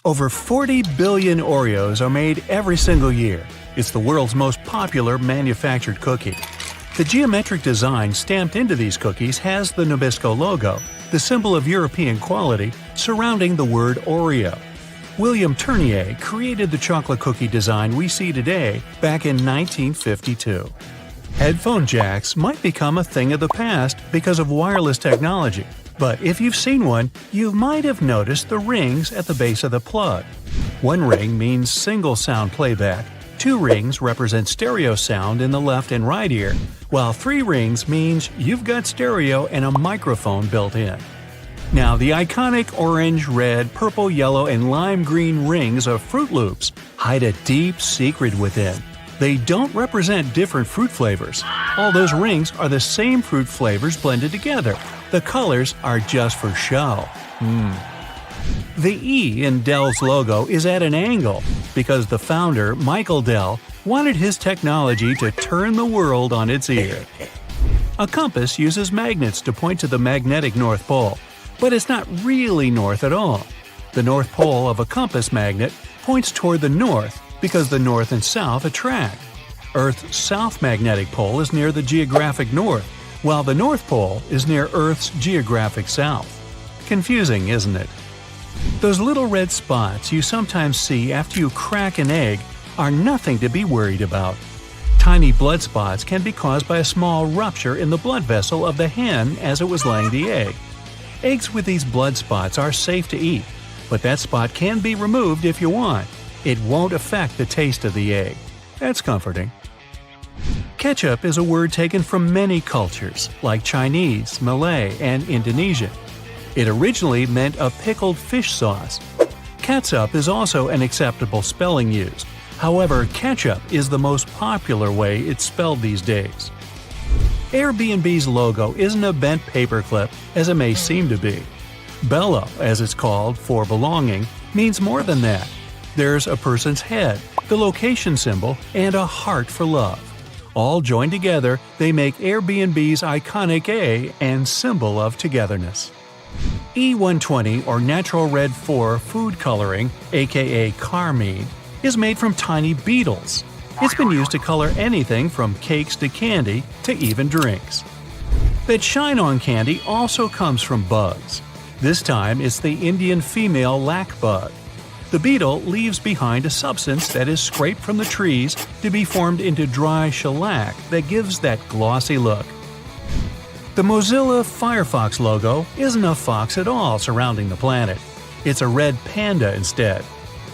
Over 40 billion Oreos are made every single year. It's the world's most popular manufactured cookie. The geometric design stamped into these cookies has the Nabisco logo, the symbol of European quality, surrounding the word Oreo. William Tournier created the chocolate cookie design we see today back in 1952. Headphone jacks might become a thing of the past because of wireless technology, but if you've seen one, you might have noticed the rings at the base of the plug. One ring means single sound playback, 2 rings represent stereo sound in the left and right ear, while 3 rings means you've got stereo and a microphone built in. Now, the iconic orange, red, purple, yellow, and lime green rings of Fruit Loops hide a deep secret within. They don't represent different fruit flavors. All those rings are the same fruit flavors blended together. The colors are just for show. The E in Dell's logo is at an angle because the founder, Michael Dell, wanted his technology to turn the world on its ear. A compass uses magnets to point to the magnetic North Pole, but it's not really north at all. The North Pole of a compass magnet points toward the north because the north and south attract. Earth's south magnetic pole is near the geographic north, while the North Pole is near Earth's geographic south. Confusing, isn't it? Those little red spots you sometimes see after you crack an egg are nothing to be worried about. Tiny blood spots can be caused by a small rupture in the blood vessel of the hen as it was laying the egg. Eggs with these blood spots are safe to eat, but that spot can be removed if you want. It won't affect the taste of the egg. That's comforting. Ketchup is a word taken from many cultures, like Chinese, Malay, and Indonesian. It originally meant a pickled fish sauce. Catsup is also an acceptable spelling used. However, ketchup is the most popular way it's spelled these days. Airbnb's logo isn't a bent paperclip, as it may seem to be. Bello, as it's called, for belonging, means more than that. There's a person's head, the location symbol, and a heart for love. All joined together, they make Airbnb's iconic A and symbol of togetherness. E120 or Natural Red 4 food coloring, aka carmine, is made from tiny beetles. It's been used to color anything from cakes to candy to even drinks. That shine on candy also comes from bugs. This time it's the Indian female lac bug. The beetle leaves behind a substance that is scraped from the trees to be formed into dry shellac that gives that glossy look. The Mozilla Firefox logo isn't a fox at all surrounding the planet. It's a red panda instead.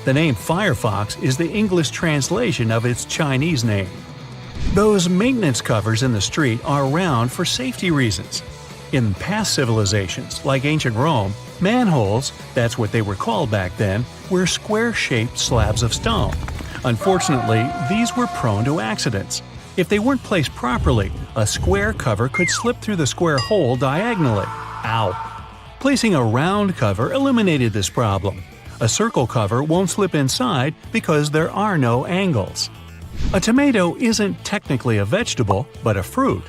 The name Firefox is the English translation of its Chinese name. Those maintenance covers in the street are around for safety reasons. In past civilizations, like ancient Rome, manholes, that's what they were called back then, were square-shaped slabs of stone. Unfortunately, these were prone to accidents. If they weren't placed properly, a square cover could slip through the square hole diagonally. Ow! Placing a round cover eliminated this problem. A circle cover won't slip inside because there are no angles. A tomato isn't technically a vegetable, but a fruit.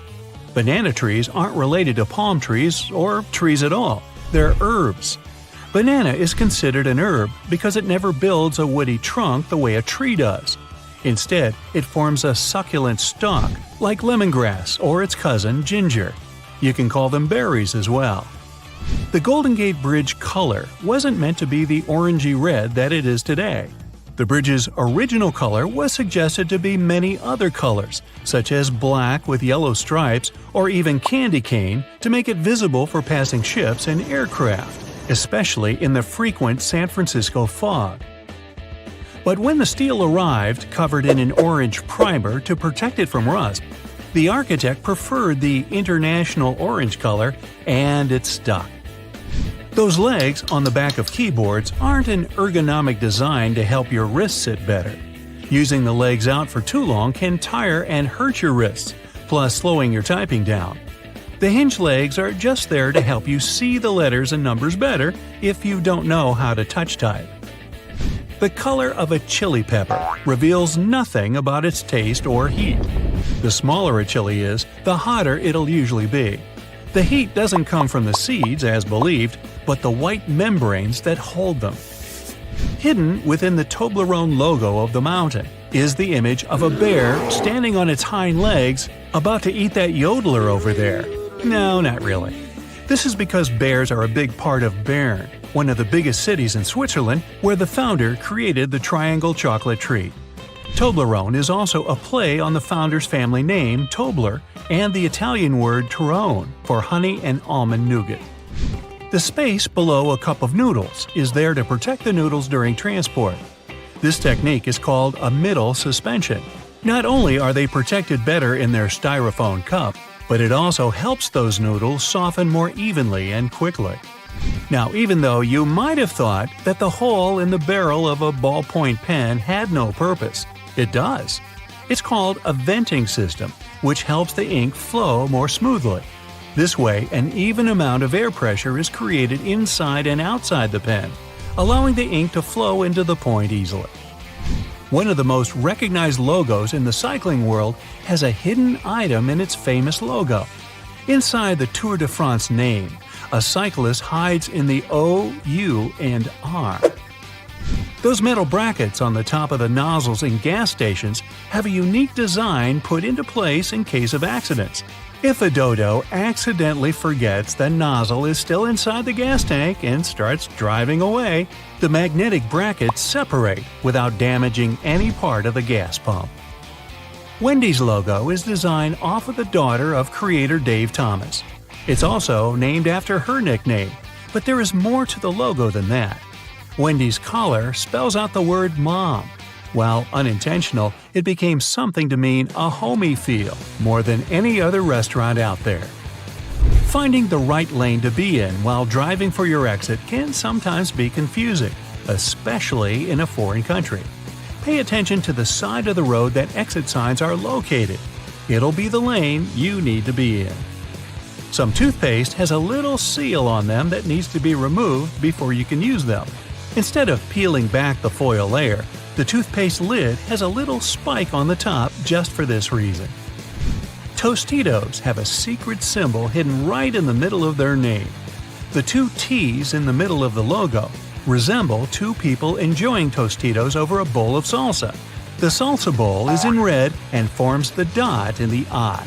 Banana trees aren't related to palm trees or trees at all. They're herbs. Banana is considered an herb because it never builds a woody trunk the way a tree does. Instead, it forms a succulent stalk, like lemongrass or its cousin ginger. You can call them berries as well. The Golden Gate Bridge color wasn't meant to be the orangey red that it is today. The bridge's original color was suggested to be many other colors, such as black with yellow stripes or even candy cane, to make it visible for passing ships and aircraft, especially in the frequent San Francisco fog. But when the steel arrived covered in an orange primer to protect it from rust, the architect preferred the international orange color, and it stuck. Those legs on the back of keyboards aren't an ergonomic design to help your wrists sit better. Using the legs out for too long can tire and hurt your wrists, plus slowing your typing down. The hinge legs are just there to help you see the letters and numbers better if you don't know how to touch type. The color of a chili pepper reveals nothing about its taste or heat. The smaller a chili is, the hotter it'll usually be. The heat doesn't come from the seeds, as believed, but the white membranes that hold them. Hidden within the Toblerone logo of the mountain is the image of a bear standing on its hind legs, about to eat that yodeler over there. No, not really. This is because bears are a big part of Bern, one of the biggest cities in Switzerland, where the founder created the triangle chocolate treat. Toblerone is also a play on the founder's family name, Tobler, and the Italian word Torrone for honey and almond nougat. The space below a cup of noodles is there to protect the noodles during transport. This technique is called a middle suspension. Not only are they protected better in their styrofoam cup, but it also helps those noodles soften more evenly and quickly. Now, even though you might have thought that the hole in the barrel of a ballpoint pen had no purpose, it does. It's called a venting system, which helps the ink flow more smoothly. This way, an even amount of air pressure is created inside and outside the pen, allowing the ink to flow into the point easily. One of the most recognized logos in the cycling world has a hidden item in its famous logo. Inside the Tour de France name, a cyclist hides in the O, U, and R. Those metal brackets on the top of the nozzles in gas stations have a unique design put into place in case of accidents. If a dodo accidentally forgets the nozzle is still inside the gas tank and starts driving away, the magnetic brackets separate without damaging any part of the gas pump. Wendy's logo is designed off of the daughter of creator Dave Thomas. It's also named after her nickname, but there is more to the logo than that. Wendy's collar spells out the word mom. While unintentional, it became something to mean a homey feel more than any other restaurant out there. Finding the right lane to be in while driving for your exit can sometimes be confusing, especially in a foreign country. Pay attention to the side of the road that exit signs are located. It'll be the lane you need to be in. Some toothpaste has a little seal on them that needs to be removed before you can use them. Instead of peeling back the foil layer, the toothpaste lid has a little spike on the top just for this reason. Tostitos have a secret symbol hidden right in the middle of their name. The two T's in the middle of the logo resemble two people enjoying Tostitos over a bowl of salsa. The salsa bowl is in red and forms the dot in the eye.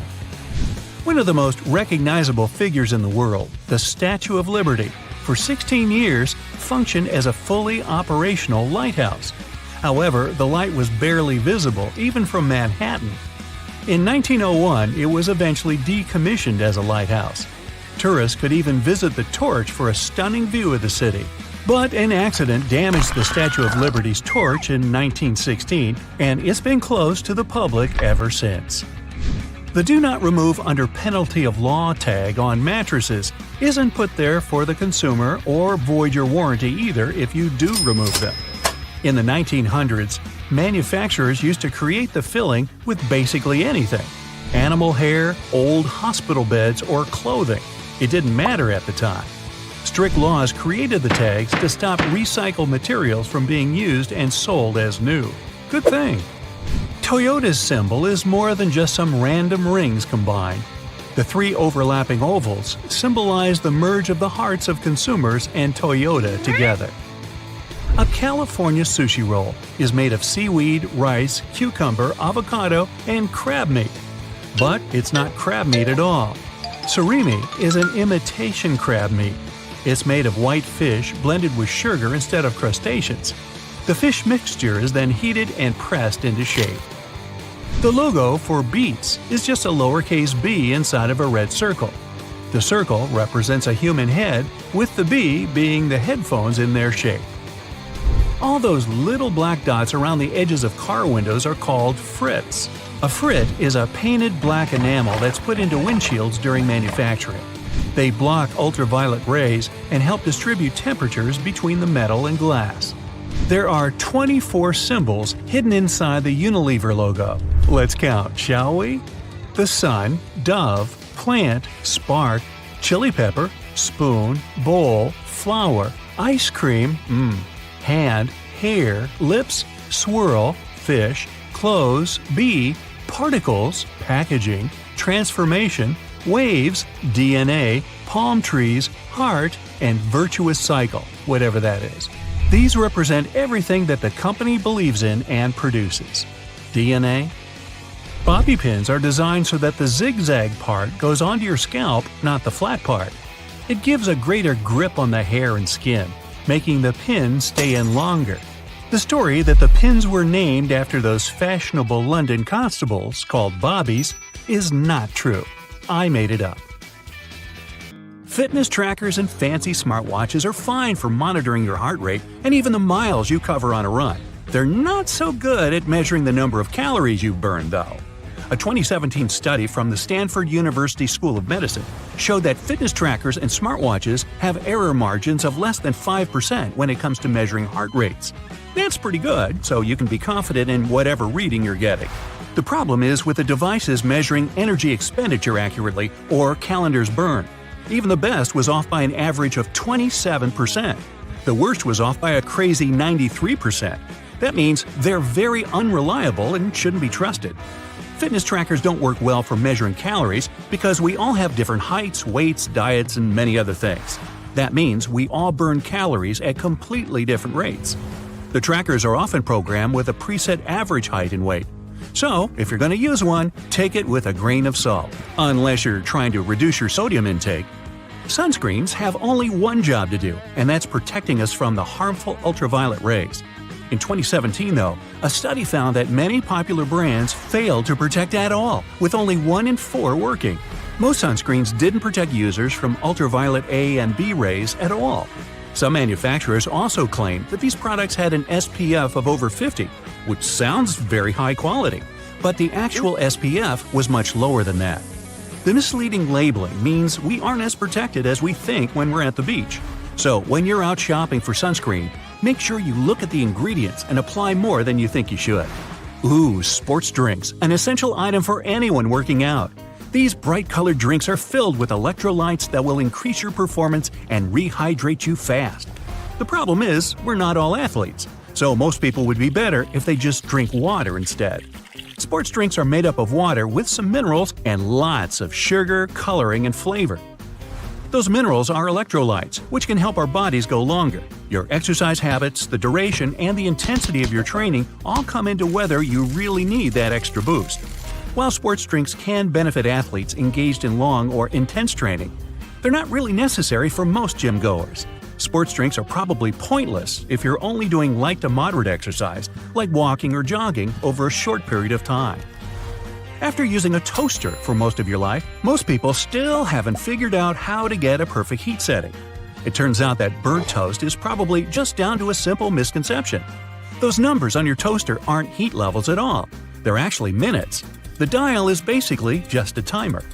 One of the most recognizable figures in the world, the Statue of Liberty, for 16 years functioned as a fully operational lighthouse. However, the light was barely visible even from Manhattan. In 1901, it was eventually decommissioned as a lighthouse. Tourists could even visit the torch for a stunning view of the city. But an accident damaged the Statue of Liberty's torch in 1916, and it's been closed to the public ever since. The Do Not Remove Under Penalty of Law tag on mattresses isn't put there for the consumer or void your warranty either if you do remove them. In the 1900s, manufacturers used to create the filling with basically anything: animal hair, old hospital beds, or clothing. It didn't matter at the time. Strict laws created the tags to stop recycled materials from being used and sold as new. Good thing. Toyota's symbol is more than just some random rings combined. The three overlapping ovals symbolize the merge of the hearts of consumers and Toyota together. A California sushi roll is made of seaweed, rice, cucumber, avocado, and crab meat. But it's not crab meat at all. Surimi is an imitation crab meat. It's made of white fish blended with sugar instead of crustaceans. The fish mixture is then heated and pressed into shape. The logo for Beats is just a lowercase b inside of a red circle. The circle represents a human head, with the b being the headphones in their shape. All those little black dots around the edges of car windows are called frits. A frit is a painted black enamel that's put into windshields during manufacturing. They block ultraviolet rays and help distribute temperatures between the metal and glass. There are 24 symbols hidden inside the Unilever logo. Let's count, shall we? The sun, dove, plant, spark, chili pepper, spoon, bowl, flower, ice cream, hand, hair, lips, swirl, fish, clothes, bee, particles, packaging, transformation, waves, DNA, palm trees, heart, and virtuous cycle, whatever that is. These represent everything that the company believes in and produces. DNA? Bobby pins are designed so that the zigzag part goes onto your scalp, not the flat part. It gives a greater grip on the hair and skin, making the pin stay in longer. The story that the pins were named after those fashionable London constables called bobbies is not true. I made it up. Fitness trackers and fancy smartwatches are fine for monitoring your heart rate and even the miles you cover on a run. They're not so good at measuring the number of calories you've burned, though. A 2017 study from the Stanford University School of Medicine showed that fitness trackers and smartwatches have error margins of less than 5% when it comes to measuring heart rates. That's pretty good, so you can be confident in whatever reading you're getting. The problem is with the devices measuring energy expenditure accurately or calendars burned. Even the best was off by an average of 27%. The worst was off by a crazy 93%. That means they're very unreliable and shouldn't be trusted. Fitness trackers don't work well for measuring calories because we all have different heights, weights, diets, and many other things. That means we all burn calories at completely different rates. The trackers are often programmed with a preset average height and weight. So, if you're going to use one, take it with a grain of salt, unless you're trying to reduce your sodium intake. Sunscreens have only one job to do, and that's protecting us from the harmful ultraviolet rays. In 2017, though, a study found that many popular brands failed to protect at all, with only 1 in 4 working. Most sunscreens didn't protect users from ultraviolet A and B rays at all. Some manufacturers also claim that these products had an SPF of over 50, which sounds very high quality, but the actual SPF was much lower than that. The misleading labeling means we aren't as protected as we think when we're at the beach. So when you're out shopping for sunscreen, make sure you look at the ingredients and apply more than you think you should. Ooh, sports drinks, an essential item for anyone working out. These bright-colored drinks are filled with electrolytes that will increase your performance and rehydrate you fast. The problem is, we're not all athletes, so most people would be better if they just drink water instead. Sports drinks are made up of water with some minerals and lots of sugar, coloring, and flavor. Those minerals are electrolytes, which can help our bodies go longer. Your exercise habits, the duration, and the intensity of your training all come into whether you really need that extra boost. While sports drinks can benefit athletes engaged in long or intense training, they're not really necessary for most gym goers. Sports drinks are probably pointless if you're only doing light to moderate exercise, like walking or jogging, over a short period of time. After using a toaster for most of your life, most people still haven't figured out how to get a perfect heat setting. It turns out that burnt toast is probably just down to a simple misconception. Those numbers on your toaster aren't heat levels at all. They're actually minutes. The dial is basically just a timer.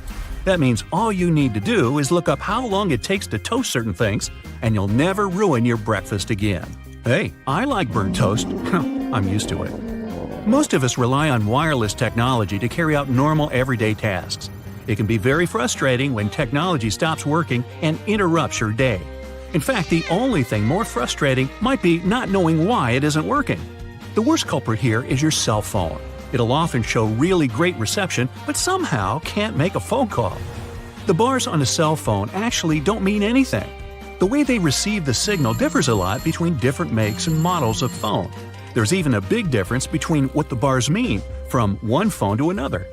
That means all you need to do is look up how long it takes to toast certain things, and you'll never ruin your breakfast again. Hey, I like burnt toast. I'm used to it. Most of us rely on wireless technology to carry out normal everyday tasks. It can be very frustrating when technology stops working and interrupts your day. In fact, the only thing more frustrating might be not knowing why it isn't working. The worst culprit here is your cell phone. It'll often show really great reception, but somehow can't make a phone call. The bars on a cell phone actually don't mean anything. The way they receive the signal differs a lot between different makes and models of phone. There's even a big difference between what the bars mean from one phone to another.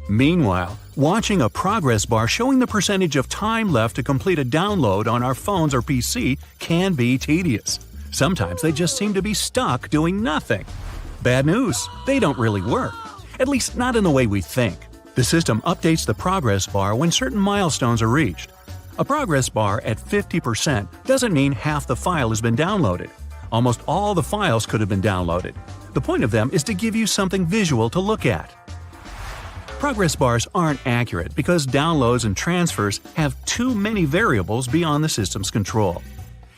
Meanwhile, watching a progress bar showing the percentage of time left to complete a download on our phones or PC can be tedious. Sometimes they just seem to be stuck doing nothing. Bad news, they don't really work. At least not in the way we think. The system updates the progress bar when certain milestones are reached. A progress bar at 50% doesn't mean half the file has been downloaded. Almost all the files could have been downloaded. The point of them is to give you something visual to look at. Progress bars aren't accurate because downloads and transfers have too many variables beyond the system's control.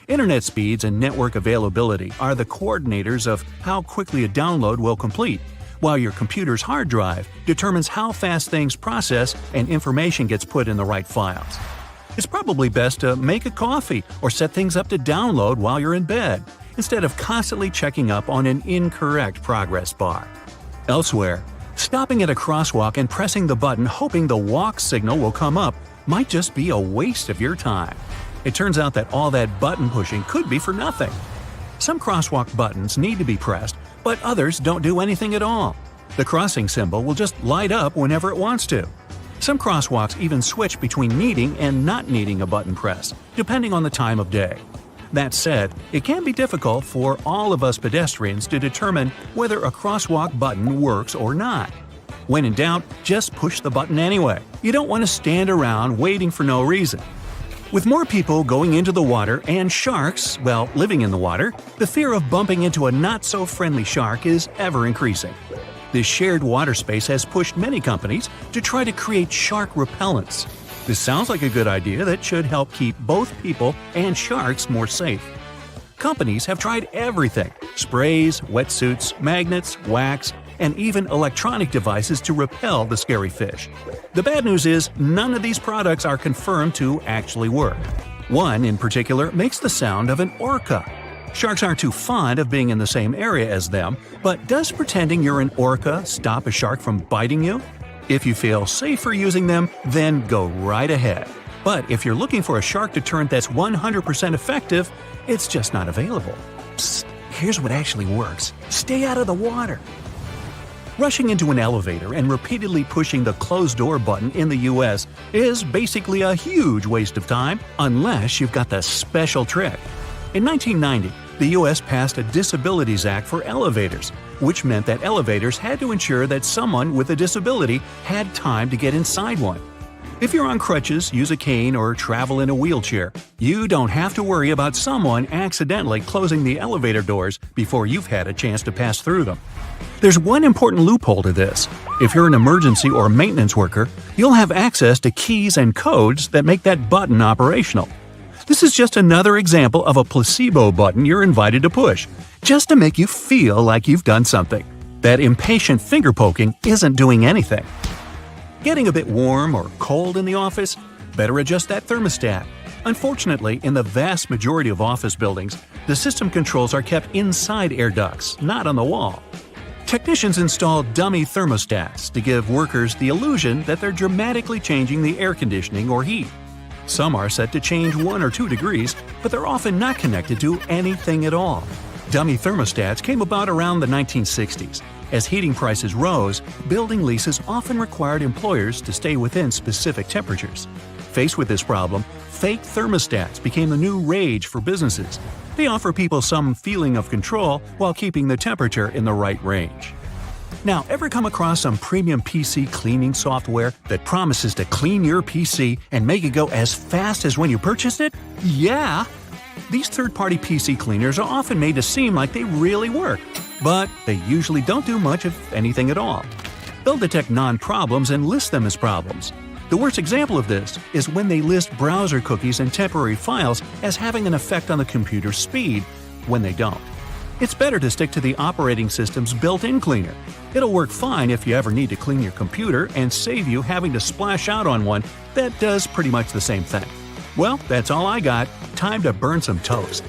Internet speeds and network availability are the coordinators of how quickly a download will complete, while your computer's hard drive determines how fast things process and information gets put in the right files. It's probably best to make a coffee or set things up to download while you're in bed, instead of constantly checking up on an incorrect progress bar. Elsewhere, stopping at a crosswalk and pressing the button hoping the walk signal will come up might just be a waste of your time. It turns out that all that button pushing could be for nothing. Some crosswalk buttons need to be pressed, but others don't do anything at all. The crossing symbol will just light up whenever it wants to. Some crosswalks even switch between needing and not needing a button press, depending on the time of day. That said, it can be difficult for all of us pedestrians to determine whether a crosswalk button works or not. When in doubt, just push the button anyway. You don't want to stand around waiting for no reason. With more people going into the water and sharks, well, living in the water, the fear of bumping into a not-so-friendly shark is ever increasing. This shared water space has pushed many companies to try to create shark repellents. This sounds like a good idea that should help keep both people and sharks more safe. Companies have tried everything – sprays, wetsuits, magnets, wax, and even electronic devices to repel the scary fish. The bad news is none of these products are confirmed to actually work. One, in particular, makes the sound of an orca. Sharks aren't too fond of being in the same area as them, but does pretending you're an orca stop a shark from biting you? If you feel safer using them, then go right ahead. But if you're looking for a shark deterrent that's 100% effective, it's just not available. Psst, here's what actually works. Stay out of the water. Rushing into an elevator and repeatedly pushing the closed door button in the US is basically a huge waste of time unless you've got the special trick. In 1990, the US passed a Disabilities Act for elevators, which meant that elevators had to ensure that someone with a disability had time to get inside one. If you're on crutches, use a cane, or travel in a wheelchair, you don't have to worry about someone accidentally closing the elevator doors before you've had a chance to pass through them. There's one important loophole to this. If you're an emergency or maintenance worker, you'll have access to keys and codes that make that button operational. This is just another example of a placebo button you're invited to push, just to make you feel like you've done something. That impatient finger poking isn't doing anything. Getting a bit warm or cold in the office? Better adjust that thermostat. Unfortunately, in the vast majority of office buildings, the system controls are kept inside air ducts, not on the wall. Technicians install dummy thermostats to give workers the illusion that they're dramatically changing the air conditioning or heat. Some are set to change 1 or 2 degrees, but they're often not connected to anything at all. Dummy thermostats came about around the 1960s. As heating prices rose, building leases often required employers to stay within specific temperatures. Faced with this problem, fake thermostats became the new rage for businesses. They offer people some feeling of control while keeping the temperature in the right range. Now, ever come across some premium PC cleaning software that promises to clean your PC and make it go as fast as when you purchased it? Yeah! These third-party PC cleaners are often made to seem like they really work, but they usually don't do much of anything at all. They'll detect non-problems and list them as problems. The worst example of this is when they list browser cookies and temporary files as having an effect on the computer's speed, when they don't. It's better to stick to the operating system's built-in cleaner. It'll work fine if you ever need to clean your computer and save you having to splash out on one that does pretty much the same thing. Well, that's all I got. Time to burn some toast.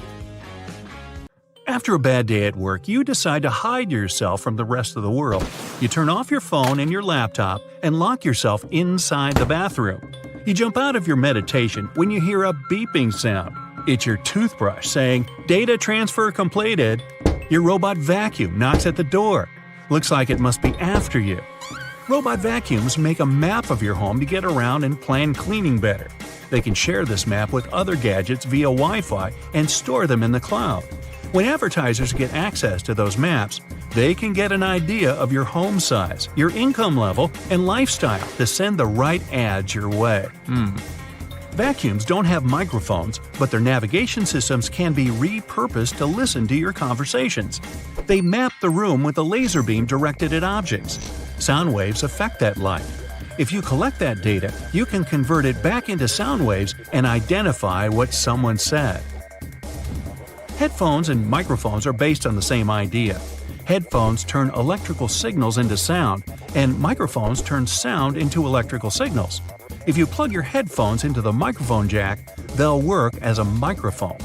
After a bad day at work, you decide to hide yourself from the rest of the world. You turn off your phone and your laptop and lock yourself inside the bathroom. You jump out of your meditation when you hear a beeping sound. It's your toothbrush saying, "Data transfer completed." Your robot vacuum knocks at the door. Looks like it must be after you. Robot vacuums make a map of your home to get around and plan cleaning better. They can share this map with other gadgets via Wi-Fi and store them in the cloud. When advertisers get access to those maps, they can get an idea of your home size, your income level, and lifestyle to send the right ads your way. Vacuums don't have microphones, but their navigation systems can be repurposed to listen to your conversations. They map the room with a laser beam directed at objects. Sound waves affect that light. If you collect that data, you can convert it back into sound waves and identify what someone said. Headphones and microphones are based on the same idea. Headphones turn electrical signals into sound, and microphones turn sound into electrical signals. If you plug your headphones into the microphone jack, they'll work as a microphone.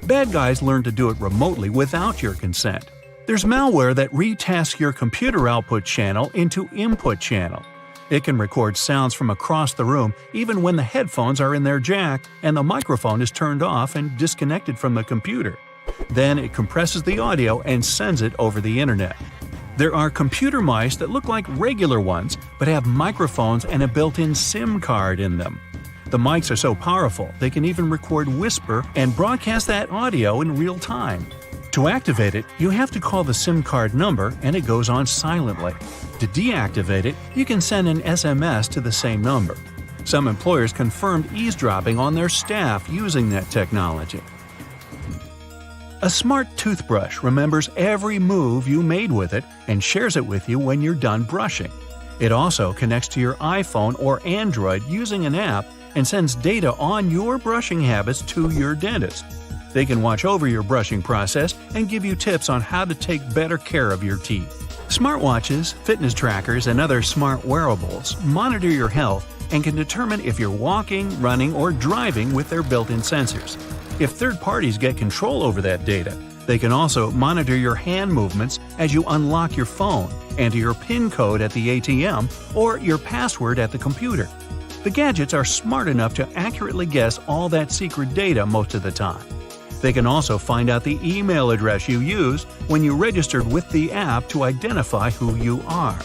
Bad guys learn to do it remotely without your consent. There's malware that retasks your computer output channel into input channel. It can record sounds from across the room even when the headphones are in their jack and the microphone is turned off and disconnected from the computer. Then it compresses the audio and sends it over the internet. There are computer mice that look like regular ones but have microphones and a built-in SIM card in them. The mics are so powerful they can even record whisper and broadcast that audio in real time. To activate it, you have to call the SIM card number and it goes on silently. To deactivate it, you can send an SMS to the same number. Some employers confirmed eavesdropping on their staff using that technology. A smart toothbrush remembers every move you made with it and shares it with you when you're done brushing. It also connects to your iPhone or Android using an app and sends data on your brushing habits to your dentist. They can watch over your brushing process and give you tips on how to take better care of your teeth. Smartwatches, fitness trackers, and other smart wearables monitor your health and can determine if you're walking, running, or driving with their built-in sensors. If third parties get control over that data, they can also monitor your hand movements as you unlock your phone, enter your PIN code at the ATM, or your password at the computer. The gadgets are smart enough to accurately guess all that secret data most of the time. They can also find out the email address you used when you registered with the app to identify who you are.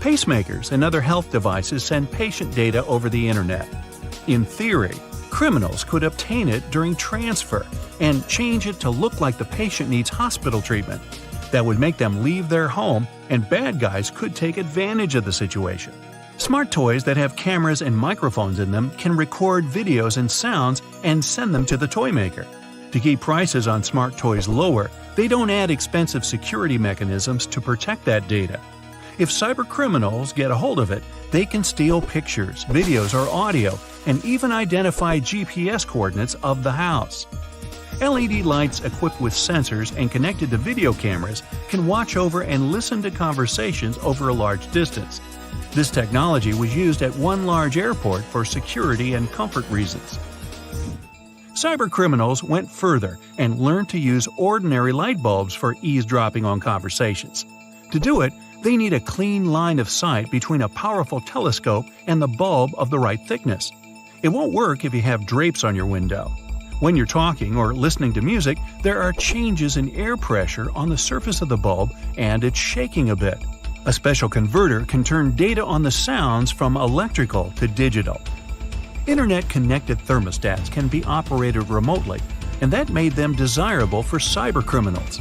Pacemakers and other health devices send patient data over the internet. In theory, criminals could obtain it during transfer and change it to look like the patient needs hospital treatment. That would make them leave their home, and bad guys could take advantage of the situation. Smart toys that have cameras and microphones in them can record videos and sounds and send them to the toy maker. To keep prices on smart toys lower, they don't add expensive security mechanisms to protect that data. If cybercriminals get a hold of it, they can steal pictures, videos, or audio, and even identify GPS coordinates of the house. LED lights equipped with sensors and connected to video cameras can watch over and listen to conversations over a large distance. This technology was used at one large airport for security and comfort reasons. Cybercriminals went further and learned to use ordinary light bulbs for eavesdropping on conversations. To do it, they need a clean line of sight between a powerful telescope and the bulb of the right thickness. It won't work if you have drapes on your window. When you're talking or listening to music, there are changes in air pressure on the surface of the bulb and it's shaking a bit. A special converter can turn data on the sounds from electrical to digital. Internet-connected thermostats can be operated remotely, and that made them desirable for cybercriminals.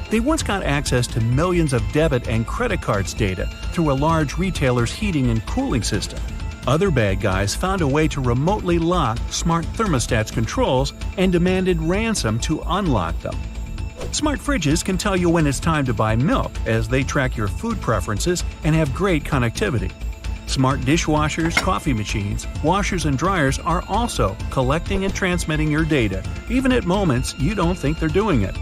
They once got access to millions of debit and credit cards data through a large retailer's heating and cooling system. Other bad guys found a way to remotely lock smart thermostats controls and demanded ransom to unlock them. Smart fridges can tell you when it's time to buy milk as they track your food preferences and have great connectivity. Smart dishwashers, coffee machines, washers, and dryers are also collecting and transmitting your data, even at moments you don't think they're doing it.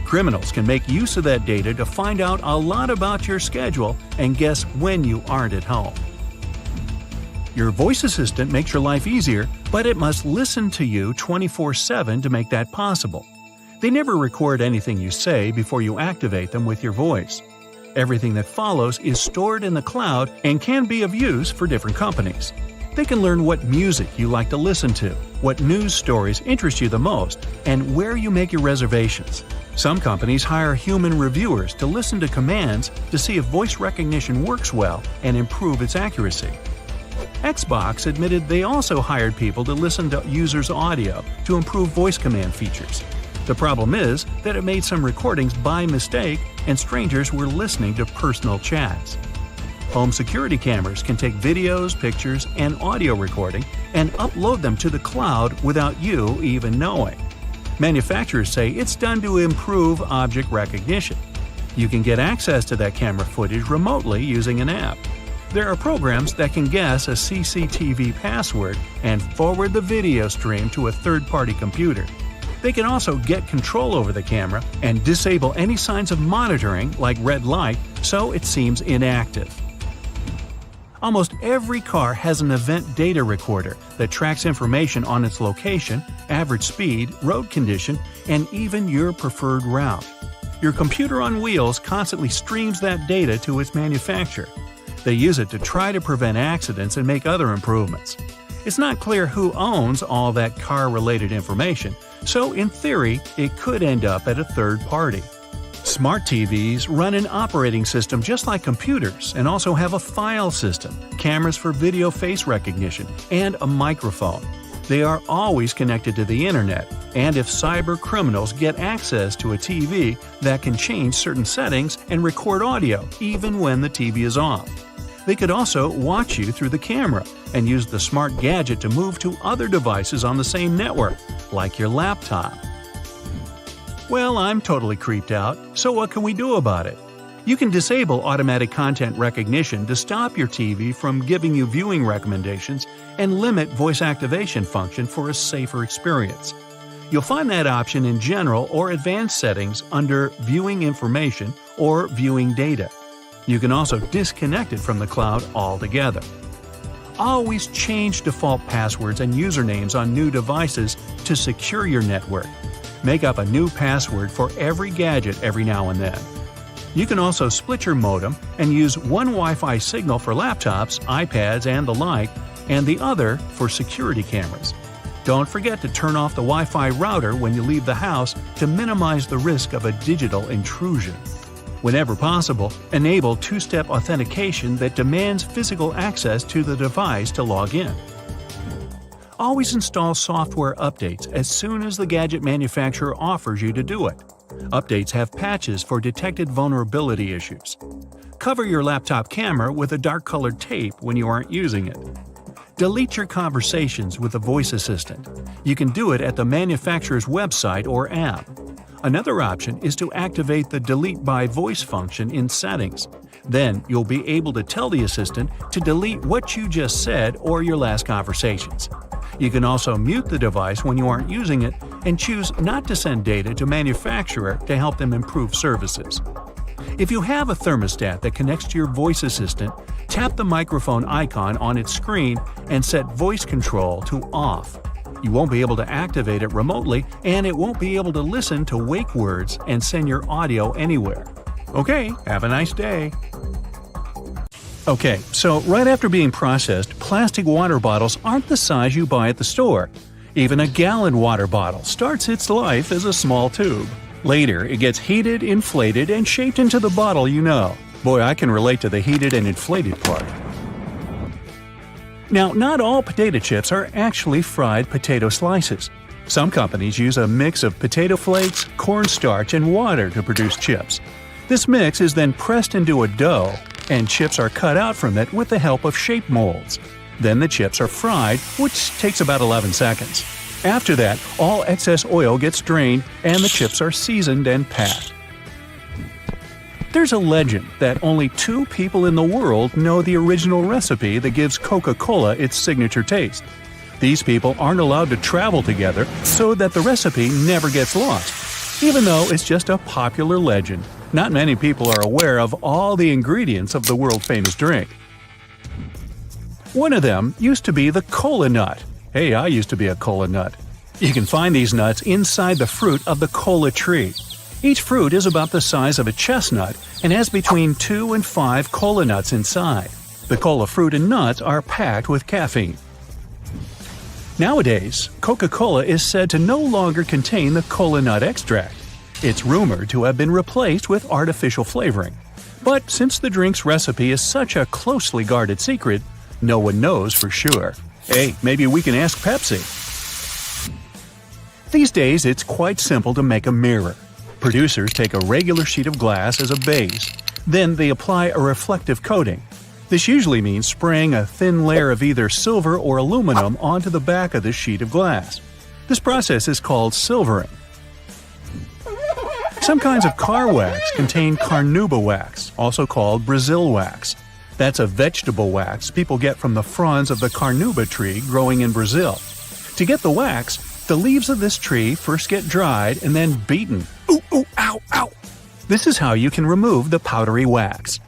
Criminals can make use of that data to find out a lot about your schedule and guess when you aren't at home. Your voice assistant makes your life easier, but it must listen to you 24/7 to make that possible. They never record anything you say before you activate them with your voice. Everything that follows is stored in the cloud and can be of use for different companies. They can learn what music you like to listen to, what news stories interest you the most, and where you make your reservations. Some companies hire human reviewers to listen to commands to see if voice recognition works well and improve its accuracy. Xbox admitted they also hired people to listen to users' audio to improve voice command features. The problem is that it made some recordings by mistake and strangers were listening to personal chats. Home security cameras can take videos, pictures, and audio recording and upload them to the cloud without you even knowing. Manufacturers say it's done to improve object recognition. You can get access to that camera footage remotely using an app. There are programs that can guess a CCTV password and forward the video stream to a third-party computer. They can also get control over the camera and disable any signs of monitoring, like red light, so it seems inactive. Almost every car has an event data recorder that tracks information on its location, average speed, road condition, and even your preferred route. Your computer on wheels constantly streams that data to its manufacturer. They use it to try to prevent accidents and make other improvements. It's not clear who owns all that car-related information, so in theory, it could end up at a third party. Smart TVs run an operating system just like computers and also have a file system, cameras for video face recognition, and a microphone. They are always connected to the internet, and if cyber criminals get access to a TV, that can change certain settings and record audio even when the TV is off. They could also watch you through the camera and use the smart gadget to move to other devices on the same network, like your laptop. Well, I'm totally creeped out, so what can we do about it? You can disable automatic content recognition to stop your TV from giving you viewing recommendations and limit voice activation function for a safer experience. You'll find that option in General or Advanced Settings under Viewing Information or Viewing Data. You can also disconnect it from the cloud altogether. Always change default passwords and usernames on new devices to secure your network. Make up a new password for every gadget every now and then. You can also split your modem and use one Wi-Fi signal for laptops, iPads, and the like, and the other for security cameras. Don't forget to turn off the Wi-Fi router when you leave the house to minimize the risk of a digital intrusion. Whenever possible, enable two-step authentication that demands physical access to the device to log in. Always install software updates as soon as the gadget manufacturer offers you to do it. Updates have patches for detected vulnerability issues. Cover your laptop camera with a dark-colored tape when you aren't using it. Delete your conversations with a voice assistant. You can do it at the manufacturer's website or app. Another option is to activate the Delete by Voice function in Settings. Then you'll be able to tell the assistant to delete what you just said or your last conversations. You can also mute the device when you aren't using it and choose not to send data to manufacturer to help them improve services. If you have a thermostat that connects to your voice assistant, tap the microphone icon on its screen and set voice control to off. You won't be able to activate it remotely, and it won't be able to listen to wake words and send your audio anywhere. Okay, have a nice day. Okay, so right after being processed, plastic water bottles aren't the size you buy at the store. Even a gallon water bottle starts its life as a small tube. Later, it gets heated, inflated, and shaped into the bottle you know. Boy, I can relate to the heated and inflated part. Now, not all potato chips are actually fried potato slices. Some companies use a mix of potato flakes, cornstarch, and water to produce chips. This mix is then pressed into a dough, and chips are cut out from it with the help of shape molds. Then the chips are fried, which takes about 11 seconds. After that, all excess oil gets drained and the chips are seasoned and packed. There's a legend that only 2 people in the world know the original recipe that gives Coca-Cola its signature taste. These people aren't allowed to travel together so that the recipe never gets lost. Even though it's just a popular legend, not many people are aware of all the ingredients of the world-famous drink. One of them used to be the cola nut. Hey, I used to be a cola nut. You can find these nuts inside the fruit of the cola tree. Each fruit is about the size of a chestnut and has between 2 and 5 cola nuts inside. The cola fruit and nuts are packed with caffeine. Nowadays, Coca-Cola is said to no longer contain the cola nut extract. It's rumored to have been replaced with artificial flavoring. But since the drink's recipe is such a closely guarded secret, no one knows for sure. Hey, maybe we can ask Pepsi. These days, it's quite simple to make a mirror. Producers take a regular sheet of glass as a base. Then they apply a reflective coating. This usually means spraying a thin layer of either silver or aluminum onto the back of the sheet of glass. This process is called silvering. Some kinds of car wax contain carnauba wax, also called Brazil wax. That's a vegetable wax people get from the fronds of the carnauba tree growing in Brazil. To get the wax, the leaves of this tree first get dried and then beaten. Ooh, ooh, ow, ow! This is how you can remove the powdery wax.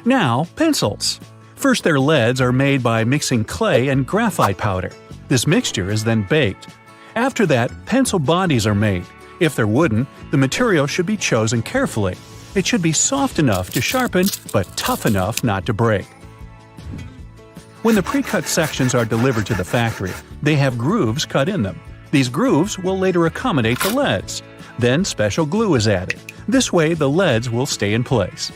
Now, pencils. First, their leads are made by mixing clay and graphite powder. This mixture is then baked. After that, pencil bodies are made. If they're wooden, the material should be chosen carefully. It should be soft enough to sharpen, but tough enough not to break. When the pre-cut sections are delivered to the factory, they have grooves cut in them. These grooves will later accommodate the leads. Then special glue is added. This way the leads will stay in place.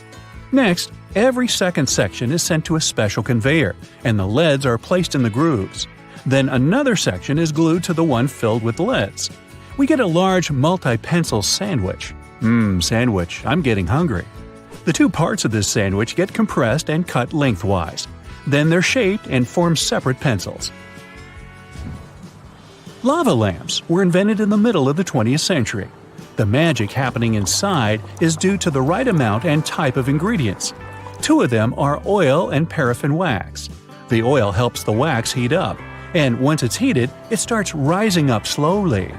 Next, every second section is sent to a special conveyor, and the leads are placed in the grooves. Then another section is glued to the one filled with leads. We get a large multi-pencil sandwich. Sandwich, I'm getting hungry. The two parts of this sandwich get compressed and cut lengthwise. Then they're shaped and form separate pencils. Lava lamps were invented in the middle of the 20th century. The magic happening inside is due to the right amount and type of ingredients. Two of them are oil and paraffin wax. The oil helps the wax heat up, and once it's heated, it starts rising up slowly.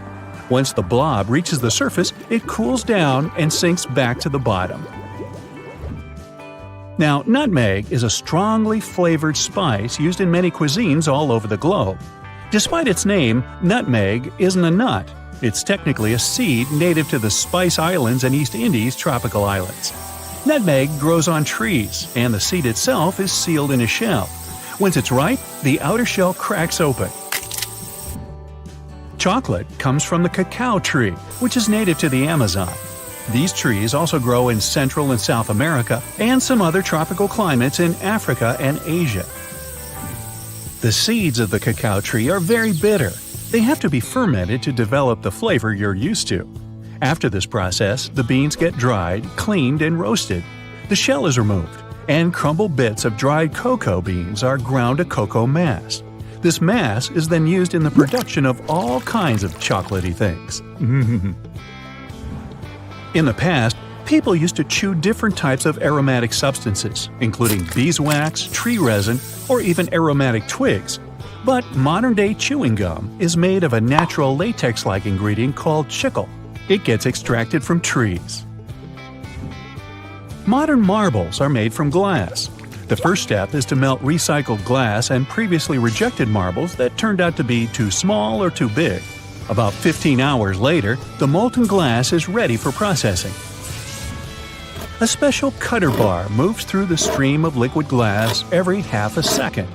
Once the blob reaches the surface, it cools down and sinks back to the bottom. Now, nutmeg is a strongly flavored spice used in many cuisines all over the globe. Despite its name, nutmeg isn't a nut. It's technically a seed native to the Spice Islands and East Indies tropical islands. Nutmeg grows on trees, and the seed itself is sealed in a shell. Once it's ripe, the outer shell cracks open. Chocolate comes from the cacao tree, which is native to the Amazon. These trees also grow in Central and South America and some other tropical climates in Africa and Asia. The seeds of the cacao tree are very bitter. They have to be fermented to develop the flavor you're used to. After this process, the beans get dried, cleaned, and roasted. The shell is removed, and crumbled bits of dried cocoa beans are ground to cocoa mass. This mass is then used in the production of all kinds of chocolatey things. In the past, people used to chew different types of aromatic substances, including beeswax, tree resin, or even aromatic twigs. But modern-day chewing gum is made of a natural latex-like ingredient called chicle. It gets extracted from trees. Modern marbles are made from glass. The first step is to melt recycled glass and previously rejected marbles that turned out to be too small or too big. About 15 hours later, the molten glass is ready for processing. A special cutter bar moves through the stream of liquid glass every half a second.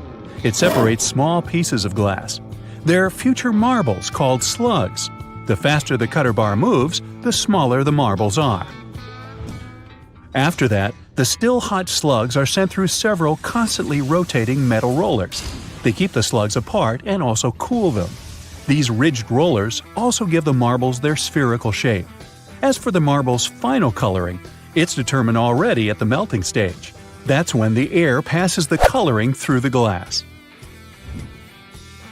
It separates small pieces of glass. They're future marbles called slugs. The faster the cutter bar moves, the smaller the marbles are. After that, the still hot slugs are sent through several constantly rotating metal rollers. They keep the slugs apart and also cool them. These ridged rollers also give the marbles their spherical shape. As for the marble's final coloring, it's determined already at the melting stage. That's when the air passes the coloring through the glass.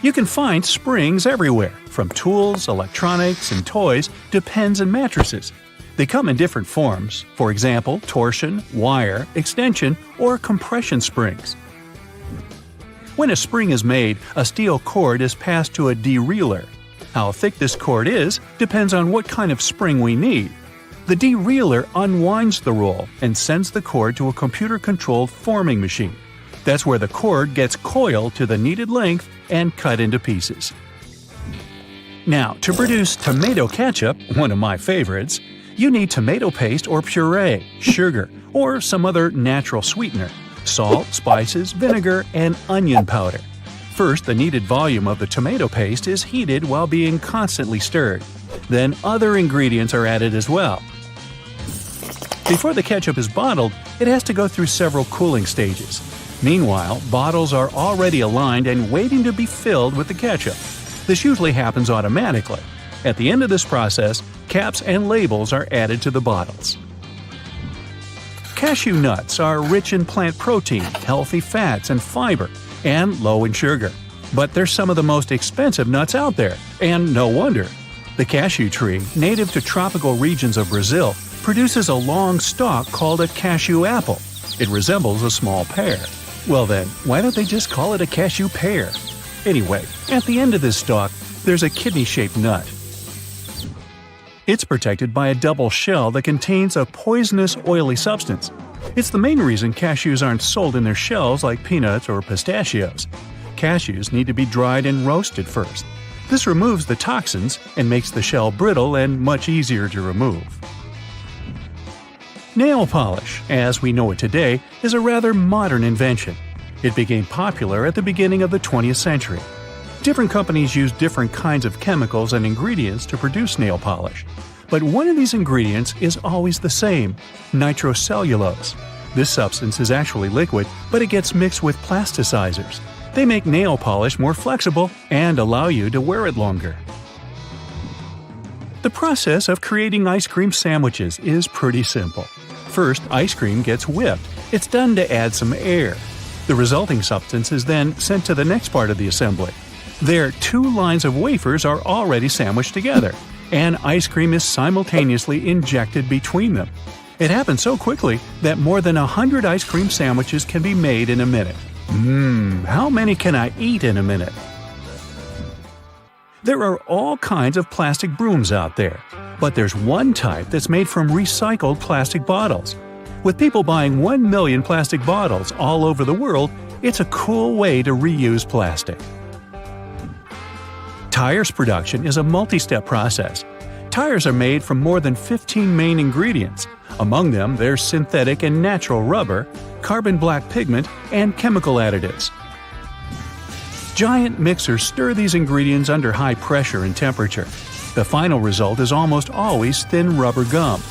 You can find springs everywhere, from tools, electronics, and toys to pens and mattresses. They come in different forms, for example, torsion, wire, extension, or compression springs. When a spring is made, a steel cord is passed to a dereeler. How thick this cord is depends on what kind of spring we need. The dereeler unwinds the roll and sends the cord to a computer-controlled forming machine. That's where the cord gets coiled to the needed length and cut into pieces. Now, to produce tomato ketchup, one of my favorites, you need tomato paste or puree, sugar, or some other natural sweetener, salt, spices, vinegar, and onion powder. First, the needed volume of the tomato paste is heated while being constantly stirred. Then other ingredients are added as well. Before the ketchup is bottled, it has to go through several cooling stages. Meanwhile, bottles are already aligned and waiting to be filled with the ketchup. This usually happens automatically. At the end of this process, caps and labels are added to the bottles. Cashew nuts are rich in plant protein, healthy fats, and fiber, and low in sugar. But they're some of the most expensive nuts out there, and no wonder. The cashew tree, native to tropical regions of Brazil, produces a long stalk called a cashew apple. It resembles a small pear. Well then, why don't they just call it a cashew pear? Anyway, at the end of this stalk, there's a kidney-shaped nut. It's protected by a double shell that contains a poisonous oily substance. It's the main reason cashews aren't sold in their shells like peanuts or pistachios. Cashews need to be dried and roasted first. This removes the toxins and makes the shell brittle and much easier to remove. Nail polish, as we know it today, is a rather modern invention. It became popular at the beginning of the 20th century. Different companies use different kinds of chemicals and ingredients to produce nail polish. But one of these ingredients is always the same: nitrocellulose. This substance is actually liquid, but it gets mixed with plasticizers. They make nail polish more flexible and allow you to wear it longer. The process of creating ice cream sandwiches is pretty simple. First, ice cream gets whipped. It's done to add some air. The resulting substance is then sent to the next part of the assembly. There, 2 lines of wafers are already sandwiched together, and ice cream is simultaneously injected between them. It happens so quickly that more than 100 ice cream sandwiches can be made in a minute. How many can I eat in a minute? There are all kinds of plastic brooms out there, but there's one type that's made from recycled plastic bottles. With people buying 1 million plastic bottles all over the world, it's a cool way to reuse plastic. Tires production is a multi-step process. Tires are made from more than 15 main ingredients. Among them, there's synthetic and natural rubber, carbon black pigment, and chemical additives. Giant mixers stir these ingredients under high pressure and temperature. The final result is almost always thin rubber gum.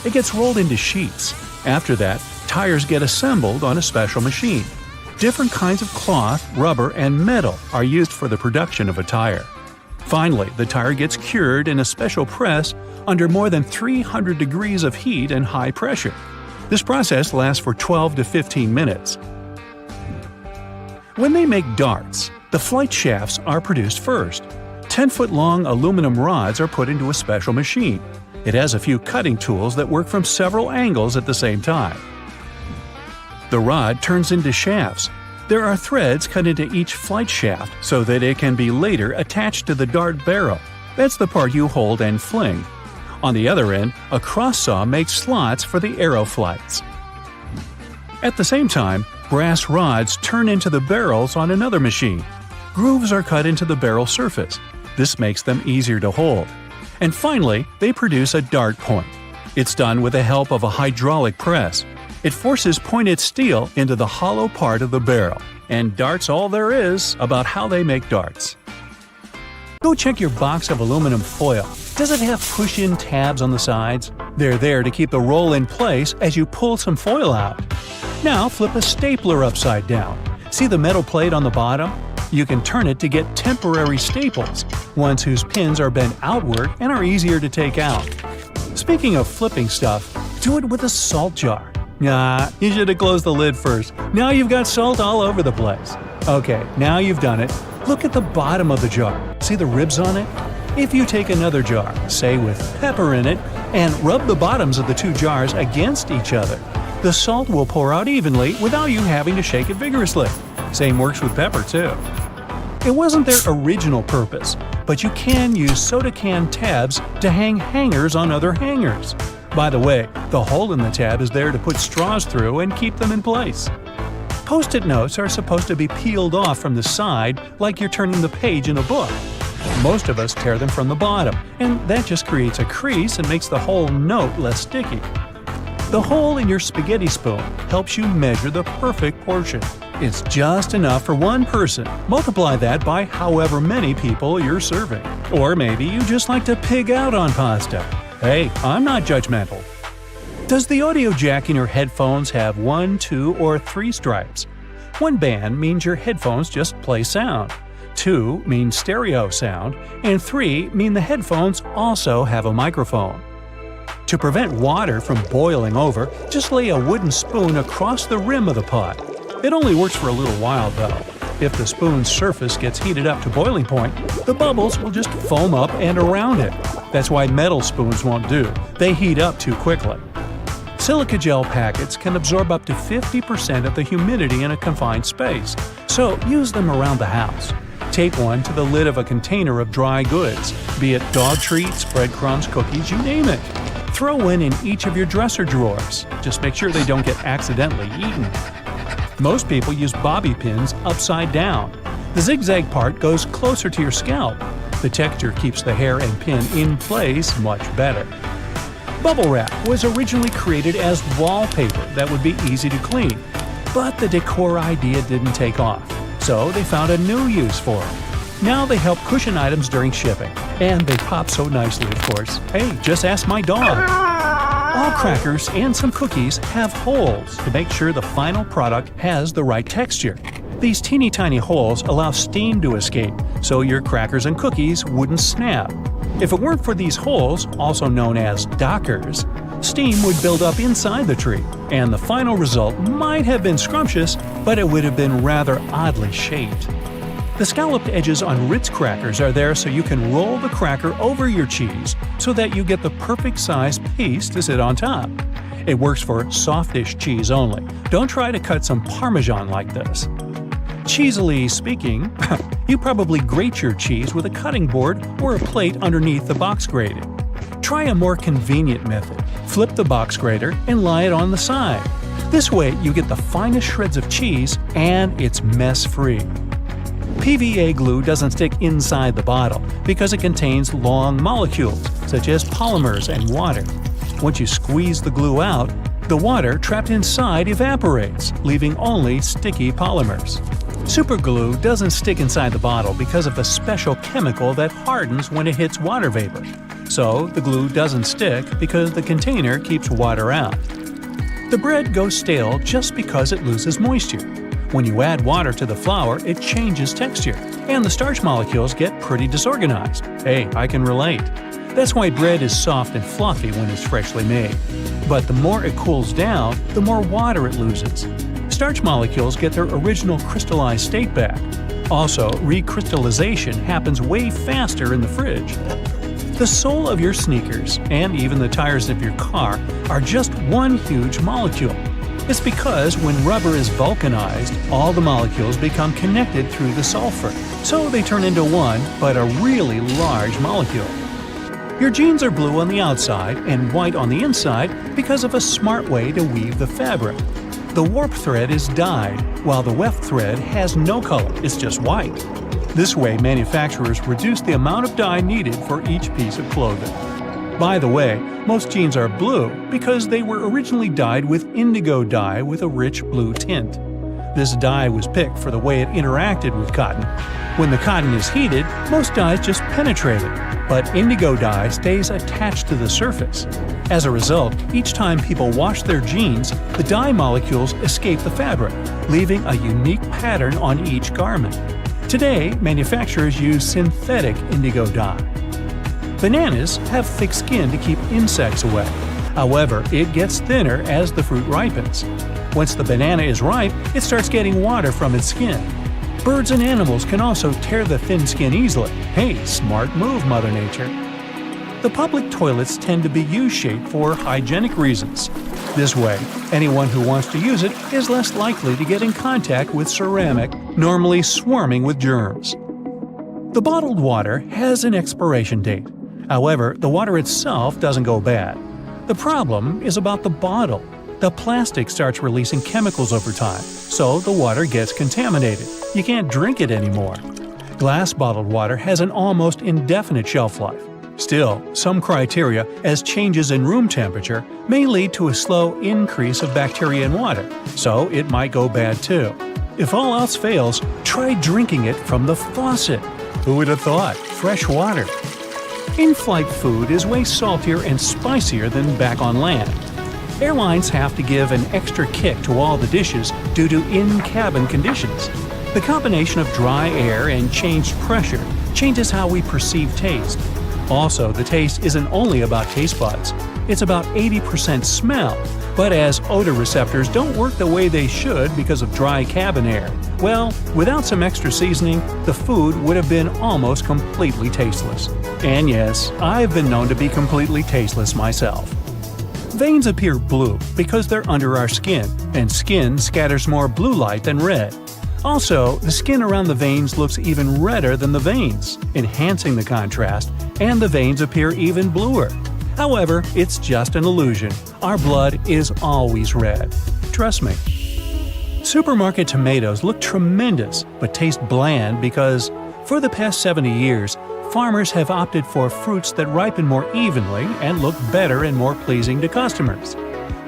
It gets rolled into sheets. After that, tires get assembled on a special machine. Different kinds of cloth, rubber, and metal are used for the production of a tire. Finally, the tire gets cured in a special press under more than 300 degrees of heat and high pressure. This process lasts for 12 to 15 minutes. When they make darts, the flight shafts are produced first. 10-foot-long aluminum rods are put into a special machine. It has a few cutting tools that work from several angles at the same time. The rod turns into shafts. There are threads cut into each flight shaft so that it can be later attached to the dart barrel. That's the part you hold and fling. On the other end, a cross saw makes slots for the arrow flights. At the same time, brass rods turn into the barrels on another machine. Grooves are cut into the barrel surface. This makes them easier to hold. And finally, they produce a dart point. It's done with the help of a hydraulic press. It forces pointed steel into the hollow part of the barrel. And dart's all there is about how they make darts. Go check your box of aluminum foil. Does it have push-in tabs on the sides? They're there to keep the roll in place as you pull some foil out. Now flip a stapler upside down. See the metal plate on the bottom? You can turn it to get temporary staples, ones whose pins are bent outward and are easier to take out. Speaking of flipping stuff, do it with a salt jar. Nah, you should have closed the lid first. Now you've got salt all over the place. Okay, now you've done it. Look at the bottom of the jar. See the ribs on it? If you take another jar, say with pepper in it, and rub the bottoms of the 2 jars against each other, the salt will pour out evenly without you having to shake it vigorously. Same works with pepper too. It wasn't their original purpose, but you can use soda can tabs to hang hangers on other hangers. By the way, the hole in the tab is there to put straws through and keep them in place. Post-it notes are supposed to be peeled off from the side like you're turning the page in a book. Most of us tear them from the bottom, and that just creates a crease and makes the whole note less sticky. The hole in your spaghetti spoon helps you measure the perfect portion. It's just enough for one person. Multiply that by however many people you're serving. Or maybe you just like to pig out on pasta. Hey, I'm not judgmental. Does the audio jack in your headphones have 1, 2, or 3 stripes? 1 band means your headphones just play sound. 2 means stereo sound, and 3 mean the headphones also have a microphone. To prevent water from boiling over, just lay a wooden spoon across the rim of the pot. It only works for a little while though. If the spoon's surface gets heated up to boiling point, the bubbles will just foam up and around it. That's why metal spoons won't do. They heat up too quickly. Silica gel packets can absorb up to 50% of the humidity in a confined space, so use them around the house. Tape one to the lid of a container of dry goods, be it dog treats, breadcrumbs, cookies, you name it. Throw one in each of your dresser drawers. Just make sure they don't get accidentally eaten. Most people use bobby pins upside down. The zigzag part goes closer to your scalp. The texture keeps the hair and pin in place much better. Bubble wrap was originally created as wallpaper that would be easy to clean, but the decor idea didn't take off, so they found a new use for it. Now they help cushion items during shipping. And they pop so nicely, of course. Hey, just ask my dog. All crackers and some cookies have holes to make sure the final product has the right texture. These teeny tiny holes allow steam to escape, so your crackers and cookies wouldn't snap. If it weren't for these holes, also known as dockers, steam would build up inside the tree, and the final result might have been scrumptious, but it would have been rather oddly shaped. The scalloped edges on Ritz crackers are there so you can roll the cracker over your cheese so that you get the perfect size piece to sit on top. It works for softish cheese only. Don't try to cut some Parmesan like this. Cheesily speaking, you probably grate your cheese with a cutting board or a plate underneath the box grating. Try a more convenient method. Flip the box grater and lie it on the side. This way you get the finest shreds of cheese and it's mess-free. PVA glue doesn't stick inside the bottle because it contains long molecules, such as polymers and water. Once you squeeze the glue out, the water trapped inside evaporates, leaving only sticky polymers. Superglue doesn't stick inside the bottle because of a special chemical that hardens when it hits water vapor. So the glue doesn't stick because the container keeps water out. The bread goes stale just because it loses moisture. When you add water to the flour, it changes texture, and the starch molecules get pretty disorganized. Hey, I can relate. That's why bread is soft and fluffy when it's freshly made. But the more it cools down, the more water it loses. Starch molecules get their original crystallized state back. Also, recrystallization happens way faster in the fridge. The sole of your sneakers, and even the tires of your car, are just one huge molecule. It's because when rubber is vulcanized, all the molecules become connected through the sulfur, so they turn into one, but a really large molecule. Your jeans are blue on the outside and white on the inside because of a smart way to weave the fabric. The warp thread is dyed, while the weft thread has no color, it's just white. This way, manufacturers reduce the amount of dye needed for each piece of clothing. By the way, most jeans are blue because they were originally dyed with indigo dye with a rich blue tint. This dye was picked for the way it interacted with cotton. When the cotton is heated, most dyes just penetrate it, but indigo dye stays attached to the surface. As a result, each time people wash their jeans, the dye molecules escape the fabric, leaving a unique pattern on each garment. Today, manufacturers use synthetic indigo dye. Bananas have thick skin to keep insects away. However, it gets thinner as the fruit ripens. Once the banana is ripe, it starts getting water from its skin. Birds and animals can also tear the thin skin easily. Hey, smart move, Mother Nature. The public toilets tend to be U-shaped for hygienic reasons. This way, anyone who wants to use it is less likely to get in contact with ceramic, normally swarming with germs. The bottled water has an expiration date. However, the water itself doesn't go bad. The problem is about the bottle. The plastic starts releasing chemicals over time, so the water gets contaminated. You can't drink it anymore. Glass bottled water has an almost indefinite shelf life. Still, some criteria, as changes in room temperature, may lead to a slow increase of bacteria in water, so it might go bad too. If all else fails, try drinking it from the faucet. Who would have thought? Fresh water. In-flight food is way saltier and spicier than back on land. Airlines have to give an extra kick to all the dishes due to in-cabin conditions. The combination of dry air and changed pressure changes how we perceive taste. Also, the taste isn't only about taste buds. It's about 80% smell. But as odor receptors don't work the way they should because of dry cabin air, well, without some extra seasoning, the food would have been almost completely tasteless. And yes, I've been known to be completely tasteless myself. Veins appear blue because they're under our skin, and skin scatters more blue light than red. Also, the skin around the veins looks even redder than the veins, enhancing the contrast, and the veins appear even bluer. However, it's just an illusion. Our blood is always red. Trust me. Supermarket tomatoes look tremendous, but taste bland because, for the past 70 years, farmers have opted for fruits that ripen more evenly and look better and more pleasing to customers.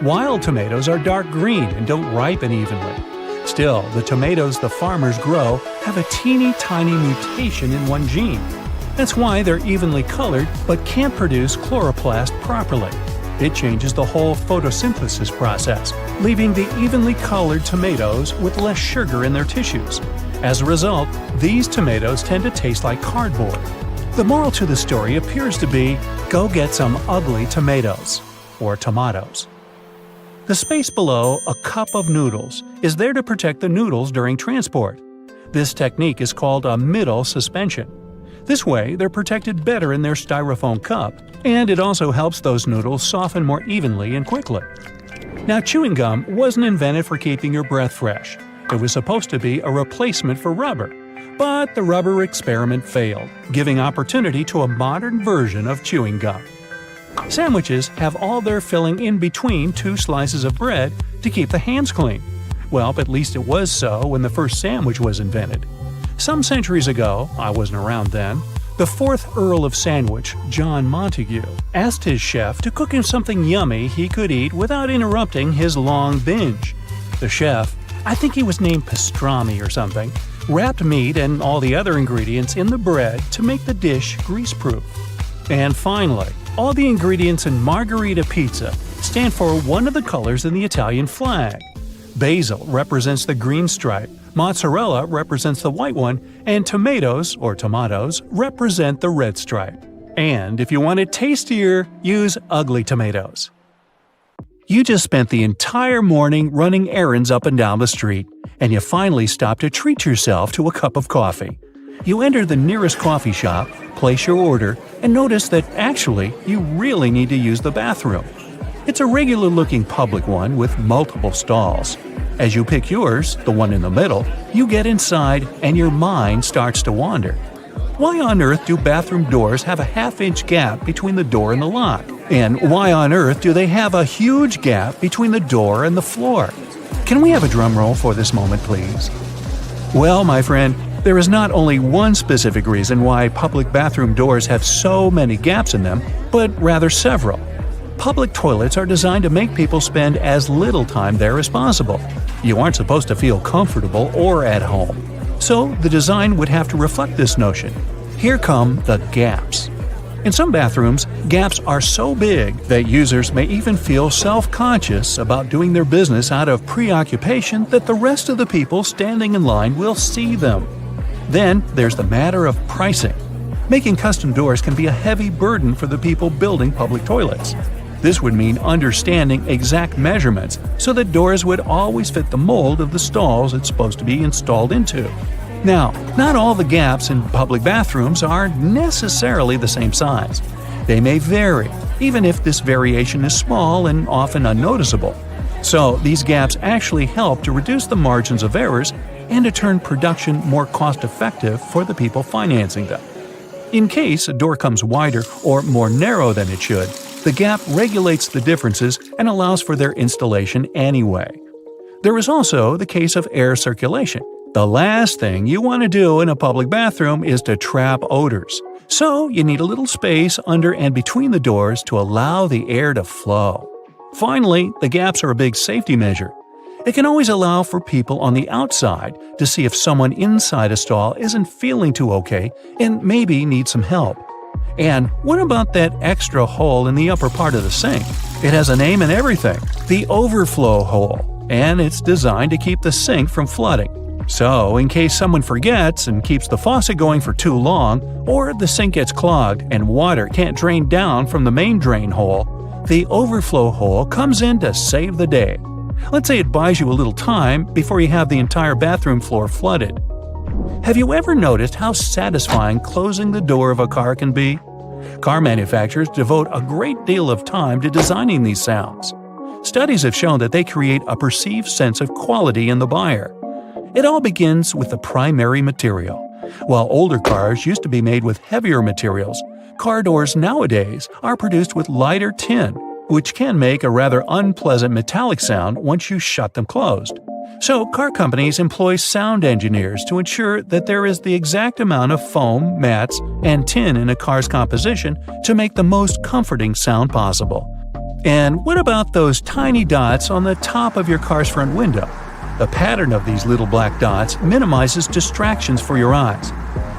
Wild tomatoes are dark green and don't ripen evenly. Still, the tomatoes the farmers grow have a teeny tiny mutation in one gene. That's why they're evenly colored but can't produce chloroplast properly. It changes the whole photosynthesis process, leaving the evenly colored tomatoes with less sugar in their tissues. As a result, these tomatoes tend to taste like cardboard. The moral to the story appears to be, go get some ugly tomatoes, or tomatoes. The space below a cup of noodles is there to protect the noodles during transport. This technique is called a middle suspension. This way, they're protected better in their styrofoam cup, and it also helps those noodles soften more evenly and quickly. Now, chewing gum wasn't invented for keeping your breath fresh. It was supposed to be a replacement for rubber. But the rubber experiment failed, giving opportunity to a modern version of chewing gum. Sandwiches have all their filling in between two slices of bread to keep the hands clean. Well, at least it was so when the first sandwich was invented. Some centuries ago, I wasn't around then, the 4th Earl of Sandwich, John Montagu, asked his chef to cook him something yummy he could eat without interrupting his long binge. The chef, I think he was named Pastrami or something, wrapped meat and all the other ingredients in the bread to make the dish grease-proof. And finally, all the ingredients in margherita pizza stand for one of the colors in the Italian flag. Basil represents the green stripe, mozzarella represents the white one, and tomatoes, or tomatoes, represent the red stripe. And if you want it tastier, use ugly tomatoes. You just spent the entire morning running errands up and down the street, and you finally stop to treat yourself to a cup of coffee. You enter the nearest coffee shop, place your order, and notice that actually you really need to use the bathroom. It's a regular-looking public one with multiple stalls. As you pick yours, the one in the middle, you get inside and your mind starts to wander. Why on earth do bathroom doors have a half-inch gap between the door and the lock? And why on earth do they have a huge gap between the door and the floor? Can we have a drum roll for this moment, please? Well, my friend, there is not only one specific reason why public bathroom doors have so many gaps in them, but rather several. Public toilets are designed to make people spend as little time there as possible. You aren't supposed to feel comfortable or at home. So the design would have to reflect this notion. Here come the gaps. In some bathrooms, gaps are so big that users may even feel self-conscious about doing their business out of preoccupation that the rest of the people standing in line will see them. Then there's the matter of pricing. Making custom doors can be a heavy burden for the people building public toilets. This would mean understanding exact measurements so that doors would always fit the mold of the stalls it's supposed to be installed into. Now, not all the gaps in public bathrooms are necessarily the same size. They may vary, even if this variation is small and often unnoticeable. So, these gaps actually help to reduce the margins of errors and to turn production more cost-effective for the people financing them. In case a door comes wider or more narrow than it should, the gap regulates the differences and allows for their installation anyway. There is also the case of air circulation. The last thing you want to do in a public bathroom is to trap odors. So you need a little space under and between the doors to allow the air to flow. Finally, the gaps are a big safety measure. It can always allow for people on the outside to see if someone inside a stall isn't feeling too okay and maybe needs some help. And what about that extra hole in the upper part of the sink? It has a name and everything, the overflow hole, and it's designed to keep the sink from flooding. So, in case someone forgets and keeps the faucet going for too long, or the sink gets clogged and water can't drain down from the main drain hole, the overflow hole comes in to save the day. Let's say it buys you a little time before you have the entire bathroom floor flooded. Have you ever noticed how satisfying closing the door of a car can be? Car manufacturers devote a great deal of time to designing these sounds. Studies have shown that they create a perceived sense of quality in the buyer. It all begins with the primary material. While older cars used to be made with heavier materials, car doors nowadays are produced with lighter tin, which can make a rather unpleasant metallic sound once you shut them closed. So car companies employ sound engineers to ensure that there is the exact amount of foam, mats, and tin in a car's composition to make the most comforting sound possible. And what about those tiny dots on the top of your car's front window? The pattern of these little black dots minimizes distractions for your eyes.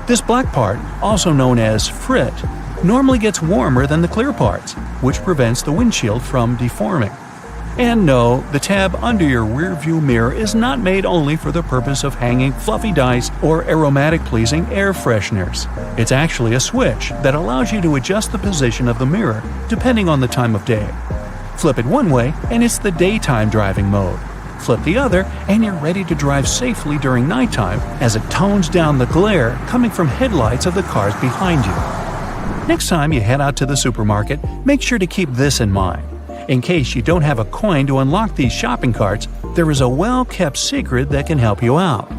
This black part, also known as frit, normally gets warmer than the clear parts, which prevents the windshield from deforming. And no, the tab under your rearview mirror is not made only for the purpose of hanging fluffy dice or aromatic-pleasing air fresheners. It's actually a switch that allows you to adjust the position of the mirror depending on the time of day. Flip it one way and it's the daytime driving mode. Flip the other and you're ready to drive safely during nighttime as it tones down the glare coming from headlights of the cars behind you. Next time you head out to the supermarket, make sure to keep this in mind. In case you don't have a coin to unlock these shopping carts, there is a well-kept secret that can help you out.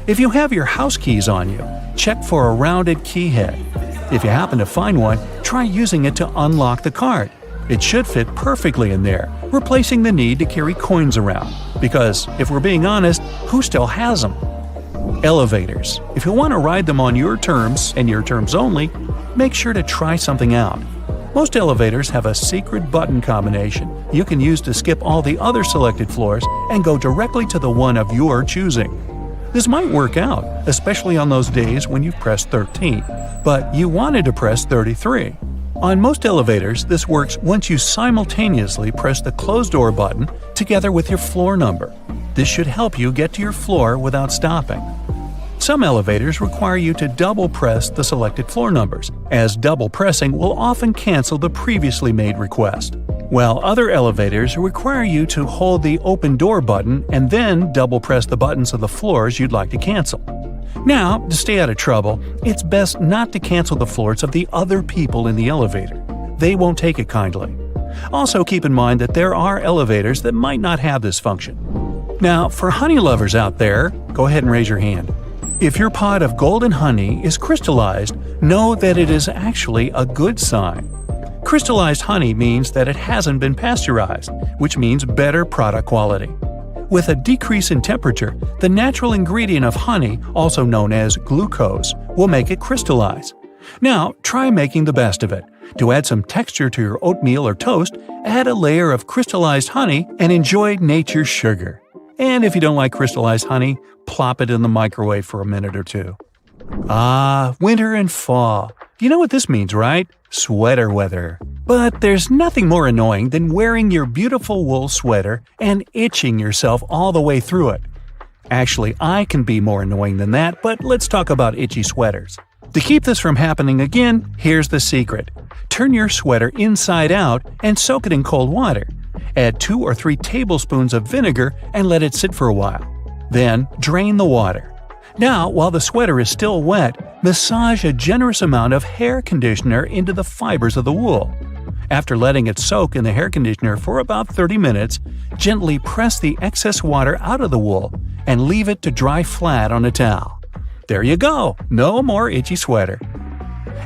If you have your house keys on you, check for a rounded key head. If you happen to find one, try using it to unlock the cart. It should fit perfectly in there, replacing the need to carry coins around. Because, if we're being honest, who still has them? Elevators. If you want to ride them on your terms, and your terms only, make sure to try something out. Most elevators have a secret button combination you can use to skip all the other selected floors and go directly to the one of your choosing. This might work out, especially on those days when you've pressed 13, but you wanted to press 33. On most elevators, this works once you simultaneously press the closed door button together with your floor number. This should help you get to your floor without stopping. Some elevators require you to double press the selected floor numbers, as double pressing will often cancel the previously made request. While other elevators require you to hold the open door button and then double press the buttons of the floors you'd like to cancel. Now, to stay out of trouble, it's best not to cancel the floors of the other people in the elevator. They won't take it kindly. Also keep in mind that there are elevators that might not have this function. Now, for honey lovers out there, go ahead and raise your hand. If your pot of golden honey is crystallized, know that it is actually a good sign. Crystallized honey means that it hasn't been pasteurized, which means better product quality. With a decrease in temperature, the natural ingredient of honey, also known as glucose, will make it crystallize. Now, try making the best of it. To add some texture to your oatmeal or toast, add a layer of crystallized honey and enjoy nature's sugar. And if you don't like crystallized honey, plop it in the microwave for a minute or two. Ah, winter and fall. You know what this means, right? Sweater weather. But there's nothing more annoying than wearing your beautiful wool sweater and itching yourself all the way through it. Actually, I can be more annoying than that, but let's talk about itchy sweaters. To keep this from happening again, here's the secret. Turn your sweater inside out and soak it in cold water. Add 2 or 3 tablespoons of vinegar and let it sit for a while. Then, drain the water. Now, while the sweater is still wet, massage a generous amount of hair conditioner into the fibers of the wool. After letting it soak in the hair conditioner for about 30 minutes, gently press the excess water out of the wool and leave it to dry flat on a towel. There you go! No more itchy sweater.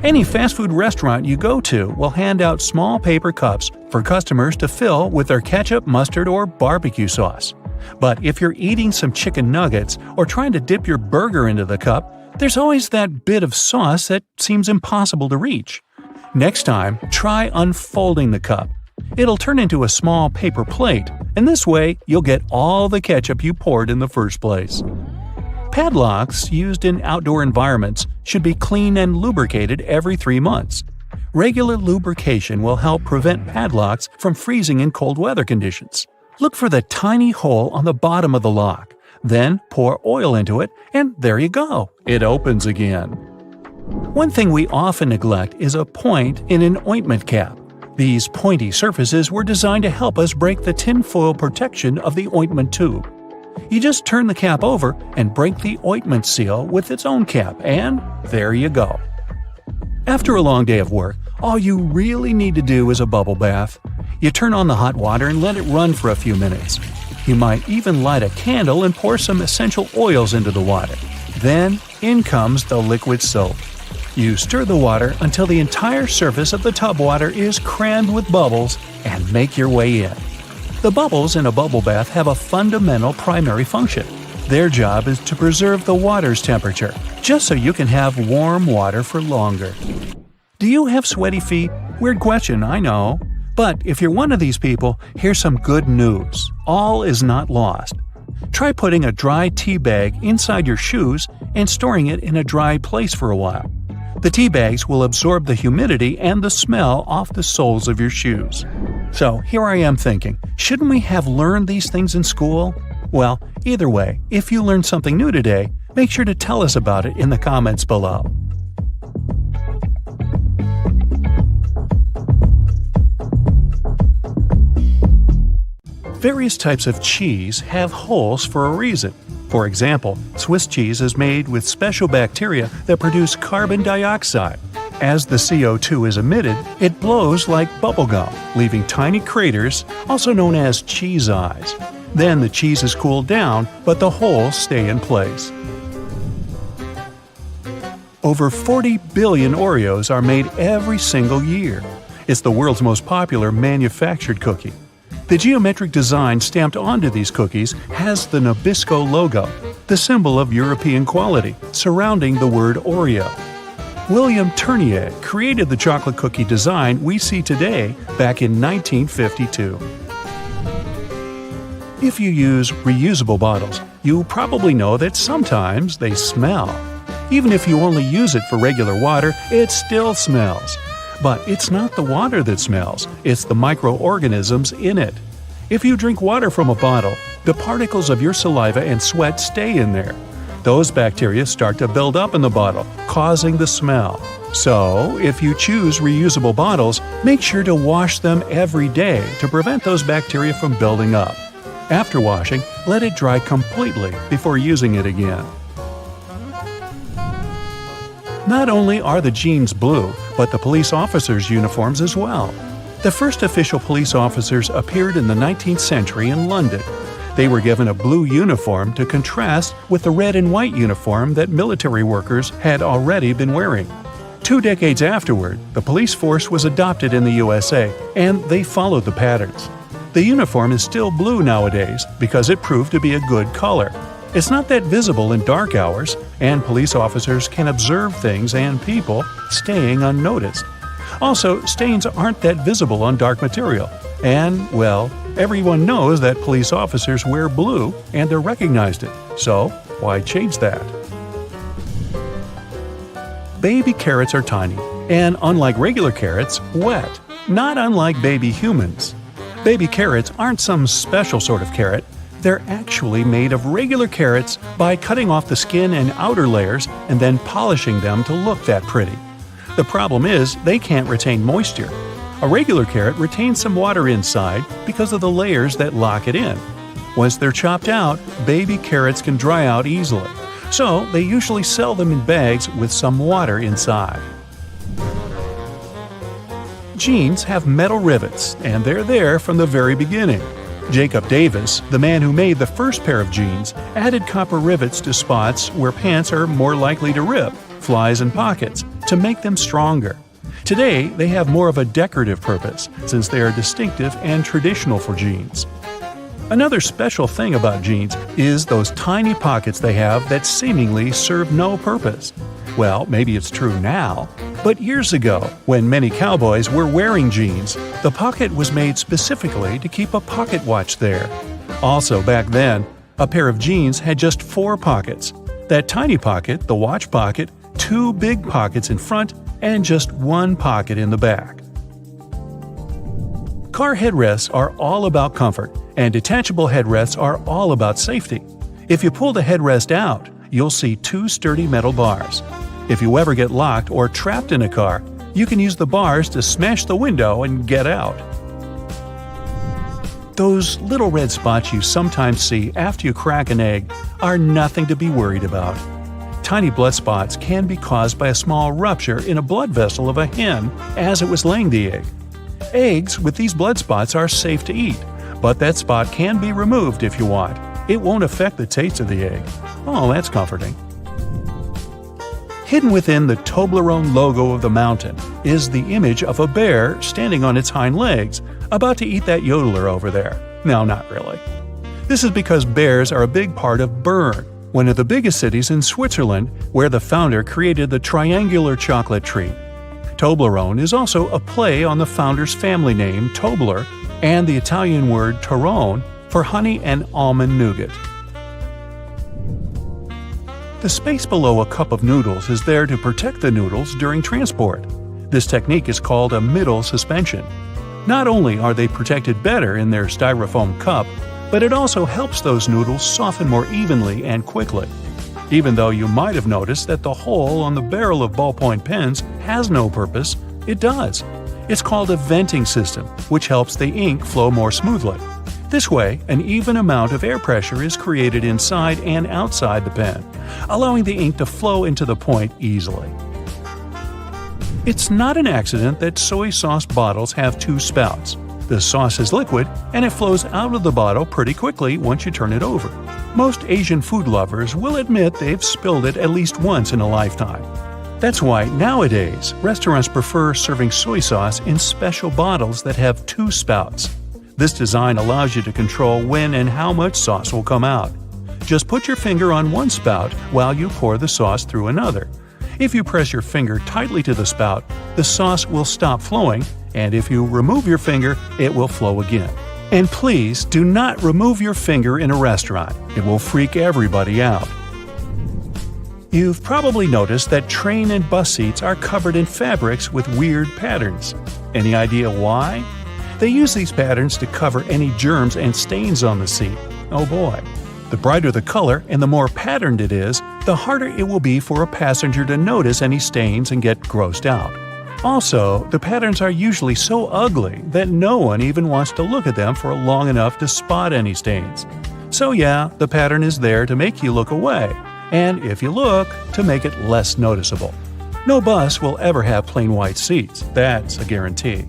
Any fast food restaurant you go to will hand out small paper cups for customers to fill with their ketchup, mustard, or barbecue sauce. But if you're eating some chicken nuggets or trying to dip your burger into the cup, there's always that bit of sauce that seems impossible to reach. Next time, try unfolding the cup. It'll turn into a small paper plate, and this way you'll get all the ketchup you poured in the first place. Padlocks used in outdoor environments should be cleaned and lubricated every 3 months. Regular lubrication will help prevent padlocks from freezing in cold weather conditions. Look for the tiny hole on the bottom of the lock. Then pour oil into it, and there you go. It opens again. One thing we often neglect is a point in an ointment cap. These pointy surfaces were designed to help us break the tinfoil protection of the ointment tube. You just turn the cap over and break the ointment seal with its own cap, and there you go. After a long day of work, all you really need to do is a bubble bath. You turn on the hot water and let it run for a few minutes. You might even light a candle and pour some essential oils into the water. Then, in comes the liquid soap. You stir the water until the entire surface of the tub water is crammed with bubbles and make your way in. The bubbles in a bubble bath have a fundamental primary function. Their job is to preserve the water's temperature, just so you can have warm water for longer. Do you have sweaty feet? Weird question, I know. But if you're one of these people, here's some good news. All is not lost. Try putting a dry tea bag inside your shoes and storing it in a dry place for a while. The tea bags will absorb the humidity and the smell off the soles of your shoes. So here I am thinking, shouldn't we have learned these things in school? Well, either way, if you learned something new today, make sure to tell us about it in the comments below. Various types of cheese have holes for a reason. For example, Swiss cheese is made with special bacteria that produce carbon dioxide. As the CO2 is emitted, it blows like bubblegum, leaving tiny craters, also known as cheese eyes. Then the cheese is cooled down, but the holes stay in place. Over 40 billion Oreos are made every single year. It's the world's most popular manufactured cookie. The geometric design stamped onto these cookies has the Nabisco logo, the symbol of European quality, surrounding the word Oreo. William Tournier created the chocolate cookie design we see today back in 1952. If you use reusable bottles, you probably know that sometimes they smell. Even if you only use it for regular water, it still smells. But it's not the water that smells, it's the microorganisms in it. If you drink water from a bottle, the particles of your saliva and sweat stay in there. Those bacteria start to build up in the bottle, causing the smell. So, if you choose reusable bottles, make sure to wash them every day to prevent those bacteria from building up. After washing, let it dry completely before using it again. Not only are the jeans blue, but the police officers' uniforms as well. The first official police officers appeared in the 19th century in London. They were given a blue uniform to contrast with the red and white uniform that military workers had already been wearing. 2 decades afterward, the police force was adopted in the USA, and they followed the patterns. The uniform is still blue nowadays because it proved to be a good color. It's not that visible in dark hours, and police officers can observe things and people staying unnoticed. Also, stains aren't that visible on dark material. And, well, everyone knows that police officers wear blue and they're recognized it. So, why change that? Baby carrots are tiny, and unlike regular carrots, wet, not unlike baby humans. Baby carrots aren't some special sort of carrot. They're actually made of regular carrots by cutting off the skin and outer layers and then polishing them to look that pretty. The problem is they can't retain moisture. A regular carrot retains some water inside because of the layers that lock it in. Once they're chopped out, baby carrots can dry out easily, so they usually sell them in bags with some water inside. Jeans have metal rivets, and they're there from the very beginning. Jacob Davis, the man who made the first pair of jeans, added copper rivets to spots where pants are more likely to rip, flies and pockets, to make them stronger. Today, they have more of a decorative purpose, since they are distinctive and traditional for jeans. Another special thing about jeans is those tiny pockets they have that seemingly serve no purpose. Well, maybe it's true now, but years ago, when many cowboys were wearing jeans, the pocket was made specifically to keep a pocket watch there. Also, back then, a pair of jeans had just 4 pockets. That tiny pocket, the watch pocket, 2 big pockets in front, and just 1 pocket in the back. Car headrests are all about comfort, and detachable headrests are all about safety. If you pull the headrest out, you'll see 2 sturdy metal bars. If you ever get locked or trapped in a car, you can use the bars to smash the window and get out. Those little red spots you sometimes see after you crack an egg are nothing to be worried about. Tiny blood spots can be caused by a small rupture in a blood vessel of a hen as it was laying the egg. Eggs with these blood spots are safe to eat, but that spot can be removed if you want. It won't affect the taste of the egg. Oh, that's comforting. Hidden within the Toblerone logo of the mountain is the image of a bear standing on its hind legs, about to eat that yodeler over there. No, not really. This is because bears are a big part of Bern, one of the biggest cities in Switzerland, where the founder created the triangular chocolate treat. Toblerone is also a play on the founder's family name Tobler and the Italian word Torrone for honey and almond nougat. The space below a cup of noodles is there to protect the noodles during transport. This technique is called a middle suspension. Not only are they protected better in their styrofoam cup, but it also helps those noodles soften more evenly and quickly. Even though you might have noticed that the hole on the barrel of ballpoint pens has no purpose, it does. It's called a venting system, which helps the ink flow more smoothly. This way, an even amount of air pressure is created inside and outside the pen, allowing the ink to flow into the point easily. It's not an accident that soy sauce bottles have two spouts. The sauce is liquid, and it flows out of the bottle pretty quickly once you turn it over. Most Asian food lovers will admit they've spilled it at least once in a lifetime. That's why nowadays, restaurants prefer serving soy sauce in special bottles that have two spouts. This design allows you to control when and how much sauce will come out. Just put your finger on one spout while you pour the sauce through another. If you press your finger tightly to the spout, the sauce will stop flowing, and if you remove your finger, it will flow again. And please do not remove your finger in a restaurant. It will freak everybody out. You've probably noticed that train and bus seats are covered in fabrics with weird patterns. Any idea why? They use these patterns to cover any germs and stains on the seat. Oh boy. The brighter the color and the more patterned it is, the harder it will be for a passenger to notice any stains and get grossed out. Also, the patterns are usually so ugly that no one even wants to look at them for long enough to spot any stains. So yeah, the pattern is there to make you look away, and if you look, to make it less noticeable. No bus will ever have plain white seats, that's a guarantee.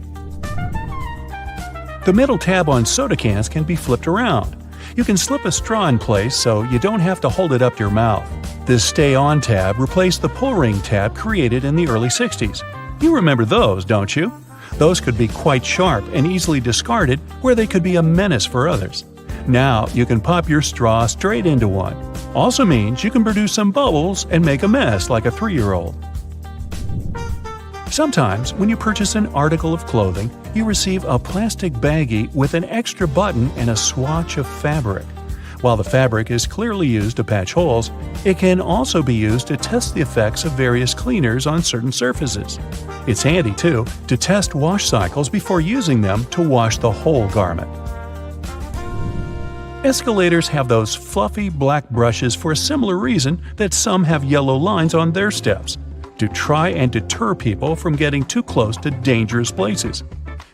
The middle tab on soda cans can be flipped around. You can slip a straw in place so you don't have to hold it up to your mouth. This Stay On tab replaced the pull ring tab created in the early 60s. You remember those, don't you? Those could be quite sharp and easily discarded where they could be a menace for others. Now you can pop your straw straight into one. Also means you can produce some bubbles and make a mess like a 3-year-old. Sometimes, when you purchase an article of clothing, you receive a plastic baggie with an extra button and a swatch of fabric. While the fabric is clearly used to patch holes, it can also be used to test the effects of various cleaners on certain surfaces. It's handy, too, to test wash cycles before using them to wash the whole garment. Escalators have those fluffy black brushes for a similar reason that some have yellow lines on their steps, to try and deter people from getting too close to dangerous places.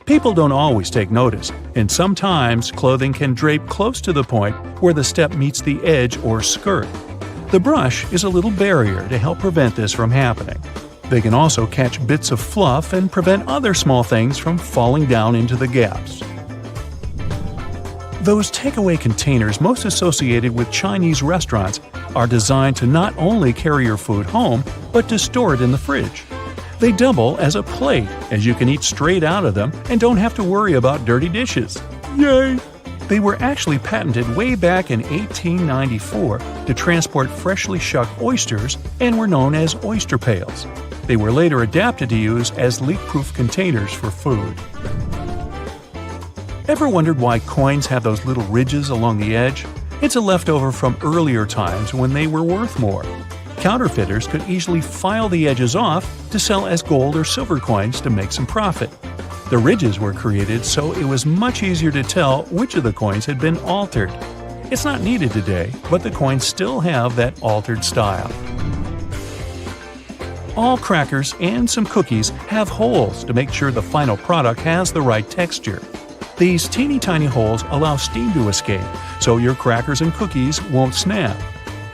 People don't always take notice, and sometimes clothing can drape close to the point where the step meets the edge or skirt. The brush is a little barrier to help prevent this from happening. They can also catch bits of fluff and prevent other small things from falling down into the gaps. Those takeaway containers most associated with Chinese restaurants are designed to not only carry your food home, but to store it in the fridge. They double as a plate, as you can eat straight out of them and don't have to worry about dirty dishes. Yay! They were actually patented way back in 1894 to transport freshly shucked oysters and were known as oyster pails. They were later adapted to use as leak-proof containers for food. Ever wondered why coins have those little ridges along the edge? It's a leftover from earlier times when they were worth more. Counterfeiters could easily file the edges off to sell as gold or silver coins to make some profit. The ridges were created so it was much easier to tell which of the coins had been altered. It's not needed today, but the coins still have that altered style. All crackers and some cookies have holes to make sure the final product has the right texture. These teeny tiny holes allow steam to escape, so your crackers and cookies won't snap.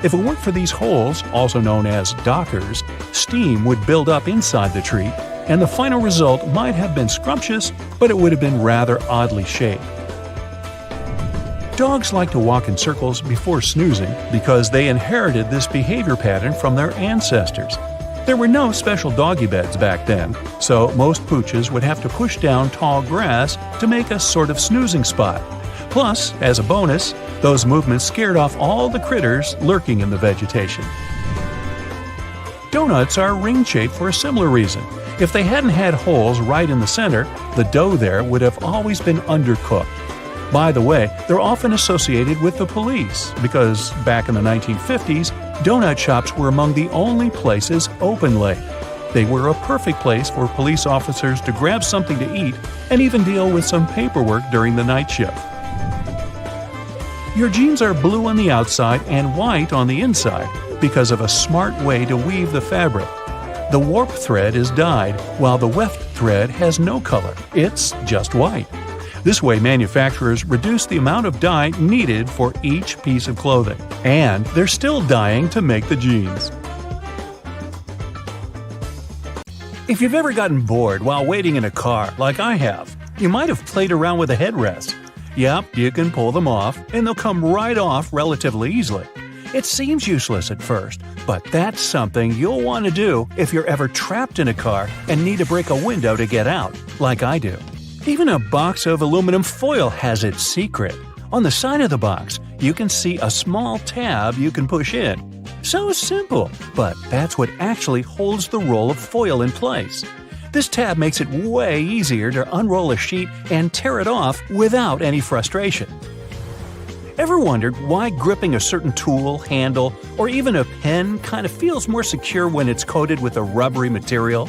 If it weren't for these holes, also known as dockers, steam would build up inside the treat, and the final result might have been scrumptious, but it would have been rather oddly shaped. Dogs like to walk in circles before snoozing because they inherited this behavior pattern from their ancestors. There were no special doggy beds back then, so most pooches would have to push down tall grass to make a sort of snoozing spot. Plus, as a bonus, those movements scared off all the critters lurking in the vegetation. Donuts are ring-shaped for a similar reason. If they hadn't had holes right in the center, the dough there would have always been undercooked. By the way, they're often associated with the police because back in the 1950s, donut shops were among the only places open late. They were a perfect place for police officers to grab something to eat and even deal with some paperwork during the night shift. Your jeans are blue on the outside and white on the inside because of a smart way to weave the fabric. The warp thread is dyed, while the weft thread has no color. It's just white. This way, manufacturers reduce the amount of dye needed for each piece of clothing. And they're still dyeing to make the jeans. If you've ever gotten bored while waiting in a car, like I have, you might have played around with a headrest. Yep, you can pull them off, and they'll come right off relatively easily. It seems useless at first, but that's something you'll want to do if you're ever trapped in a car and need to break a window to get out, like I do. Even a box of aluminum foil has its secret. On the side of the box, you can see a small tab you can push in. So simple, but that's what actually holds the roll of foil in place. This tab makes it way easier to unroll a sheet and tear it off without any frustration. Ever wondered why gripping a certain tool, handle, or even a pen kind of feels more secure when it's coated with a rubbery material?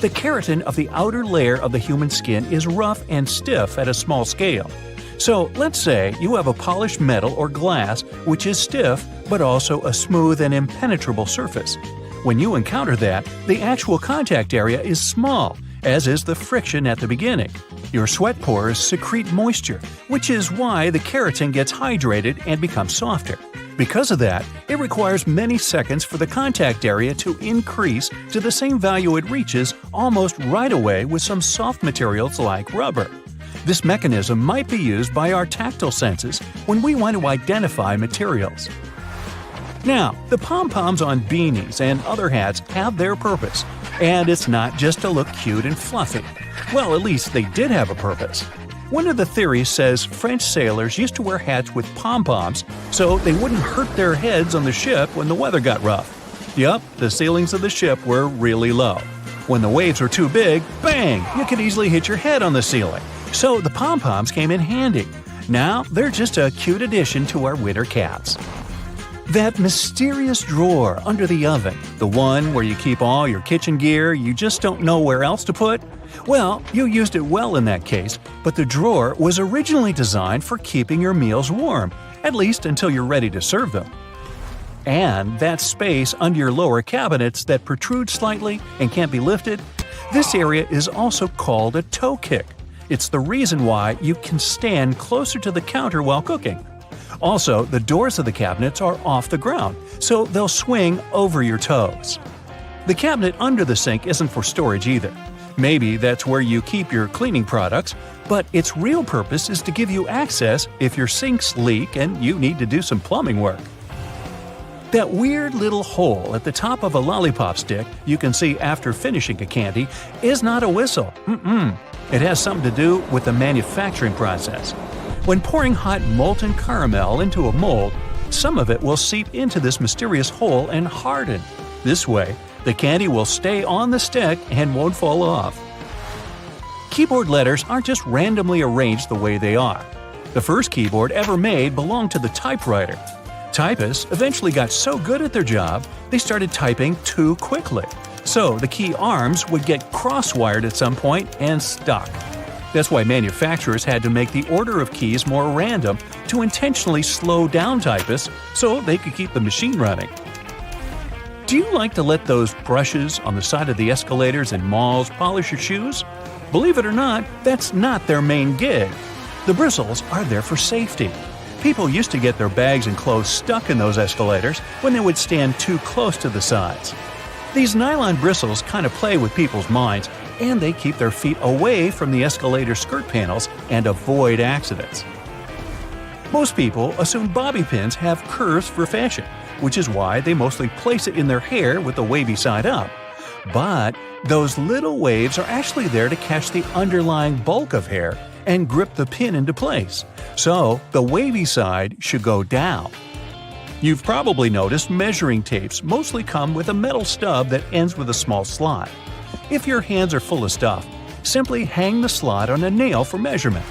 The keratin of the outer layer of the human skin is rough and stiff at a small scale. So let's say you have a polished metal or glass which is stiff but also a smooth and impenetrable surface. When you encounter that, the actual contact area is small, as is the friction at the beginning. Your sweat pores secrete moisture, which is why the keratin gets hydrated and becomes softer. Because of that, it requires many seconds for the contact area to increase to the same value it reaches almost right away with some soft materials like rubber. This mechanism might be used by our tactile senses when we want to identify materials. Now, the pom-poms on beanies and other hats have their purpose, and it's not just to look cute and fluffy. Well, at least they did have a purpose. One of the theories says French sailors used to wear hats with pom-poms so they wouldn't hurt their heads on the ship when the weather got rough. Yup, the ceilings of the ship were really low. When the waves were too big, bang, you could easily hit your head on the ceiling. So the pom-poms came in handy. Now they're just a cute addition to our winter caps. That mysterious drawer under the oven, the one where you keep all your kitchen gear you just don't know where else to put? Well, you used it well in that case, but the drawer was originally designed for keeping your meals warm, at least until you're ready to serve them. And that space under your lower cabinets that protrude slightly and can't be lifted, this area is also called a toe kick. It's the reason why you can stand closer to the counter while cooking. Also, the doors of the cabinets are off the ground, so they'll swing over your toes. The cabinet under the sink isn't for storage either. Maybe that's where you keep your cleaning products, but its real purpose is to give you access if your sinks leak and you need to do some plumbing work. That weird little hole at the top of a lollipop stick you can see after finishing a candy is not a whistle. It has something to do with the manufacturing process. When pouring hot molten caramel into a mold, some of it will seep into this mysterious hole and harden. This way, the candy will stay on the stick and won't fall off. Keyboard letters aren't just randomly arranged the way they are. The first keyboard ever made belonged to the typewriter. Typists eventually got so good at their job, they started typing too quickly. So the key arms would get cross-wired at some point and stuck. That's why manufacturers had to make the order of keys more random to intentionally slow down typists so they could keep the machine running. Do you like to let those brushes on the side of the escalators in malls polish your shoes? Believe it or not, that's not their main gig. The bristles are there for safety. People used to get their bags and clothes stuck in those escalators when they would stand too close to the sides. These nylon bristles kind of play with people's minds, and they keep their feet away from the escalator skirt panels and avoid accidents. Most people assume bobby pins have curves for fashion, which is why they mostly place it in their hair with the wavy side up. But those little waves are actually there to catch the underlying bulk of hair and grip the pin into place. So the wavy side should go down. You've probably noticed measuring tapes mostly come with a metal stub that ends with a small slot. If your hands are full of stuff, simply hang the slot on a nail for measurement.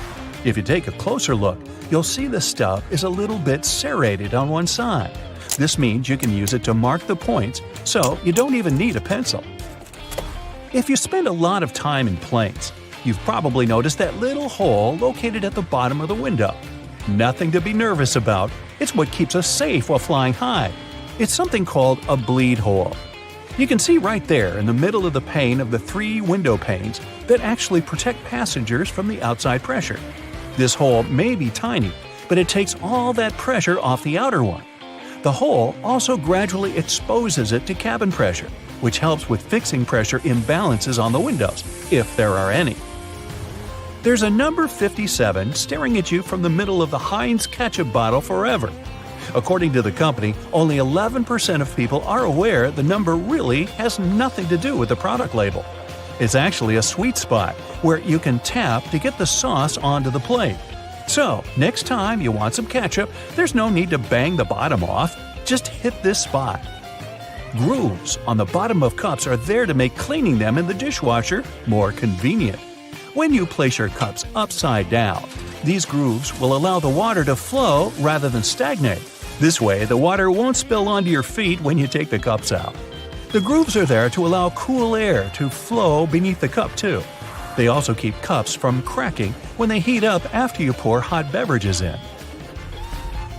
If you take a closer look, you'll see the stub is a little bit serrated on one side. This means you can use it to mark the points, so you don't even need a pencil. If you spend a lot of time in planes, you've probably noticed that little hole located at the bottom of the window. Nothing to be nervous about. It's what keeps us safe while flying high. It's something called a bleed hole. You can see right there in the middle of the pane of the 3 window panes that actually protect passengers from the outside pressure. This hole may be tiny, but it takes all that pressure off the outer one. The hole also gradually exposes it to cabin pressure, which helps with fixing pressure imbalances on the windows, if there are any. There's a number 57 staring at you from the middle of the Heinz ketchup bottle forever. According to the company, only 11% of people are aware the number really has nothing to do with the product label. It's actually a sweet spot where you can tap to get the sauce onto the plate. So, next time you want some ketchup, there's no need to bang the bottom off. Just hit this spot. Grooves on the bottom of cups are there to make cleaning them in the dishwasher more convenient. When you place your cups upside down, these grooves will allow the water to flow rather than stagnate. This way, the water won't spill onto your feet when you take the cups out. The grooves are there to allow cool air to flow beneath the cup too. They also keep cups from cracking when they heat up after you pour hot beverages in.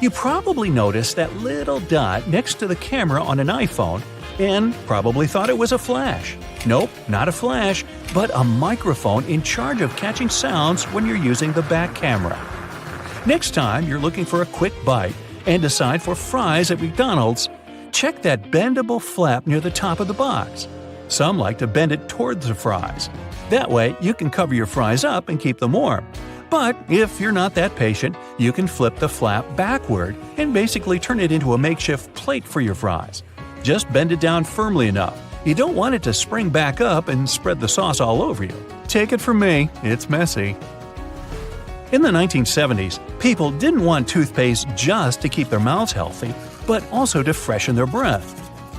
You probably noticed that little dot next to the camera on an iPhone and probably thought it was a flash. Nope, not a flash, but a microphone in charge of catching sounds when you're using the back camera. Next time you're looking for a quick bite and decide for fries at McDonald's, check that bendable flap near the top of the box. Some like to bend it towards the fries. That way, you can cover your fries up and keep them warm. But if you're not that patient, you can flip the flap backward and basically turn it into a makeshift plate for your fries. Just bend it down firmly enough. You don't want it to spring back up and spread the sauce all over you. Take it from me, it's messy. In the 1970s, people didn't want toothpaste just to keep their mouths healthy, but also to freshen their breath.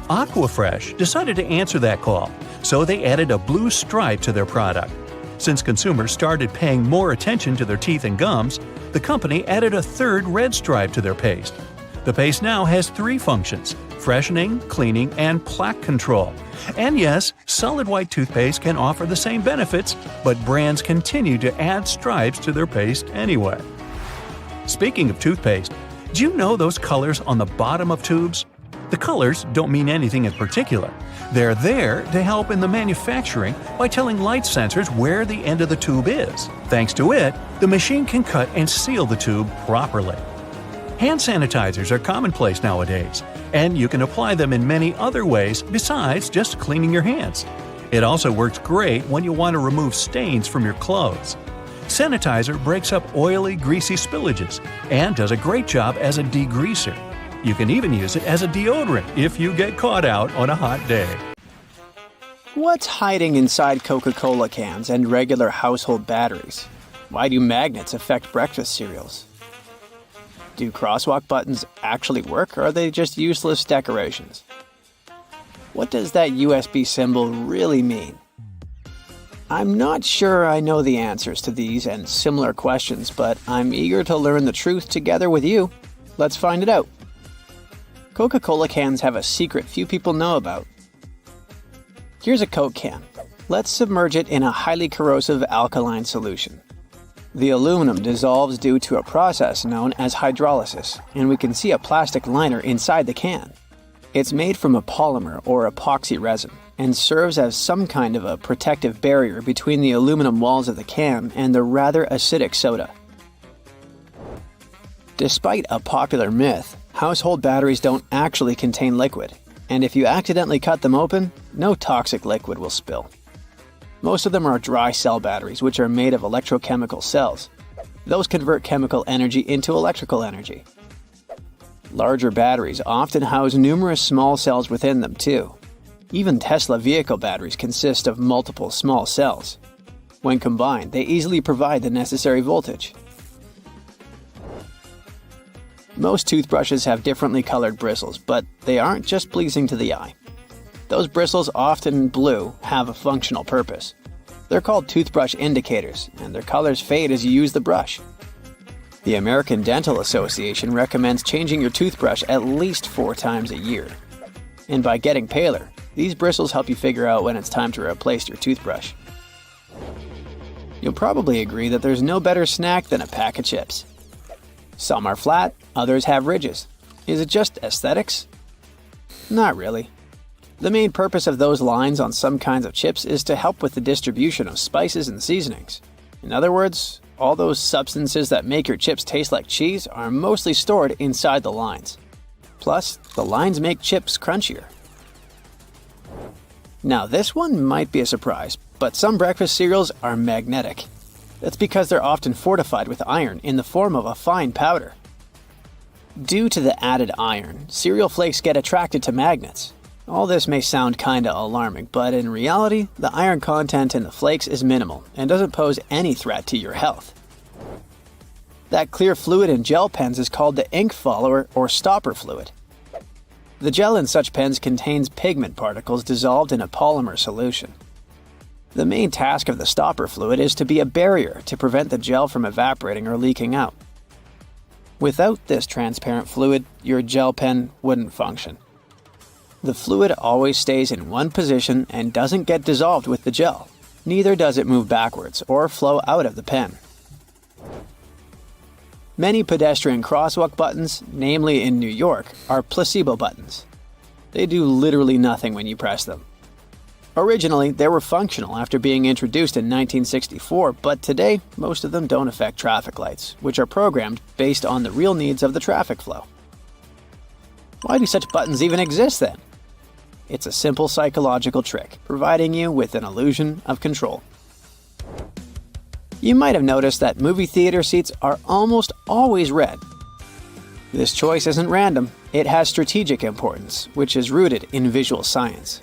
Aquafresh decided to answer that call, so they added a blue stripe to their product. Since consumers started paying more attention to their teeth and gums, the company added a third red stripe to their paste. The paste now has 3 functions: freshening, cleaning, and plaque control. And yes, solid white toothpaste can offer the same benefits, but brands continue to add stripes to their paste anyway. Speaking of toothpaste, do you know those colors on the bottom of tubes? The colors don't mean anything in particular. They're there to help in the manufacturing by telling light sensors where the end of the tube is. Thanks to it, the machine can cut and seal the tube properly. Hand sanitizers are commonplace nowadays, and you can apply them in many other ways besides just cleaning your hands. It also works great when you want to remove stains from your clothes. Sanitizer breaks up oily, greasy spillages and does a great job as a degreaser. You can even use it as a deodorant if you get caught out on a hot day. What's hiding inside Coca-Cola cans and regular household batteries? Why do magnets affect breakfast cereals? Do crosswalk buttons actually work, or are they just useless decorations? What does that USB symbol really mean? I'm not sure I know the answers to these and similar questions, but I'm eager to learn the truth together with you. Let's find it out. Coca-Cola cans have a secret few people know about. Here's a Coke can. Let's submerge it in a highly corrosive alkaline solution. The aluminum dissolves due to a process known as hydrolysis, and we can see a plastic liner inside the can. It's made from a polymer or epoxy resin and serves as some kind of a protective barrier between the aluminum walls of the can and the rather acidic soda. Despite a popular myth, household batteries don't actually contain liquid, and if you accidentally cut them open, no toxic liquid will spill. Most of them are dry cell batteries, which are made of electrochemical cells. Those convert chemical energy into electrical energy. Larger batteries often house numerous small cells within them too. Even Tesla vehicle batteries consist of multiple small cells. When combined, they easily provide the necessary voltage. Most toothbrushes have differently colored bristles, but they aren't just pleasing to the eye. Those bristles, often blue, have a functional purpose. They're called toothbrush indicators, and their colors fade as you use the brush. The American Dental Association recommends changing your toothbrush at least 4 times a year. And by getting paler, these bristles help you figure out when it's time to replace your toothbrush. You'll probably agree that there's no better snack than a pack of chips. Some are flat, others have ridges. Is it just aesthetics? Not really. The main purpose of those lines on some kinds of chips is to help with the distribution of spices and seasonings. In other words, all those substances that make your chips taste like cheese are mostly stored inside the lines. Plus, the lines make chips crunchier. Now this one might be a surprise, but some breakfast cereals are magnetic. That's because they're often fortified with iron in the form of a fine powder. Due to the added iron, cereal flakes get attracted to magnets. All this may sound kinda alarming, but in reality, the iron content in the flakes is minimal and doesn't pose any threat to your health. That clear fluid in gel pens is called the ink follower or stopper fluid. The gel in such pens contains pigment particles dissolved in a polymer solution. The main task of the stopper fluid is to be a barrier to prevent the gel from evaporating or leaking out. Without this transparent fluid, your gel pen wouldn't function. The fluid always stays in one position and doesn't get dissolved with the gel. Neither does it move backwards or flow out of the pen. Many pedestrian crosswalk buttons, namely in New York, are placebo buttons. They do literally nothing when you press them. Originally, they were functional after being introduced in 1964, but today, most of them don't affect traffic lights, which are programmed based on the real needs of the traffic flow. Why do such buttons even exist then? It's a simple psychological trick, providing you with an illusion of control. You might have noticed that movie theater seats are almost always red. This choice isn't random, it has strategic importance, which is rooted in visual science.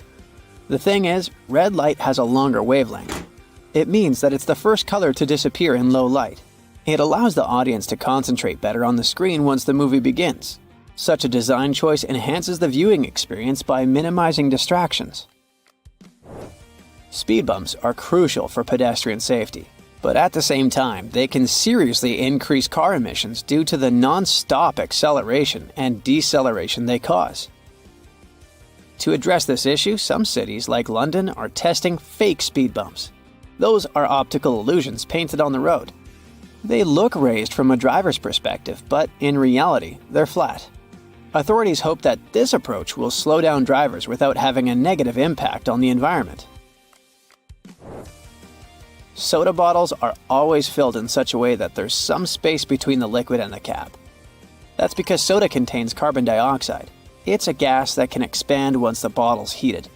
The thing is, red light has a longer wavelength. It means that it's the first color to disappear in low light. It allows the audience to concentrate better on the screen once the movie begins. Such a design choice enhances the viewing experience by minimizing distractions. Speed bumps are crucial for pedestrian safety, but at the same time, they can seriously increase car emissions due to the non-stop acceleration and deceleration they cause. To address this issue, some cities, like London, are testing fake speed bumps. Those are optical illusions painted on the road. They look raised from a driver's perspective, but in reality, they're flat. Authorities hope that this approach will slow down drivers without having a negative impact on the environment. Soda bottles are always filled in such a way that there's some space between the liquid and the cap. That's because soda contains carbon dioxide. It's a gas that can expand once the bottle's heated.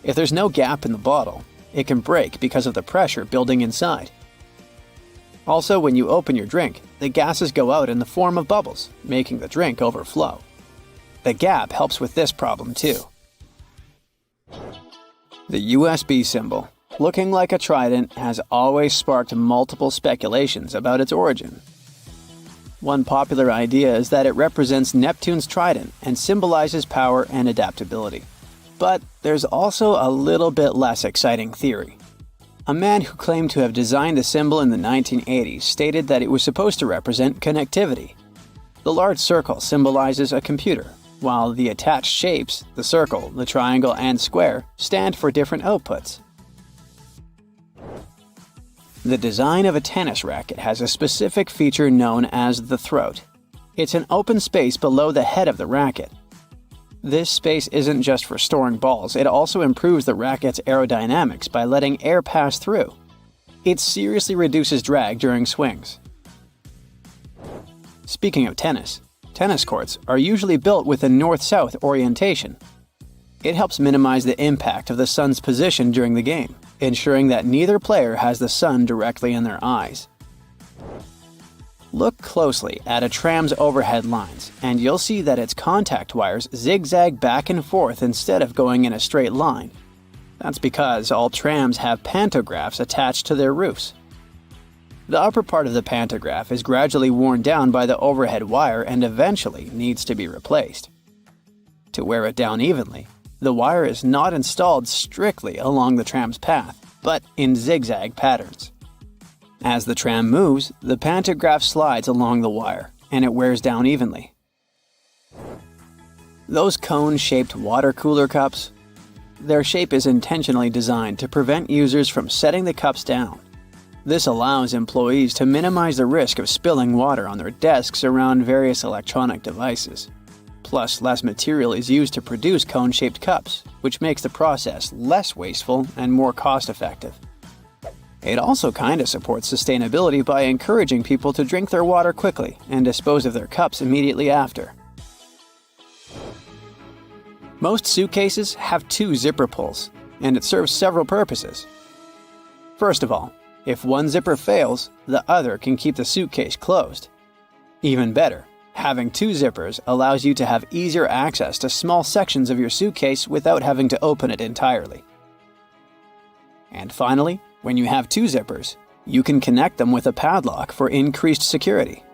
If there's no gap in the bottle, it can break because of the pressure building inside. Also, when you open your drink, the gases go out in the form of bubbles, making the drink overflow. The gap helps with this problem too. The USB symbol, looking like a trident, has always sparked multiple speculations about its origin. One popular idea is that it represents Neptune's trident and symbolizes power and adaptability. But there's also a little bit less exciting theory. A man who claimed to have designed the symbol in the 1980s stated that it was supposed to represent connectivity. The large circle symbolizes a computer, while the attached shapes, the circle, the triangle, and square, stand for different outputs. The design of a tennis racket has a specific feature known as the throat. It's an open space below the head of the racket. This space isn't just for storing balls, it also improves the racket's aerodynamics by letting air pass through. It seriously reduces drag during swings. Speaking of tennis courts are usually built with a north-south orientation. It helps minimize the impact of the sun's position during the game, ensuring that neither player has the sun directly in their eyes. Look closely at a tram's overhead lines, and you'll see that its contact wires zigzag back and forth instead of going in a straight line. That's because all trams have pantographs attached to their roofs. The upper part of the pantograph is gradually worn down by the overhead wire and eventually needs to be replaced. To wear it down evenly, the wire is not installed strictly along the tram's path. but in zigzag patterns. As the tram moves, the pantograph slides along the wire, and it wears down evenly. Those cone-shaped water cooler cups? Their shape is intentionally designed to prevent users from setting the cups down. This allows employees to minimize the risk of spilling water on their desks around various electronic devices. Plus, less material is used to produce cone-shaped cups, which makes the process less wasteful and more cost-effective. It also kinda supports sustainability by encouraging people to drink their water quickly and dispose of their cups immediately after. Most suitcases have 2 zipper pulls, and it serves several purposes. First of all, if one zipper fails, the other can keep the suitcase closed. Even better, having 2 zippers allows you to have easier access to small sections of your suitcase without having to open it entirely. And finally, when you have 2 zippers, you can connect them with a padlock for increased security.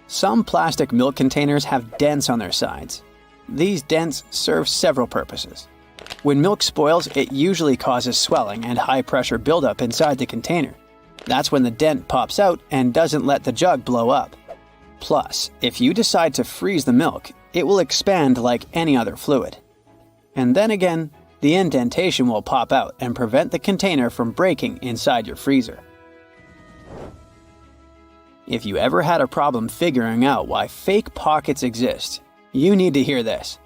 Some plastic milk containers have dents on their sides. These dents serve several purposes. When milk spoils, it usually causes swelling and high-pressure buildup inside the container. That's when the dent pops out and doesn't let the jug blow up. Plus, if you decide to freeze the milk, it will expand like any other fluid. And then again, the indentation will pop out and prevent the container from breaking inside your freezer. If you ever had a problem figuring out why fake pockets exist, you need to hear this.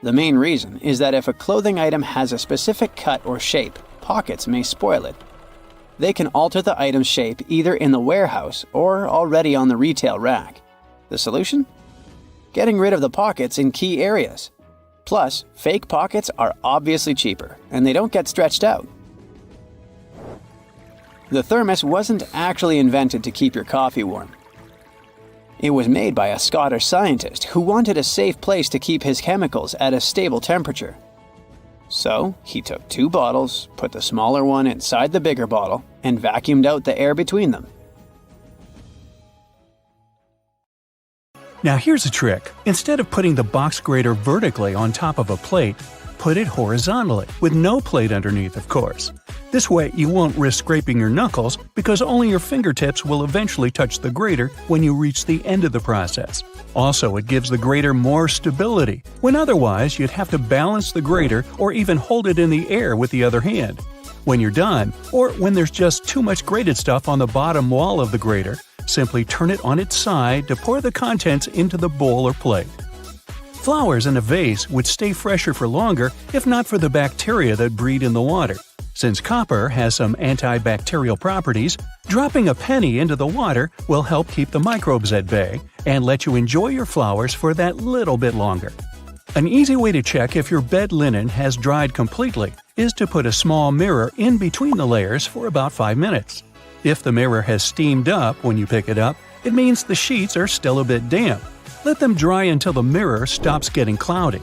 The main reason is that if a clothing item has a specific cut or shape, pockets may spoil it. They can alter the item's shape either in the warehouse or already on the retail rack. The solution? Getting rid of the pockets in key areas. Plus, fake pockets are obviously cheaper, and they don't get stretched out. The thermos wasn't actually invented to keep your coffee warm. It was made by a Scottish scientist who wanted a safe place to keep his chemicals at a stable temperature. So, he took 2 bottles, put the smaller one inside the bigger bottle, and vacuumed out the air between them. Now here's a trick. Instead of putting the box grater vertically on top of a plate, put it horizontally, with no plate underneath, of course. This way you won't risk scraping your knuckles because only your fingertips will eventually touch the grater when you reach the end of the process. Also, it gives the grater more stability, when otherwise you'd have to balance the grater or even hold it in the air with the other hand. When you're done, or when there's just too much grated stuff on the bottom wall of the grater, simply turn it on its side to pour the contents into the bowl or plate. Flowers in a vase would stay fresher for longer if not for the bacteria that breed in the water. Since copper has some antibacterial properties, dropping a penny into the water will help keep the microbes at bay and let you enjoy your flowers for that little bit longer. An easy way to check if your bed linen has dried completely is to put a small mirror in between the layers for about 5 minutes. If the mirror has steamed up when you pick it up, it means the sheets are still a bit damp. Let them dry until the mirror stops getting cloudy.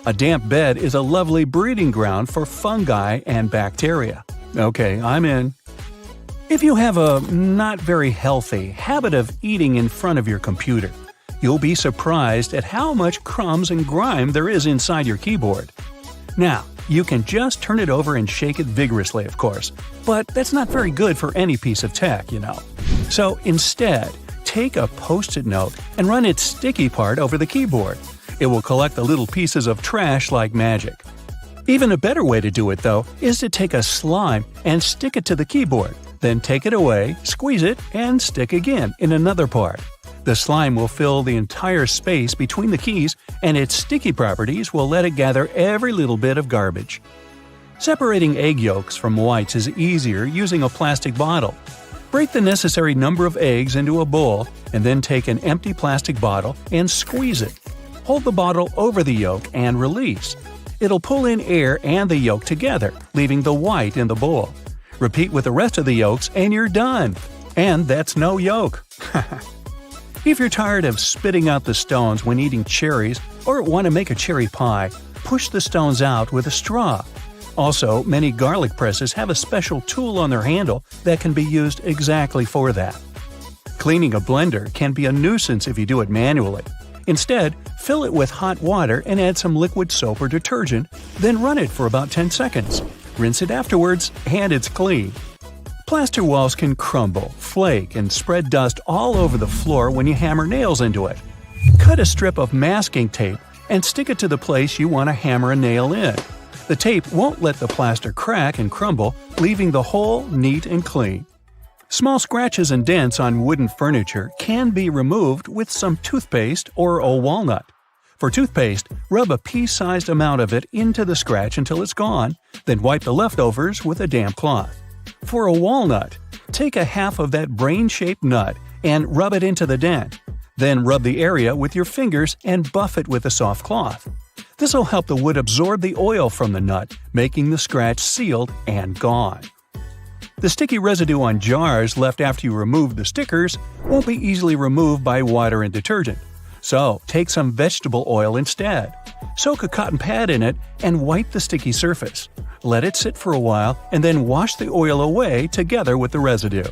A damp bed is a lovely breeding ground for fungi and bacteria. Okay, I'm in. If you have a not very healthy habit of eating in front of your computer, you'll be surprised at how much crumbs and grime there is inside your keyboard. Now, you can just turn it over and shake it vigorously, of course, but that's not very good for any piece of tech, you know. So instead, take a Post-it note and run its sticky part over the keyboard. It will collect the little pieces of trash like magic. Even a better way to do it, though, is to take a slime and stick it to the keyboard, then take it away, squeeze it, and stick again in another part. The slime will fill the entire space between the keys, and its sticky properties will let it gather every little bit of garbage. Separating egg yolks from whites is easier using a plastic bottle. Break the necessary number of eggs into a bowl, and then take an empty plastic bottle and squeeze it. Hold the bottle over the yolk and release. It'll pull in air and the yolk together, leaving the white in the bowl. Repeat with the rest of the yolks and you're done. And that's no yolk. If you're tired of spitting out the stones when eating cherries or want to make a cherry pie, push the stones out with a straw. Also, many garlic presses have a special tool on their handle that can be used exactly for that. Cleaning a blender can be a nuisance if you do it manually. Instead, fill it with hot water and add some liquid soap or detergent, then run it for about 10 seconds. Rinse it afterwards, and it's clean. Plaster walls can crumble, flake, and spread dust all over the floor when you hammer nails into it. Cut a strip of masking tape and stick it to the place you want to hammer a nail in. The tape won't let the plaster crack and crumble, leaving the hole neat and clean. Small scratches and dents on wooden furniture can be removed with some toothpaste or old walnut. For toothpaste, rub a pea-sized amount of it into the scratch until it's gone, then wipe the leftovers with a damp cloth. For a walnut, take a half of that brain-shaped nut and rub it into the dent. Then rub the area with your fingers and buff it with a soft cloth. This will help the wood absorb the oil from the nut, making the scratch sealed and gone. The sticky residue on jars left after you remove the stickers won't be easily removed by water and detergent. So, take some vegetable oil instead. Soak a cotton pad in it and wipe the sticky surface. Let it sit for a while and then wash the oil away together with the residue.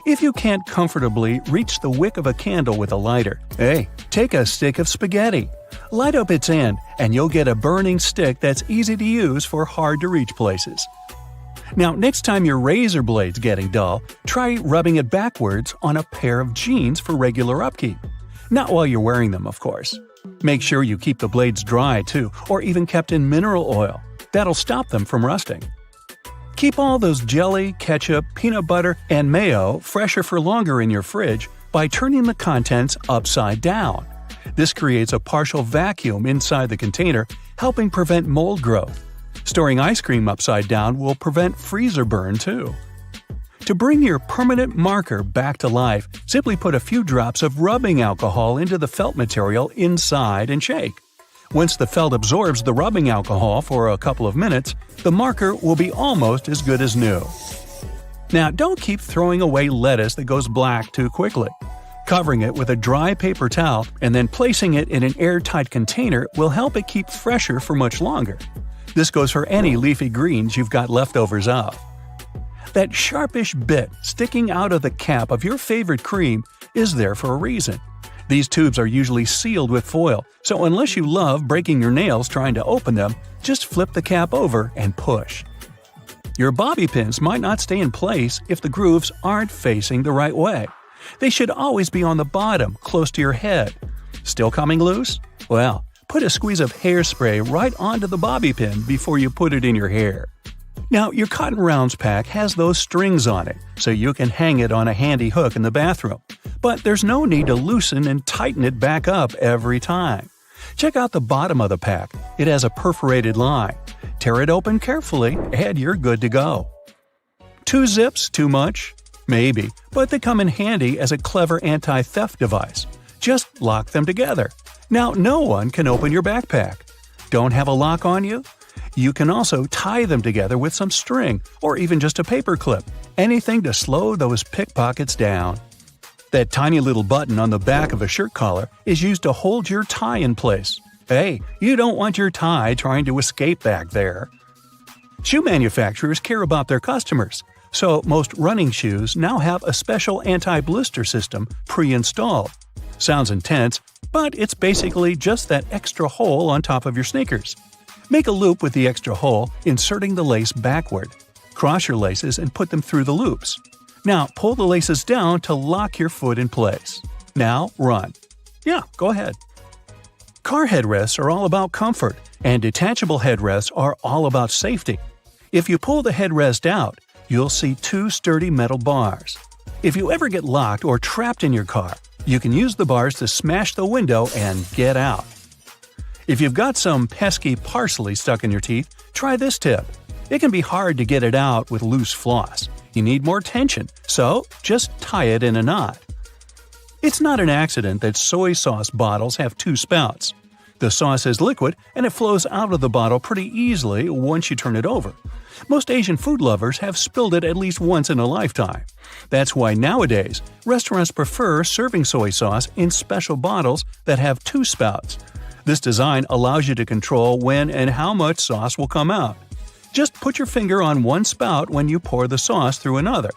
If you can't comfortably reach the wick of a candle with a lighter, take a stick of spaghetti. Light up its end and you'll get a burning stick that's easy to use for hard-to-reach places. Now, next time your razor blade's getting dull, try rubbing it backwards on a pair of jeans for regular upkeep. Not while you're wearing them, of course. Make sure you keep the blades dry, too, or even kept in mineral oil. That'll stop them from rusting. Keep all those jelly, ketchup, peanut butter, and mayo fresher for longer in your fridge by turning the contents upside down. This creates a partial vacuum inside the container, helping prevent mold growth. Storing ice cream upside down will prevent freezer burn, too. To bring your permanent marker back to life, simply put a few drops of rubbing alcohol into the felt material inside and shake. Once the felt absorbs the rubbing alcohol for a couple of minutes, the marker will be almost as good as new. Now, don't keep throwing away lettuce that goes black too quickly. Covering it with a dry paper towel and then placing it in an airtight container will help it keep fresher for much longer. This goes for any leafy greens you've got leftovers of. That sharpish bit sticking out of the cap of your favorite cream is there for a reason. These tubes are usually sealed with foil, so unless you love breaking your nails trying to open them, just flip the cap over and push. Your bobby pins might not stay in place if the grooves aren't facing the right way. They should always be on the bottom, close to your head. Still coming loose? Well, put a squeeze of hairspray right onto the bobby pin before you put it in your hair. Now, your cotton rounds pack has those strings on it, so you can hang it on a handy hook in the bathroom. But there's no need to loosen and tighten it back up every time. Check out the bottom of the pack. It has a perforated line. Tear it open carefully, and you're good to go. 2 zips too much? Maybe, but they come in handy as a clever anti-theft device. Just lock them together. Now no one can open your backpack. Don't have a lock on you? You can also tie them together with some string or even just a paper clip. Anything to slow those pickpockets down. That tiny little button on the back of a shirt collar is used to hold your tie in place. Hey, you don't want your tie trying to escape back there. Shoe manufacturers care about their customers, so most running shoes now have a special anti-blister system pre-installed. Sounds intense, but it's basically just that extra hole on top of your sneakers. Make a loop with the extra hole, inserting the lace backward. Cross your laces and put them through the loops. Now, pull the laces down to lock your foot in place. Now, run. Yeah, go ahead. Car headrests are all about comfort, and detachable headrests are all about safety. If you pull the headrest out, you'll see 2 sturdy metal bars. If you ever get locked or trapped in your car, you can use the bars to smash the window and get out. If you've got some pesky parsley stuck in your teeth, try this tip. It can be hard to get it out with loose floss. You need more tension, so just tie it in a knot. It's not an accident that soy sauce bottles have 2 spouts. The sauce is liquid and it flows out of the bottle pretty easily once you turn it over. Most Asian food lovers have spilled it at least once in a lifetime. That's why nowadays, restaurants prefer serving soy sauce in special bottles that have 2 spouts. This design allows you to control when and how much sauce will come out. Just put your finger on one spout when you pour the sauce through another.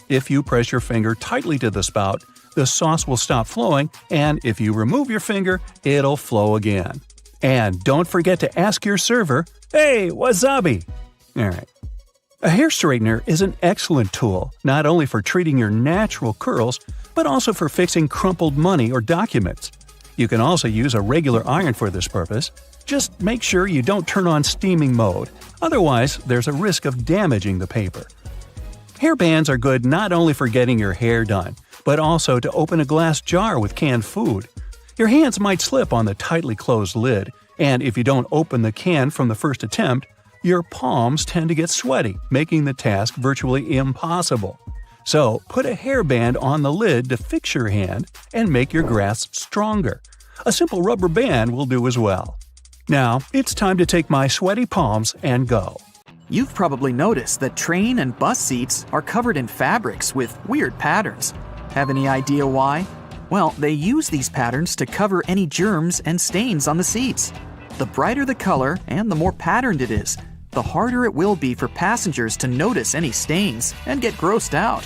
If you press your finger tightly to the spout, the sauce will stop flowing, and if you remove your finger, it'll flow again. And don't forget to ask your server, "Hey, wasabi!" Alright. A hair straightener is an excellent tool, not only for treating your natural curls, but also for fixing crumpled money or documents. You can also use a regular iron for this purpose. Just make sure you don't turn on steaming mode, otherwise there's a risk of damaging the paper. Hair bands are good not only for getting your hair done, but also to open a glass jar with canned food. Your hands might slip on the tightly closed lid, and if you don't open the can from the first attempt, your palms tend to get sweaty, making the task virtually impossible. So, put a hairband on the lid to fix your hand and make your grasp stronger. A simple rubber band will do as well. Now, it's time to take my sweaty palms and go. You've probably noticed that train and bus seats are covered in fabrics with weird patterns. Have any idea why? Well, they use these patterns to cover any germs and stains on the seats. The brighter the color and the more patterned it is, the harder it will be for passengers to notice any stains and get grossed out.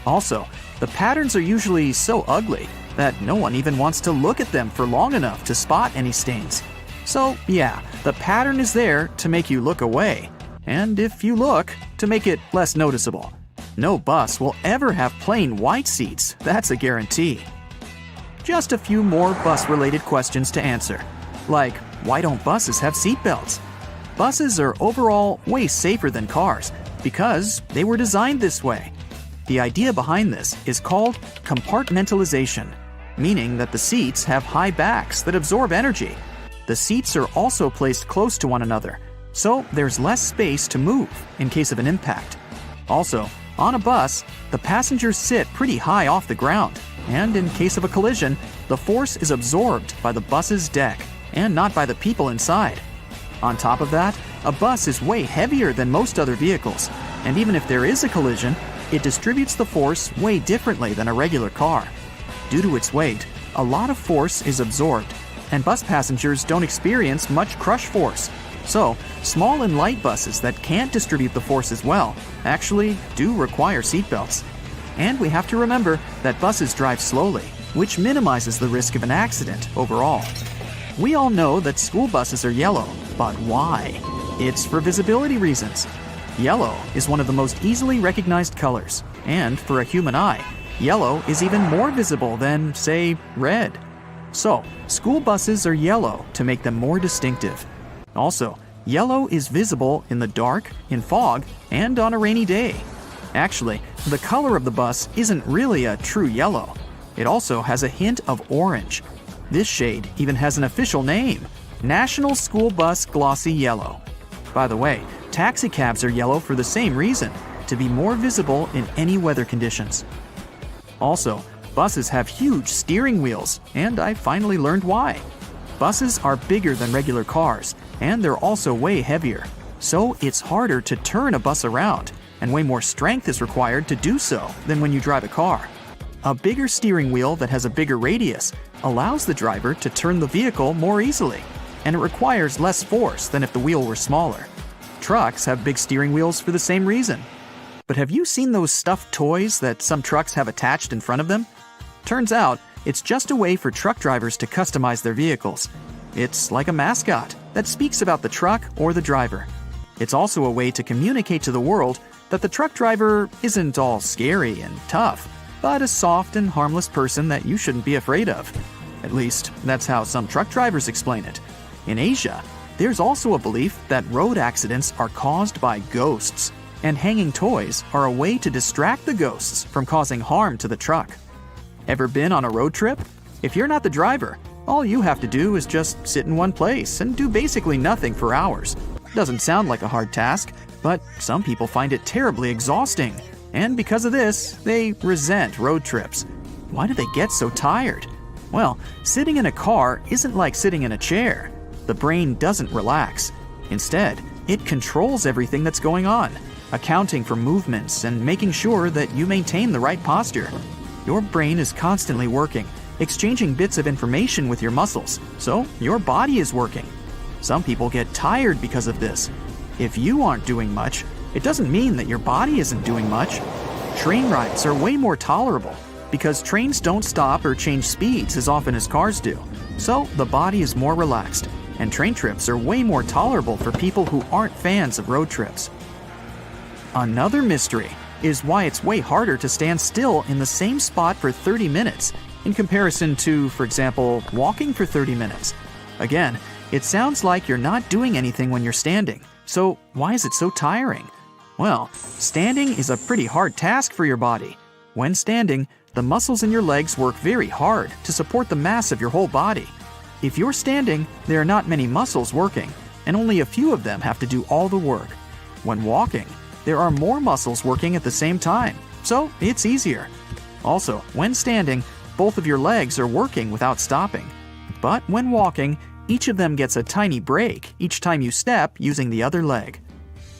Also, the patterns are usually so ugly that no one even wants to look at them for long enough to spot any stains. So yeah, the pattern is there to make you look away, and if you look, to make it less noticeable. No bus will ever have plain white seats, that's a guarantee. Just a few more bus-related questions to answer, like why don't buses have seatbelts? Buses are overall way safer than cars because they were designed this way. The idea behind this is called compartmentalization, meaning that the seats have high backs that absorb energy. The seats are also placed close to one another, so there's less space to move in case of an impact. Also, on a bus, the passengers sit pretty high off the ground, and in case of a collision, the force is absorbed by the bus's deck and not by the people inside. On top of that, a bus is way heavier than most other vehicles, and even if there is a collision, it distributes the force way differently than a regular car. Due to its weight, a lot of force is absorbed, and bus passengers don't experience much crush force. So, small and light buses that can't distribute the force as well actually do require seatbelts. And we have to remember that buses drive slowly, which minimizes the risk of an accident overall. We all know that school buses are yellow, but why? It's for visibility reasons. Yellow is one of the most easily recognized colors, and for a human eye, yellow is even more visible than, say, red. So, school buses are yellow to make them more distinctive. Also, yellow is visible in the dark, in fog, and on a rainy day. Actually, the color of the bus isn't really a true yellow. It also has a hint of orange. This shade even has an official name, National School Bus Glossy Yellow. By the way, taxicabs are yellow for the same reason, to be more visible in any weather conditions. Also, buses have huge steering wheels, and I finally learned why. Buses are bigger than regular cars, and they're also way heavier, so it's harder to turn a bus around, and way more strength is required to do so than when you drive a car. A bigger steering wheel that has a bigger radius allows the driver to turn the vehicle more easily, and it requires less force than if the wheel were smaller. Trucks have big steering wheels for the same reason. But have you seen those stuffed toys that some trucks have attached in front of them? Turns out, it's just a way for truck drivers to customize their vehicles. It's like a mascot that speaks about the truck or the driver. It's also a way to communicate to the world that the truck driver isn't all scary and tough, but a soft and harmless person that you shouldn't be afraid of. At least, that's how some truck drivers explain it. In Asia, there's also a belief that road accidents are caused by ghosts, and hanging toys are a way to distract the ghosts from causing harm to the truck. Ever been on a road trip? If you're not the driver, all you have to do is just sit in one place and do basically nothing for hours. Doesn't sound like a hard task, but some people find it terribly exhausting. And because of this, they resent road trips. Why do they get so tired? Well, sitting in a car isn't like sitting in a chair. The brain doesn't relax. Instead, it controls everything that's going on, accounting for movements and making sure that you maintain the right posture. Your brain is constantly working, exchanging bits of information with your muscles, so your body is working. Some people get tired because of this. If you aren't doing much, it doesn't mean that your body isn't doing much. Train rides are way more tolerable because trains don't stop or change speeds as often as cars do. So the body is more relaxed, and train trips are way more tolerable for people who aren't fans of road trips. Another mystery is why it's way harder to stand still in the same spot for 30 minutes in comparison to, for example, walking for 30 minutes. Again, it sounds like you're not doing anything when you're standing. So why is it so tiring? Well, standing is a pretty hard task for your body. When standing, the muscles in your legs work very hard to support the mass of your whole body. If you're standing, there are not many muscles working, and only a few of them have to do all the work. When walking, there are more muscles working at the same time, so it's easier. Also, when standing, both of your legs are working without stopping. But when walking, each of them gets a tiny break each time you step using the other leg.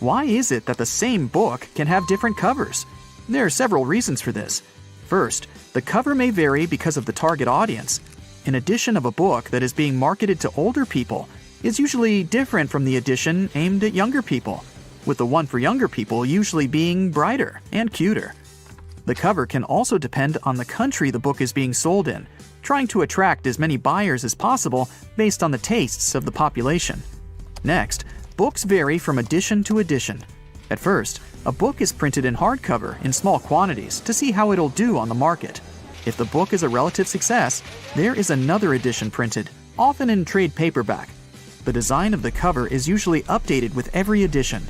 Why is it that the same book can have different covers? There are several reasons for this. First, the cover may vary because of the target audience. An edition of a book that is being marketed to older people is usually different from the edition aimed at younger people, with the one for younger people usually being brighter and cuter. The cover can also depend on the country the book is being sold in, trying to attract as many buyers as possible based on the tastes of the population. Next, books vary from edition to edition. At first, a book is printed in hardcover in small quantities to see how it'll do on the market. If the book is a relative success, there is another edition printed, often in trade paperback. The design of the cover is usually updated with every edition.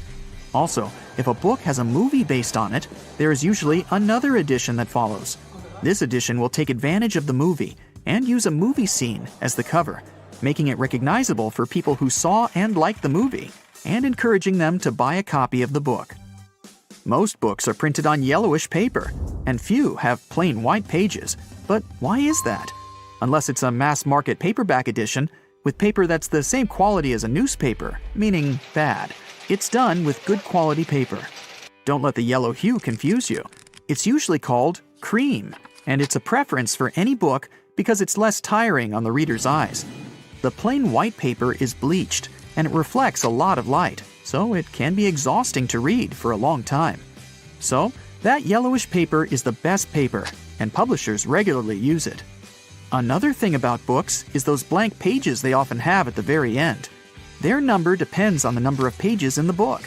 Also, if a book has a movie based on it, there is usually another edition that follows. This edition will take advantage of the movie and use a movie scene as the cover, making it recognizable for people who saw and liked the movie, and encouraging them to buy a copy of the book. Most books are printed on yellowish paper, and few have plain white pages. But why is that? Unless it's a mass-market paperback edition, with paper that's the same quality as a newspaper, meaning bad. It's done with good quality paper. Don't let the yellow hue confuse you. It's usually called cream, and it's a preference for any book because it's less tiring on the reader's eyes. The plain white paper is bleached, and it reflects a lot of light, so it can be exhausting to read for a long time. So, that yellowish paper is the best paper, and publishers regularly use it. Another thing about books is those blank pages they often have at the very end. Their number depends on the number of pages in the book.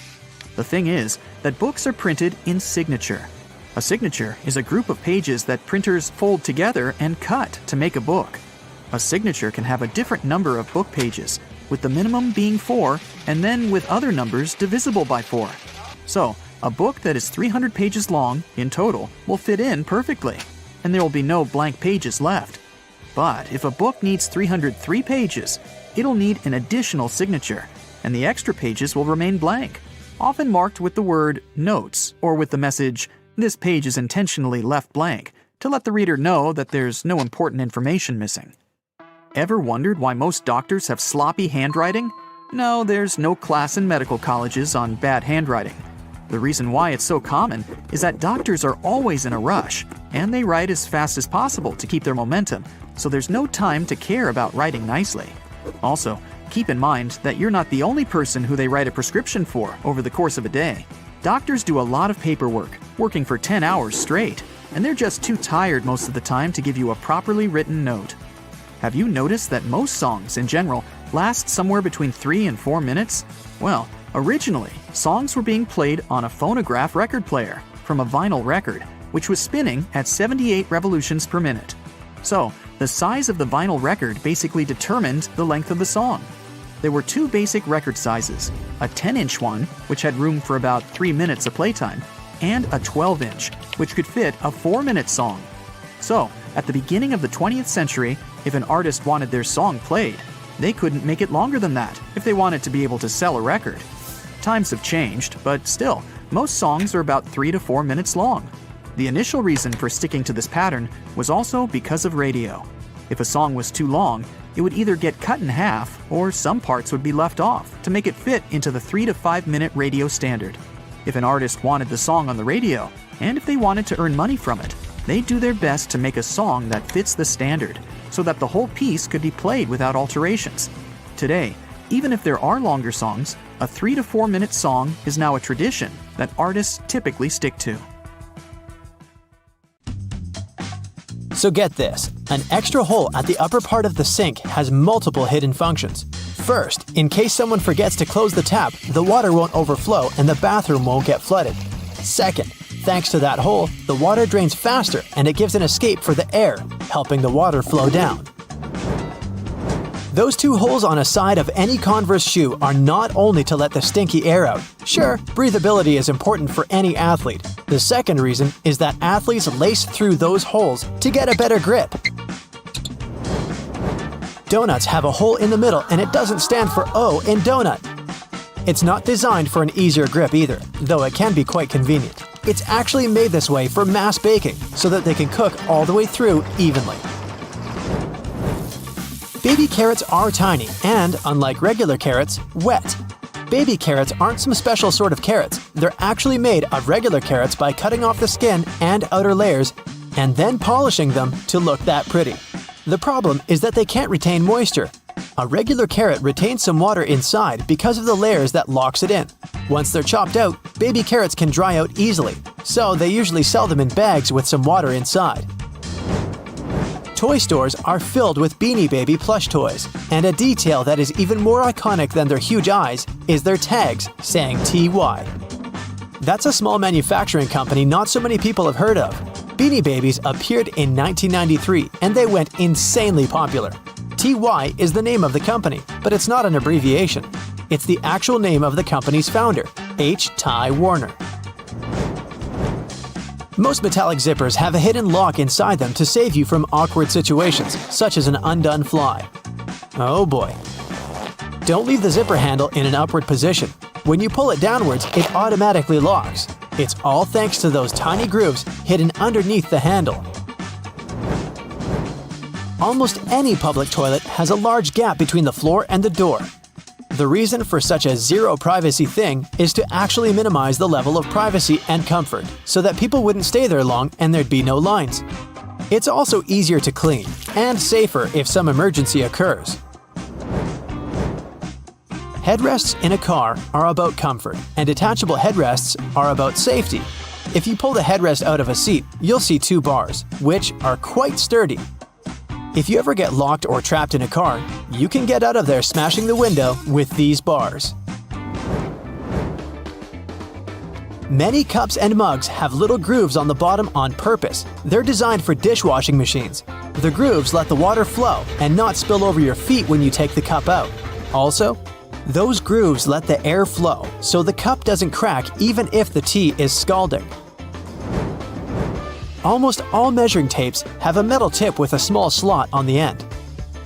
The thing is that books are printed in signature. A signature is a group of pages that printers fold together and cut to make a book. A signature can have a different number of book pages, with the minimum being 4, and then with other numbers divisible by 4. So, a book that is 300 pages long in total will fit in perfectly, and there will be no blank pages left. But if a book needs 303 pages, it'll need an additional signature, and the extra pages will remain blank, often marked with the word notes or with the message, "This page is intentionally left blank," to let the reader know that there's no important information missing. Ever wondered why most doctors have sloppy handwriting? No, there's no class in medical colleges on bad handwriting. The reason why it's so common is that doctors are always in a rush, and they write as fast as possible to keep their momentum, so there's no time to care about writing nicely. Also, keep in mind that you're not the only person who they write a prescription for over the course of a day. Doctors do a lot of paperwork, working for 10 hours straight, and they're just too tired most of the time to give you a properly written note. Have you noticed that most songs, in general, last somewhere between 3 and 4 minutes? Well, originally, songs were being played on a phonograph record player from a vinyl record, which was spinning at 78 revolutions per minute. So, the size of the vinyl record basically determined the length of the song. There were 2 basic record sizes, a 10-inch one, which had room for about 3 minutes of playtime, and a 12-inch, which could fit a 4-minute song. So, at the beginning of the 20th century, if an artist wanted their song played, they couldn't make it longer than that if they wanted to be able to sell a record. Times have changed, but still, most songs are about 3 to 4 minutes long. The initial reason for sticking to this pattern was also because of radio. If a song was too long, it would either get cut in half or some parts would be left off to make it fit into the 3 to 5 minute radio standard. If an artist wanted the song on the radio, and if they wanted to earn money from it, they'd do their best to make a song that fits the standard, so that the whole piece could be played without alterations. Today, even if there are longer songs, a 3 to 4 minute song is now a tradition that artists typically stick to. So get this, an extra hole at the upper part of the sink has multiple hidden functions. First, in case someone forgets to close the tap, the water won't overflow and the bathroom won't get flooded. Second, thanks to that hole, the water drains faster and it gives an escape for the air, helping the water flow down. Those two holes on a side of any Converse shoe are not only to let the stinky air out. Sure, breathability is important for any athlete. The second reason is that athletes lace through those holes to get a better grip. Donuts have a hole in the middle and it doesn't stand for O in donut. It's not designed for an easier grip either, though it can be quite convenient. It's actually made this way for mass baking, so that they can cook all the way through evenly. Baby carrots are tiny and, unlike regular carrots, wet. Baby carrots aren't some special sort of carrots. They're actually made of regular carrots by cutting off the skin and outer layers and then polishing them to look that pretty. The problem is that they can't retain moisture. A regular carrot retains some water inside because of the layers that locks it in. Once they're chopped out, baby carrots can dry out easily, so they usually sell them in bags with some water inside. Toy stores are filled with Beanie Baby plush toys, and a detail that is even more iconic than their huge eyes is their tags saying TY. That's a small manufacturing company not so many people have heard of. Beanie Babies appeared in 1993 and they went insanely popular. TY is the name of the company, but it's not an abbreviation. It's the actual name of the company's founder, H. Ty Warner. Most metallic zippers have a hidden lock inside them to save you from awkward situations, such as an undone fly. Oh boy. Don't leave the zipper handle in an upward position. When you pull it downwards, it automatically locks. It's all thanks to those tiny grooves hidden underneath the handle. Almost any public toilet has a large gap between the floor and the door. The reason for such a zero privacy thing is to actually minimize the level of privacy and comfort, so that people wouldn't stay there long and there'd be no lines. It's also easier to clean, and safer if some emergency occurs. Headrests in a car are about comfort, and detachable headrests are about safety. If you pull the headrest out of a seat, you'll see two bars, which are quite sturdy. If you ever get locked or trapped in a car, you can get out of there smashing the window with these bars. Many cups and mugs have little grooves on the bottom on purpose. They're designed for dishwashing machines. The grooves let the water flow and not spill over your feet when you take the cup out. Also, those grooves let the air flow, so the cup doesn't crack even if the tea is scalding. Almost all measuring tapes have a metal tip with a small slot on the end.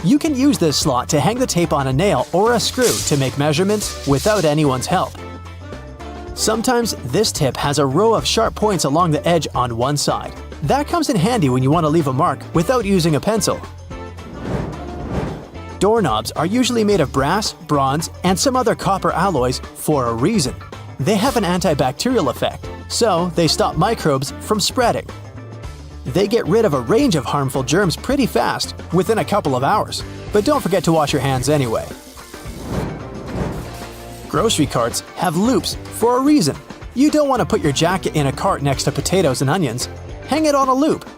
You can use this slot to hang the tape on a nail or a screw to make measurements without anyone's help. Sometimes this tip has a row of sharp points along the edge on one side. That comes in handy when you want to leave a mark without using a pencil. Doorknobs are usually made of brass, bronze, and some other copper alloys for a reason. They have an antibacterial effect, so they stop microbes from spreading. They get rid of a range of harmful germs pretty fast, within a couple of hours. But don't forget to wash your hands anyway. Grocery carts have loops for a reason. You don't want to put your jacket in a cart next to potatoes and onions. Hang it on a loop.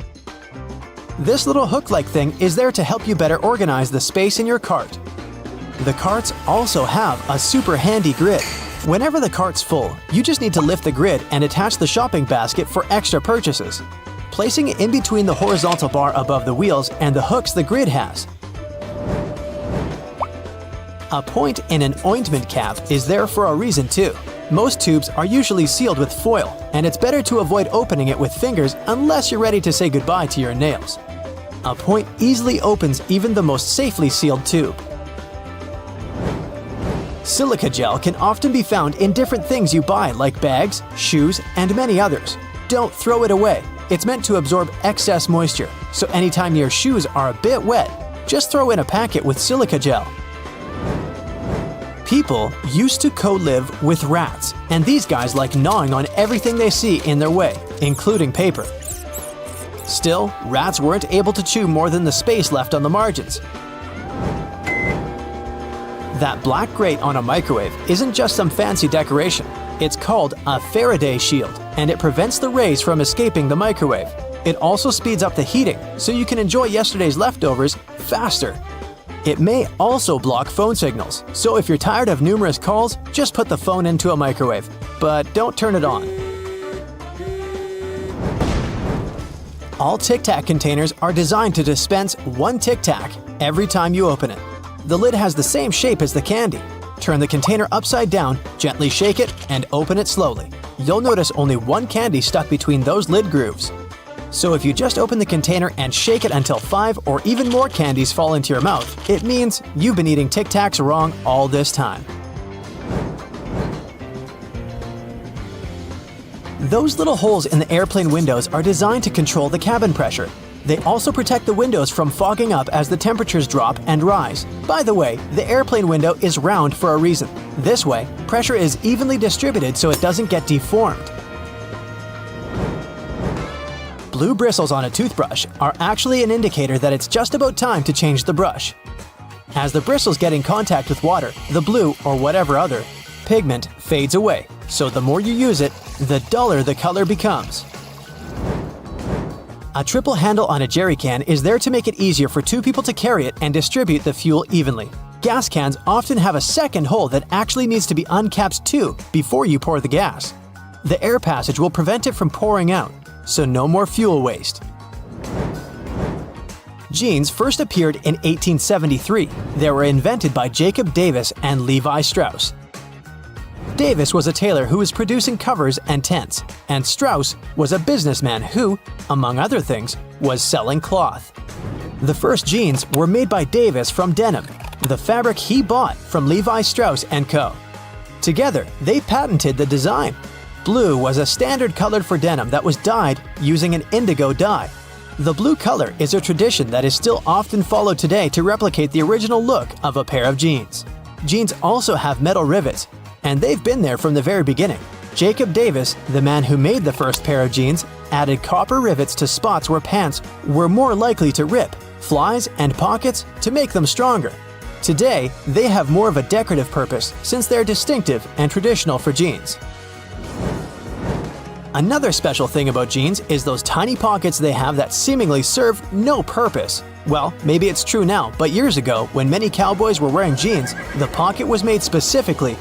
This little hook-like thing is there to help you better organize the space in your cart. The carts also have a super handy grid. Whenever the cart's full, you just need to lift the grid and attach the shopping basket for extra purchases, placing it in between the horizontal bar above the wheels and the hooks the grid has. A point in an ointment cap is there for a reason too. Most tubes are usually sealed with foil, and it's better to avoid opening it with fingers unless you're ready to say goodbye to your nails. A point easily opens even the most safely sealed tube. Silica gel can often be found in different things you buy, like bags, shoes, and many others. Don't throw it away. It's meant to absorb excess moisture, so anytime your shoes are a bit wet, just throw in a packet with silica gel. People used to co-live with rats, and these guys like gnawing on everything they see in their way, including paper. Still, rats weren't able to chew more than the space left on the margins. That black grate on a microwave isn't just some fancy decoration. It's called a Faraday shield, and it prevents the rays from escaping the microwave. It also speeds up the heating, so you can enjoy yesterday's leftovers faster. It may also block phone signals, so if you're tired of numerous calls, just put the phone into a microwave. But don't turn it on. All Tic Tac containers are designed to dispense one Tic Tac every time you open it. The lid has the same shape as the candy. Turn the container upside down, gently shake it, and open it slowly. You'll notice only one candy stuck between those lid grooves. So if you just open the container and shake it until 5 or even more candies fall into your mouth, it means you've been eating Tic Tacs wrong all this time. Those little holes in the airplane windows are designed to control the cabin pressure. They also protect the windows from fogging up as the temperatures drop and rise. By the way, the airplane window is round for a reason. This way, pressure is evenly distributed so it doesn't get deformed. Blue bristles on a toothbrush are actually an indicator that it's just about time to change the brush. As the bristles get in contact with water, the blue, or whatever other, pigment fades away, so the more you use it, the duller the color becomes. A triple handle on a jerry can is there to make it easier for 2 people to carry it and distribute the fuel evenly. Gas cans often have a second hole that actually needs to be uncapped too before you pour the gas. The air passage will prevent it from pouring out, so no more fuel waste. Jeans first appeared in 1873. They were invented by Jacob Davis and Levi Strauss. Davis was a tailor who was producing covers and tents, and Strauss was a businessman who, among other things, was selling cloth. The first jeans were made by Davis from denim, the fabric he bought from Levi Strauss & Co. Together, they patented the design. Blue was a standard color for denim that was dyed using an indigo dye. The blue color is a tradition that is still often followed today to replicate the original look of a pair of jeans. Jeans also have metal rivets, and they've been there from the very beginning. Jacob Davis, the man who made the first pair of jeans, added copper rivets to spots where pants were more likely to rip, flies, and pockets to make them stronger. Today, they have more of a decorative purpose since they're distinctive and traditional for jeans. Another special thing about jeans is those tiny pockets they have that seemingly serve no purpose. Well, maybe it's true now, but years ago, when many cowboys were wearing jeans, the pocket was made specifically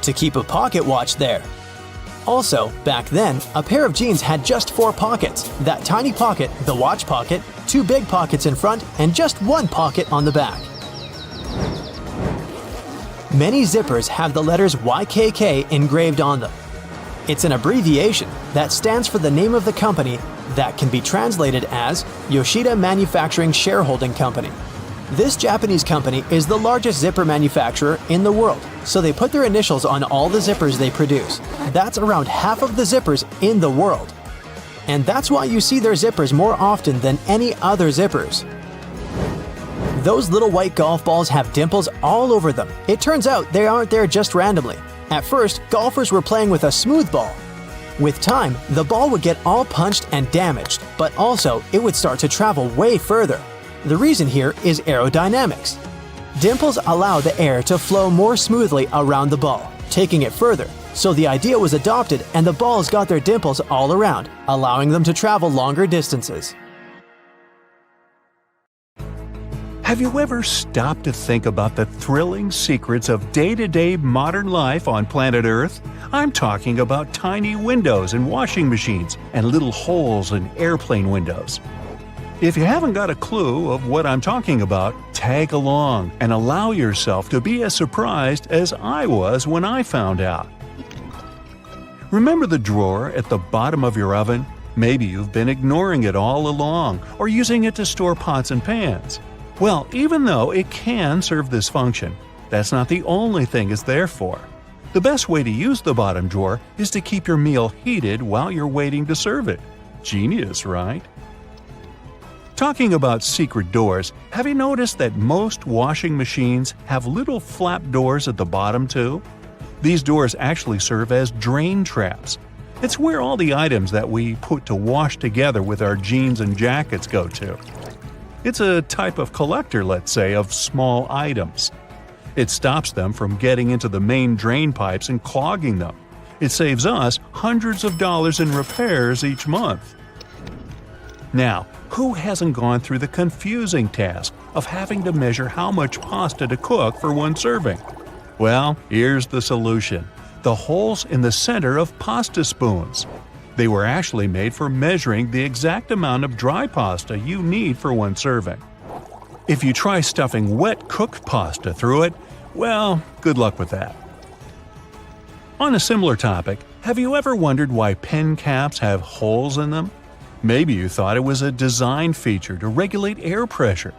to keep a pocket watch there. Also, back then, a pair of jeans had just 4 pockets. That tiny pocket, the watch pocket, 2 big pockets in front, and just 1 pocket on the back. Many zippers have the letters YKK engraved on them. It's an abbreviation that stands for the name of the company that can be translated as Yoshida Manufacturing Shareholding Company. This Japanese company is the largest zipper manufacturer in the world, so they put their initials on all the zippers they produce. That's around half of the zippers in the world. And that's why you see their zippers more often than any other zippers. Those little white golf balls have dimples all over them. It turns out they aren't there just randomly. At first, golfers were playing with a smooth ball. With time, the ball would get all punched and damaged, but also it would start to travel way further. The reason here is aerodynamics. Dimples allow the air to flow more smoothly around the ball, taking it further. So the idea was adopted and the balls got their dimples all around, allowing them to travel longer distances. Have you ever stopped to think about the thrilling secrets of day-to-day modern life on planet Earth? I'm talking about tiny windows in washing machines and little holes in airplane windows. If you haven't got a clue of what I'm talking about, tag along and allow yourself to be as surprised as I was when I found out. Remember the drawer at the bottom of your oven? Maybe you've been ignoring it all along or using it to store pots and pans. Well, even though it can serve this function, that's not the only thing it's there for. The best way to use the bottom drawer is to keep your meal heated while you're waiting to serve it. Genius, right? Talking about secret doors, have you noticed that most washing machines have little flap doors at the bottom too? These doors actually serve as drain traps. It's where all the items that we put to wash together with our jeans and jackets go to. It's a type of collector, let's say, of small items. It stops them from getting into the main drain pipes and clogging them. It saves us hundreds of dollars in repairs each month. Now, who hasn't gone through the confusing task of having to measure how much pasta to cook for one serving? Well, here's the solution: the holes in the center of pasta spoons. They were actually made for measuring the exact amount of dry pasta you need for one serving. If you try stuffing wet cooked pasta through it, well, good luck with that. On a similar topic, have you ever wondered why pen caps have holes in them? Maybe you thought it was a design feature to regulate air pressure.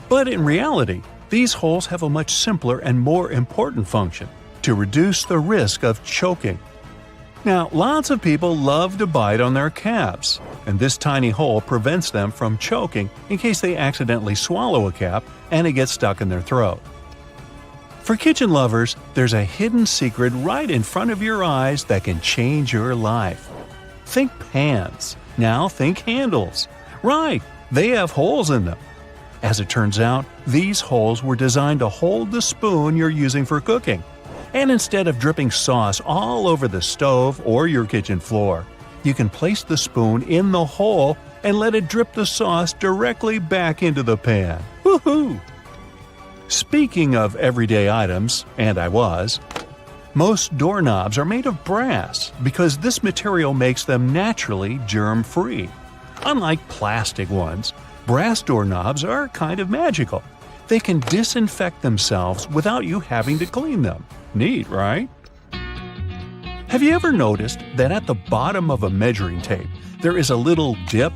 But in reality, these holes have a much simpler and more important function: to reduce the risk of choking. Now, lots of people love to bite on their caps, and this tiny hole prevents them from choking in case they accidentally swallow a cap and it gets stuck in their throat. For kitchen lovers, there's a hidden secret right in front of your eyes that can change your life. Think pans. Now think handles. Right, they have holes in them. As it turns out, these holes were designed to hold the spoon you're using for cooking. And instead of dripping sauce all over the stove or your kitchen floor, you can place the spoon in the hole and let it drip the sauce directly back into the pan. Woohoo! Speaking of everyday items, and I was, most doorknobs are made of brass because this material makes them naturally germ-free. Unlike plastic ones, brass doorknobs are kind of magical. They can disinfect themselves without you having to clean them. Neat, right? Have you ever noticed that at the bottom of a measuring tape there is a little dip?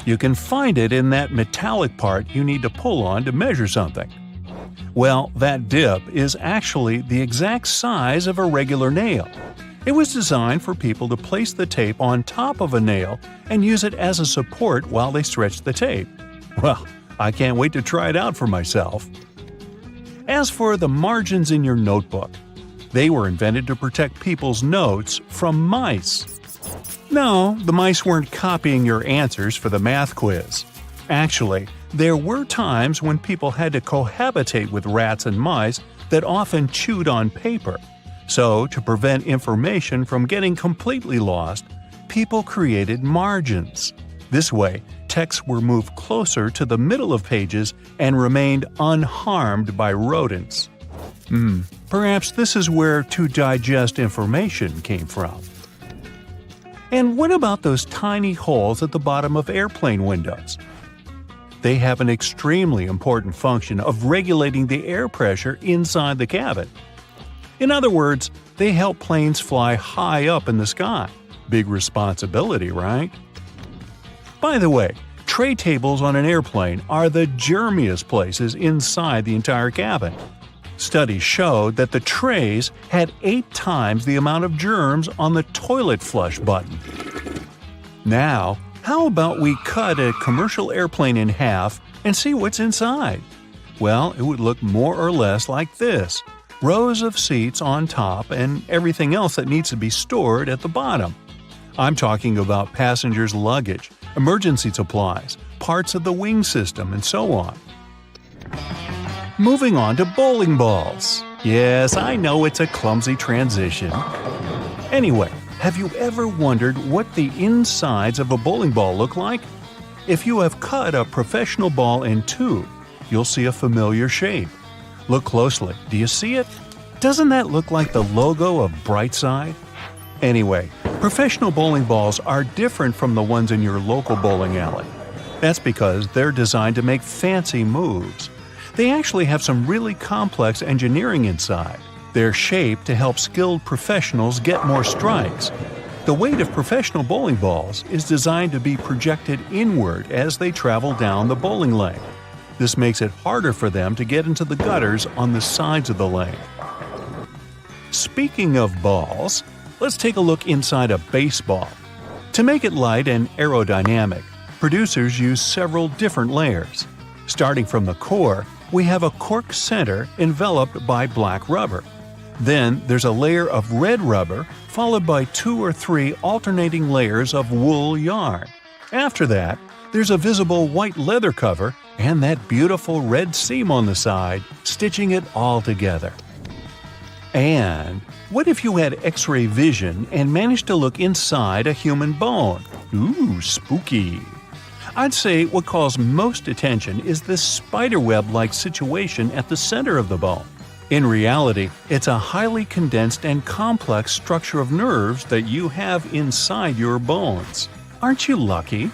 You can find it in that metallic part you need to pull on to measure something. Well, that dip is actually the exact size of a regular nail. It was designed for people to place the tape on top of a nail and use it as a support while they stretch the tape. Well, I can't wait to try it out for myself. As for the margins in your notebook, they were invented to protect people's notes from mice. No, the mice weren't copying your answers for the math quiz. Actually, there were times when people had to cohabitate with rats and mice that often chewed on paper. So, to prevent information from getting completely lost, people created margins. This way, texts were moved closer to the middle of pages and remained unharmed by rodents. Perhaps this is where to digest information came from. And what about those tiny holes at the bottom of airplane windows? They have an extremely important function of regulating the air pressure inside the cabin. In other words, they help planes fly high up in the sky. Big responsibility, right? By the way, tray tables on an airplane are the germiest places inside the entire cabin. Studies showed that the trays had 8 times the amount of germs on the toilet flush button. Now, how about we cut a commercial airplane in half and see what's inside? Well, it would look more or less like this: rows of seats on top and everything else that needs to be stored at the bottom. I'm talking about passengers' luggage, emergency supplies, parts of the wing system, and so on. Moving on to bowling balls. Yes, I know it's a clumsy transition. Anyway, have you ever wondered what the insides of a bowling ball look like? If you have cut a professional ball in two, you'll see a familiar shape. Look closely. Do you see it? Doesn't that look like the logo of Brightside? Anyway, professional bowling balls are different from the ones in your local bowling alley. That's because they're designed to make fancy moves. They actually have some really complex engineering inside. They're shaped to help skilled professionals get more strikes. The weight of professional bowling balls is designed to be projected inward as they travel down the bowling lane. This makes it harder for them to get into the gutters on the sides of the lane. Speaking of balls, let's take a look inside a baseball. To make it light and aerodynamic, producers use several different layers. Starting from the core, we have a cork center enveloped by black rubber. Then there's a layer of red rubber, followed by 2 or 3 alternating layers of wool yarn. After that, there's a visible white leather cover and that beautiful red seam on the side, stitching it all together. And what if you had X-ray vision and managed to look inside a human bone? Ooh, spooky! I'd say what calls most attention is this spiderweb-like situation at the center of the bone. In reality, it's a highly condensed and complex structure of nerves that you have inside your bones. Aren't you lucky?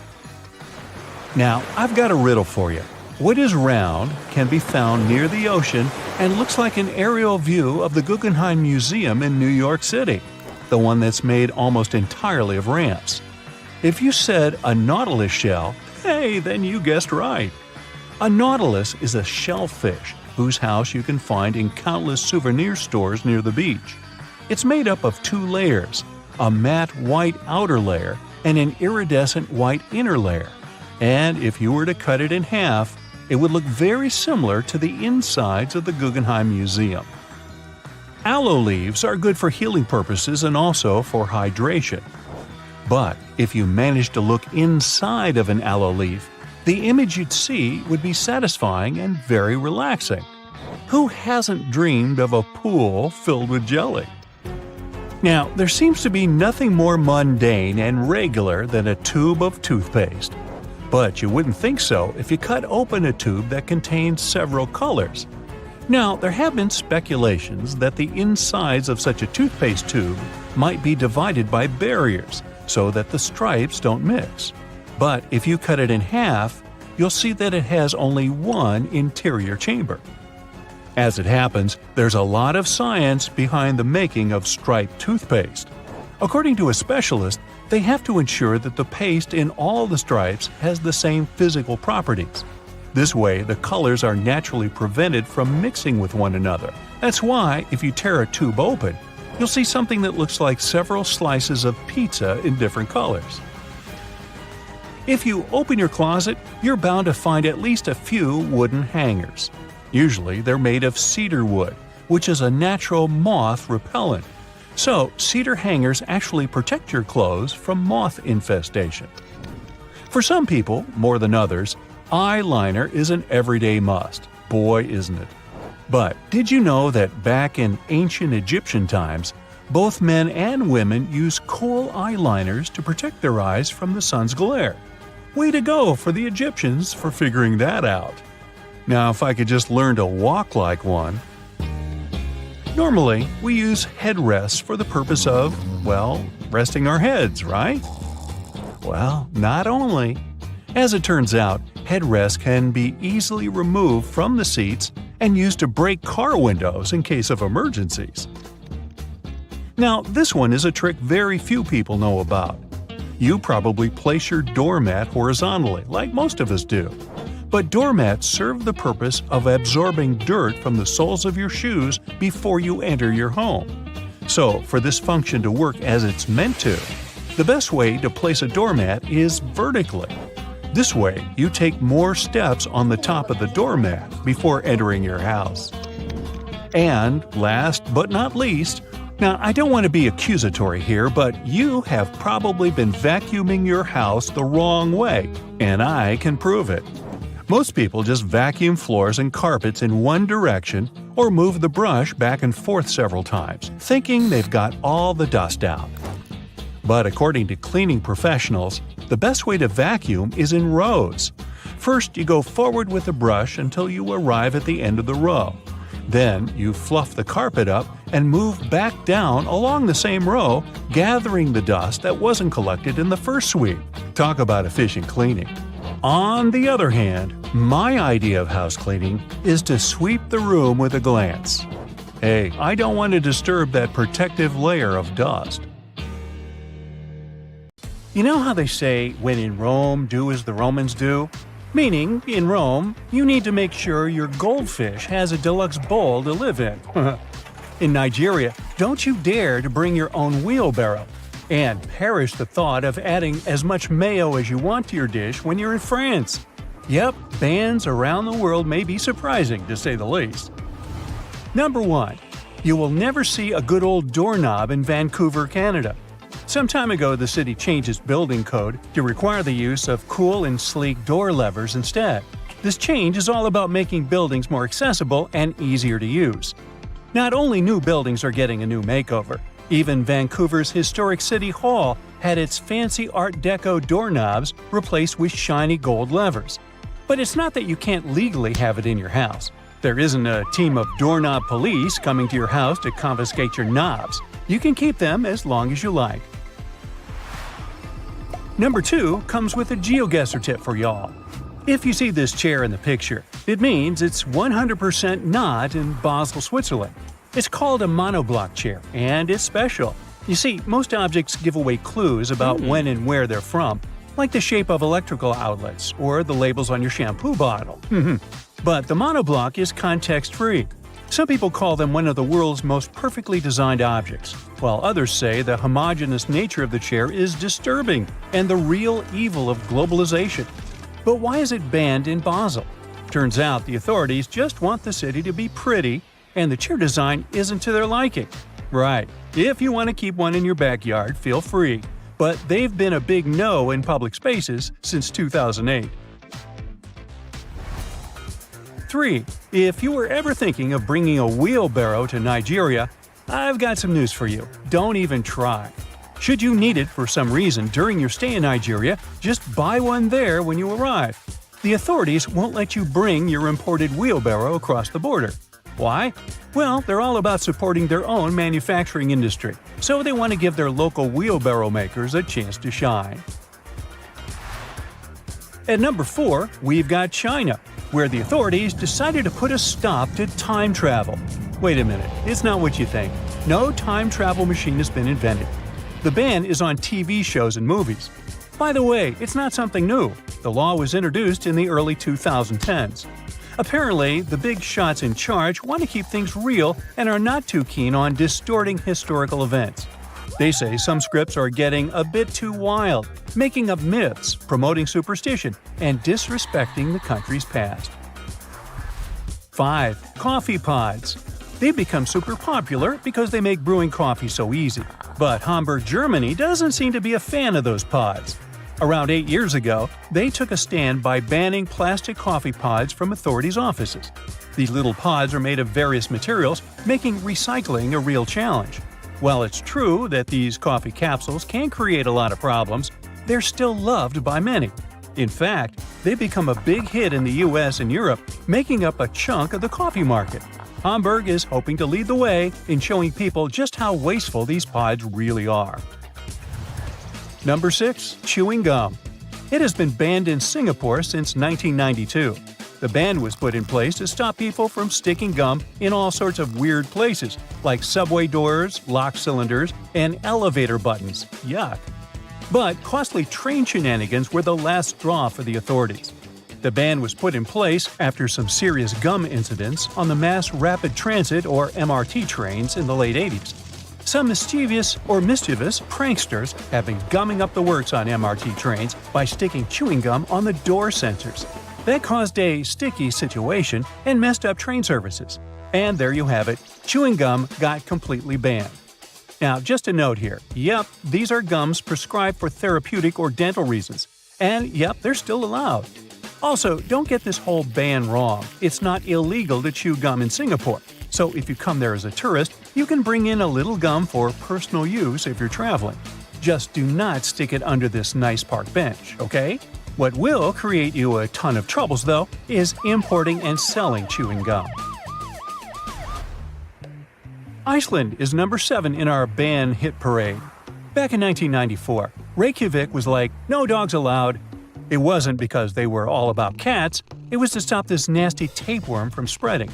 Now, I've got a riddle for you. What is round, can be found near the ocean, and looks like an aerial view of the Guggenheim Museum in New York City, the one that's made almost entirely of ramps? If you said a nautilus shell, hey, then you guessed right. A nautilus is a shellfish whose house you can find in countless souvenir stores near the beach. It's made up of two layers, a matte white outer layer and an iridescent white inner layer. And if you were to cut it in half, it would look very similar to the insides of the Guggenheim Museum. Aloe leaves are good for healing purposes and also for hydration. But if you managed to look inside of an aloe leaf, the image you'd see would be satisfying and very relaxing. Who hasn't dreamed of a pool filled with jelly? Now, there seems to be nothing more mundane and regular than a tube of toothpaste. But you wouldn't think so if you cut open a tube that contains several colors. Now, there have been speculations that the insides of such a toothpaste tube might be divided by barriers so that the stripes don't mix. But if you cut it in half, you'll see that it has only one interior chamber. As it happens, there's a lot of science behind the making of striped toothpaste. According to a specialist, they have to ensure that the paste in all the stripes has the same physical properties. This way, the colors are naturally prevented from mixing with one another. That's why, if you tear a tube open, you'll see something that looks like several slices of pizza in different colors. If you open your closet, you're bound to find at least a few wooden hangers. Usually, they're made of cedar wood, which is a natural moth repellent. So, cedar hangers actually protect your clothes from moth infestation. For some people, more than others, eyeliner is an everyday must. Boy, isn't it. But did you know that back in ancient Egyptian times, both men and women used kohl eyeliners to protect their eyes from the sun's glare? Way to go for the Egyptians for figuring that out. Now, if I could just learn to walk like one. Normally, we use headrests for the purpose of, well, resting our heads, right? Well, not only. As it turns out, headrests can be easily removed from the seats and used to break car windows in case of emergencies. Now, this one is a trick very few people know about. You probably place your doormat horizontally, like most of us do. But doormats serve the purpose of absorbing dirt from the soles of your shoes before you enter your home. So, for this function to work as it's meant to, the best way to place a doormat is vertically. This way, you take more steps on the top of the doormat before entering your house. And last but not least, now I don't want to be accusatory here, but you have probably been vacuuming your house the wrong way, and I can prove it. Most people just vacuum floors and carpets in one direction or move the brush back and forth several times, thinking they've got all the dust out. But according to cleaning professionals, the best way to vacuum is in rows. First, you go forward with the brush until you arrive at the end of the row. Then, you fluff the carpet up and move back down along the same row, gathering the dust that wasn't collected in the first sweep. Talk about efficient cleaning. On the other hand, my idea of house cleaning is to sweep the room with a glance. Hey, I don't want to disturb that protective layer of dust. You know how they say, when in Rome, do as the Romans do? Meaning, in Rome, you need to make sure your goldfish has a deluxe bowl to live in. In Nigeria, don't you dare to bring your own wheelbarrow. And perish the thought of adding as much mayo as you want to your dish when you're in France. Yep, bans around the world may be surprising, to say the least. Number 1. You will never see a good old doorknob in Vancouver, Canada. Some time ago, the city changed its building code to require the use of cool and sleek door levers instead. This change is all about making buildings more accessible and easier to use. Not only new buildings are getting a new makeover, even Vancouver's historic City Hall had its fancy Art Deco doorknobs replaced with shiny gold levers. But it's not that you can't legally have it in your house. There isn't a team of doorknob police coming to your house to confiscate your knobs. You can keep them as long as you like. Number 2 comes with a GeoGuessr tip for y'all. If you see this chair in the picture, it means it's 100% not in Basel, Switzerland. It's called a monoblock chair, and it's special. You see, most objects give away clues about when and where they're from, like the shape of electrical outlets or the labels on your shampoo bottle. But the monoblock is context-free. Some people call them one of the world's most perfectly designed objects, while others say the homogeneous nature of the chair is disturbing and the real evil of globalization. But why is it banned in Basel? Turns out the authorities just want the city to be pretty, and the chair design isn't to their liking. Right, if you want to keep one in your backyard, feel free. But they've been a big no in public spaces since 2008. 3. If you were ever thinking of bringing a wheelbarrow to Nigeria, I've got some news for you. Don't even try. Should you need it for some reason during your stay in Nigeria, just buy one there when you arrive. The authorities won't let you bring your imported wheelbarrow across the border. Why? Well, they're all about supporting their own manufacturing industry, so they want to give their local wheelbarrow makers a chance to shine. At number 4, we've got China, where the authorities decided to put a stop to time travel. Wait a minute, it's not what you think. No time travel machine has been invented. The ban is on TV shows and movies. By the way, it's not something new. The law was introduced in the early 2010s. Apparently, the big shots in charge want to keep things real and are not too keen on distorting historical events. They say some scripts are getting a bit too wild, making up myths, promoting superstition, and disrespecting the country's past. 5. Coffee pods. They've become super popular because they make brewing coffee so easy. But Hamburg, Germany doesn't seem to be a fan of those pods. Around 8 years ago, they took a stand by banning plastic coffee pods from authorities' offices. These little pods are made of various materials, making recycling a real challenge. While it's true that these coffee capsules can create a lot of problems, they're still loved by many. In fact, they've become a big hit in the US and Europe, making up a chunk of the coffee market. Hamburg is hoping to lead the way in showing people just how wasteful these pods really are. Number 6. Chewing gum. It has been banned in Singapore since 1992. The ban was put in place to stop people from sticking gum in all sorts of weird places, like subway doors, lock cylinders, and elevator buttons. Yuck. But costly train shenanigans were the last straw for the authorities. The ban was put in place after some serious gum incidents on the Mass Rapid Transit or MRT trains in the late 80s. Some mischievous pranksters have been gumming up the works on MRT trains by sticking chewing gum on the door sensors. That caused a sticky situation and messed up train services. And there you have it, chewing gum got completely banned. Now, just a note here, yep, these are gums prescribed for therapeutic or dental reasons. And yep, they're still allowed. Also, don't get this whole ban wrong. It's not illegal to chew gum in Singapore. So if you come there as a tourist, you can bring in a little gum for personal use if you're traveling. Just do not stick it under this nice park bench, okay? What will create you a ton of troubles, though, is importing and selling chewing gum. Iceland is number 7 in our ban hit parade. Back in 1994, Reykjavik was like, no dogs allowed. It wasn't because they were all about cats, it was to stop this nasty tapeworm from spreading.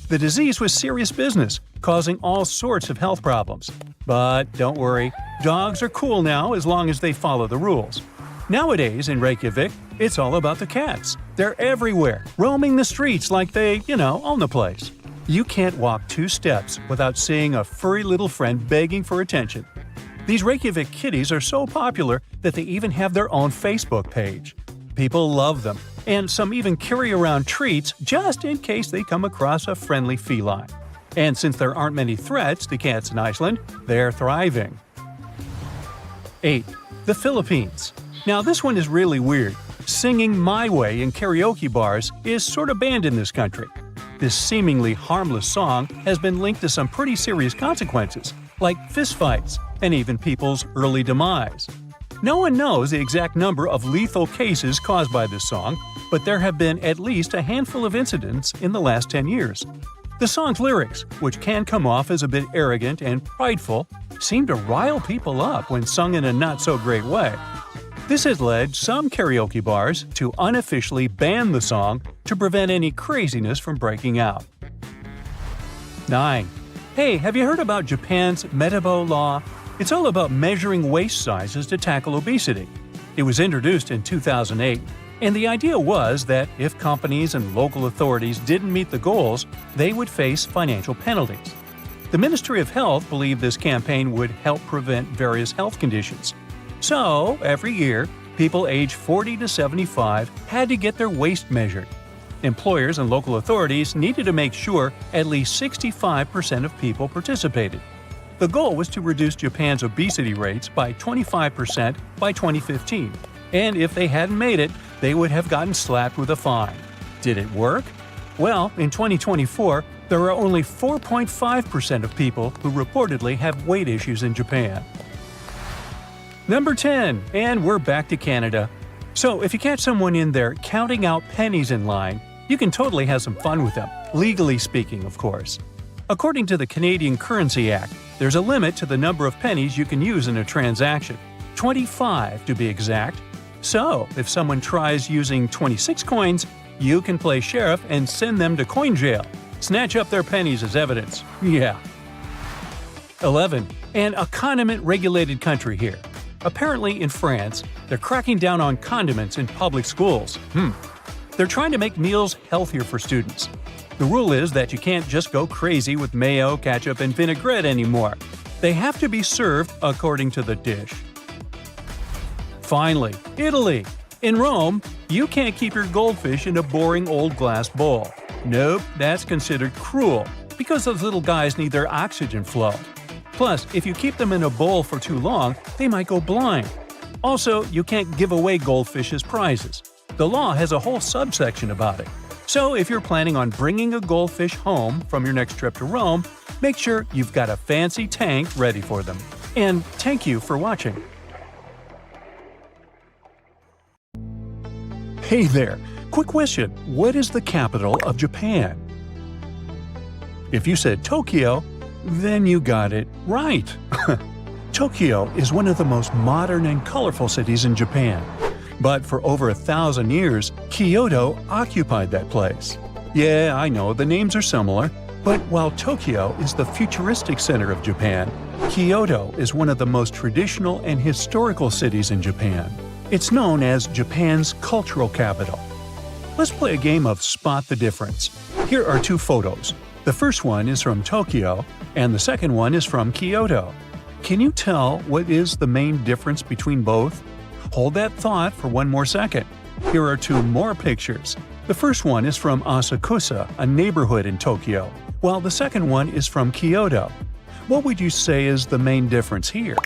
The disease was serious business, causing all sorts of health problems. But don't worry, dogs are cool now as long as they follow the rules. Nowadays in Reykjavik, it's all about the cats. They're everywhere, roaming the streets like they, own the place. You can't walk 2 steps without seeing a furry little friend begging for attention. These Reykjavik kitties are so popular that they even have their own Facebook page. People love them, and some even carry around treats just in case they come across a friendly feline. And since there aren't many threats to cats in Iceland, they're thriving. 8. The Philippines. Now this one is really weird. Singing My Way in karaoke bars is sort of banned in this country. This seemingly harmless song has been linked to some pretty serious consequences, like fistfights and even people's early demise. No one knows the exact number of lethal cases caused by this song, but there have been at least a handful of incidents in the last 10 years. The song's lyrics, which can come off as a bit arrogant and prideful, seem to rile people up when sung in a not-so-great way. This has led some karaoke bars to unofficially ban the song to prevent any craziness from breaking out. 9. Hey, have you heard about Japan's Metabo law? It's all about measuring waist sizes to tackle obesity. It was introduced in 2008, and the idea was that if companies and local authorities didn't meet the goals, they would face financial penalties. The Ministry of Health believed this campaign would help prevent various health conditions. So, every year, people aged 40 to 75 had to get their waist measured. Employers and local authorities needed to make sure at least 65% of people participated. The goal was to reduce Japan's obesity rates by 25% by 2015, and if they hadn't made it, they would have gotten slapped with a fine. Did it work? Well, in 2024, there are only 4.5% of people who reportedly have weight issues in Japan. Number 10, and we're back to Canada. So if you catch someone in there counting out pennies in line, you can totally have some fun with them, legally speaking, of course. According to the Canadian Currency Act, there's a limit to the number of pennies you can use in a transaction, 25 to be exact. So, if someone tries using 26 coins, you can play sheriff and send them to coin jail. Snatch up their pennies as evidence. Yeah. 11. A condiment-regulated country here. Apparently, in France, they're cracking down on condiments in public schools. They're trying to make meals healthier for students. The rule is that you can't just go crazy with mayo, ketchup, and vinaigrette anymore. They have to be served according to the dish. Finally, Italy. In Rome, you can't keep your goldfish in a boring old glass bowl. Nope, that's considered cruel, because those little guys need their oxygen flow. Plus, if you keep them in a bowl for too long, they might go blind. Also, you can't give away goldfish as prizes. The law has a whole subsection about it. So if you're planning on bringing a goldfish home from your next trip to Rome, make sure you've got a fancy tank ready for them. And thank you for watching. Hey there! Quick question, what is the capital of Japan? If you said Tokyo, then you got it right. Tokyo is one of the most modern and colorful cities in Japan. But for over 1,000 years, Kyoto occupied that place. Yeah, I know, the names are similar, but while Tokyo is the futuristic center of Japan, Kyoto is one of the most traditional and historical cities in Japan. It's known as Japan's cultural capital. Let's play a game of Spot the Difference. Here are two photos. The first one is from Tokyo, and the second one is from Kyoto. Can you tell what is the main difference between both? Hold that thought for one more second. Here are two more pictures. The first one is from Asakusa, a neighborhood in Tokyo, while the second one is from Kyoto. What would you say is the main difference here?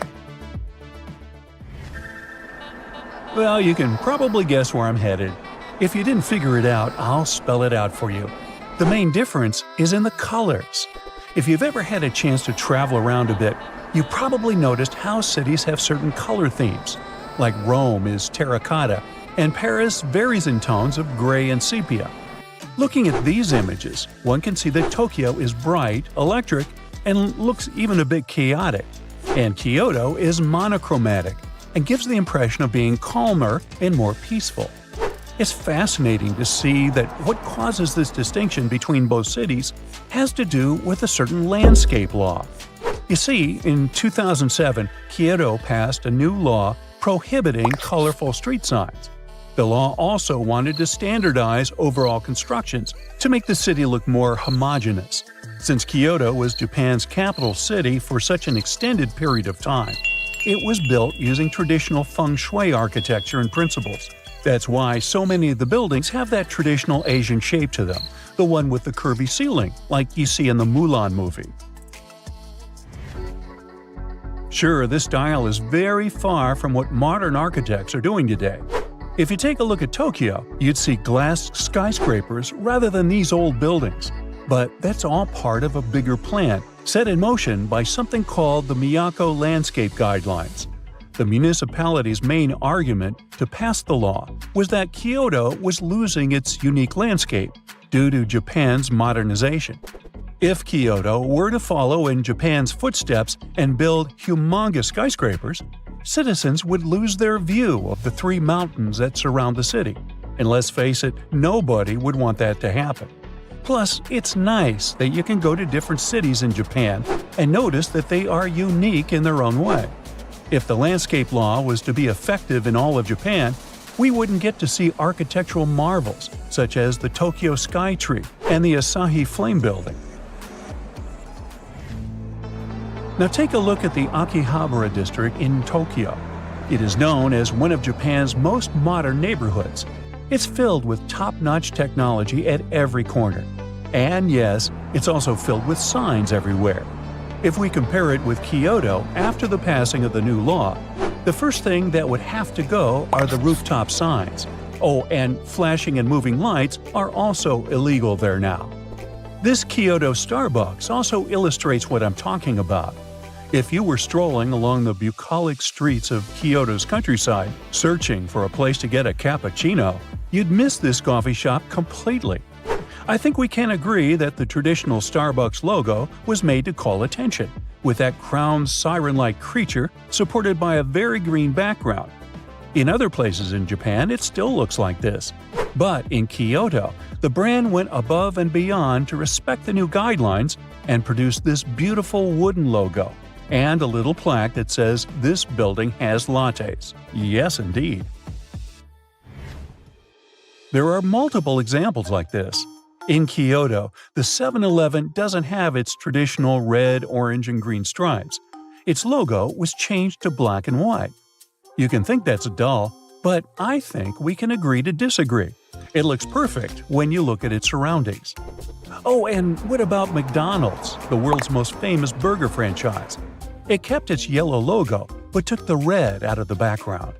Well, you can probably guess where I'm headed. If you didn't figure it out, I'll spell it out for you. The main difference is in the colors. If you've ever had a chance to travel around a bit, you probably noticed how cities have certain color themes. Like Rome is terracotta, and Paris varies in tones of gray and sepia. Looking at these images, one can see that Tokyo is bright, electric, and looks even a bit chaotic. And Kyoto is monochromatic, and gives the impression of being calmer and more peaceful. It's fascinating to see that what causes this distinction between both cities has to do with a certain landscape law. You see, in 2007, Kyoto passed a new law prohibiting colorful street signs. The law also wanted to standardize overall constructions to make the city look more homogeneous. Since Kyoto was Japan's capital city for such an extended period of time, it was built using traditional feng shui architecture and principles. That's why so many of the buildings have that traditional Asian shape to them, the one with the curvy ceiling, like you see in the Mulan movie. Sure, this style is very far from what modern architects are doing today. If you take a look at Tokyo, you'd see glass skyscrapers rather than these old buildings. But that's all part of a bigger plan, set in motion by something called the Miyako Landscape Guidelines. The municipality's main argument to pass the law was that Kyoto was losing its unique landscape due to Japan's modernization. If Kyoto were to follow in Japan's footsteps and build humongous skyscrapers, citizens would lose their view of the three mountains that surround the city. And let's face it, nobody would want that to happen. Plus, it's nice that you can go to different cities in Japan and notice that they are unique in their own way. If the landscape law was to be effective in all of Japan, we wouldn't get to see architectural marvels such as the Tokyo Sky Tree and the Asahi Flame Building. Now take a look at the Akihabara district in Tokyo. It is known as one of Japan's most modern neighborhoods. It's filled with top-notch technology at every corner. And yes, it's also filled with signs everywhere. If we compare it with Kyoto after the passing of the new law, the first thing that would have to go are the rooftop signs. Oh, and flashing and moving lights are also illegal there now. This Kyoto Starbucks also illustrates what I'm talking about. If you were strolling along the bucolic streets of Kyoto's countryside, searching for a place to get a cappuccino, you'd miss this coffee shop completely. I think we can agree that the traditional Starbucks logo was made to call attention, with that crowned siren-like creature supported by a very green background. In other places in Japan, it still looks like this. But in Kyoto, the brand went above and beyond to respect the new guidelines and produced this beautiful wooden logo and a little plaque that says this building has lattes. Yes, indeed. There are multiple examples like this. In Kyoto, the 7-Eleven doesn't have its traditional red, orange, and green stripes. Its logo was changed to black and white. You can think that's dull, but I think we can agree to disagree. It looks perfect when you look at its surroundings. Oh, and what about McDonald's, the world's most famous burger franchise? It kept its yellow logo, but took the red out of the background.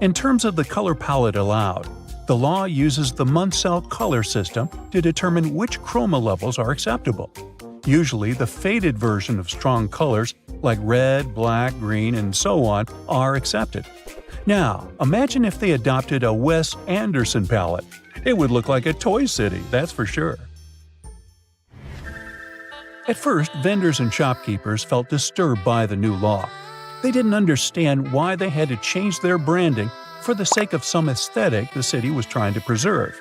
In terms of the color palette allowed, the law uses the Munsell color system to determine which chroma levels are acceptable. Usually, the faded version of strong colors like red, black, green, and so on are accepted. Now, imagine if they adopted a Wes Anderson palette. It would look like a Toy City, that's for sure. At first, vendors and shopkeepers felt disturbed by the new law. They didn't understand why they had to change their branding for the sake of some aesthetic the city was trying to preserve.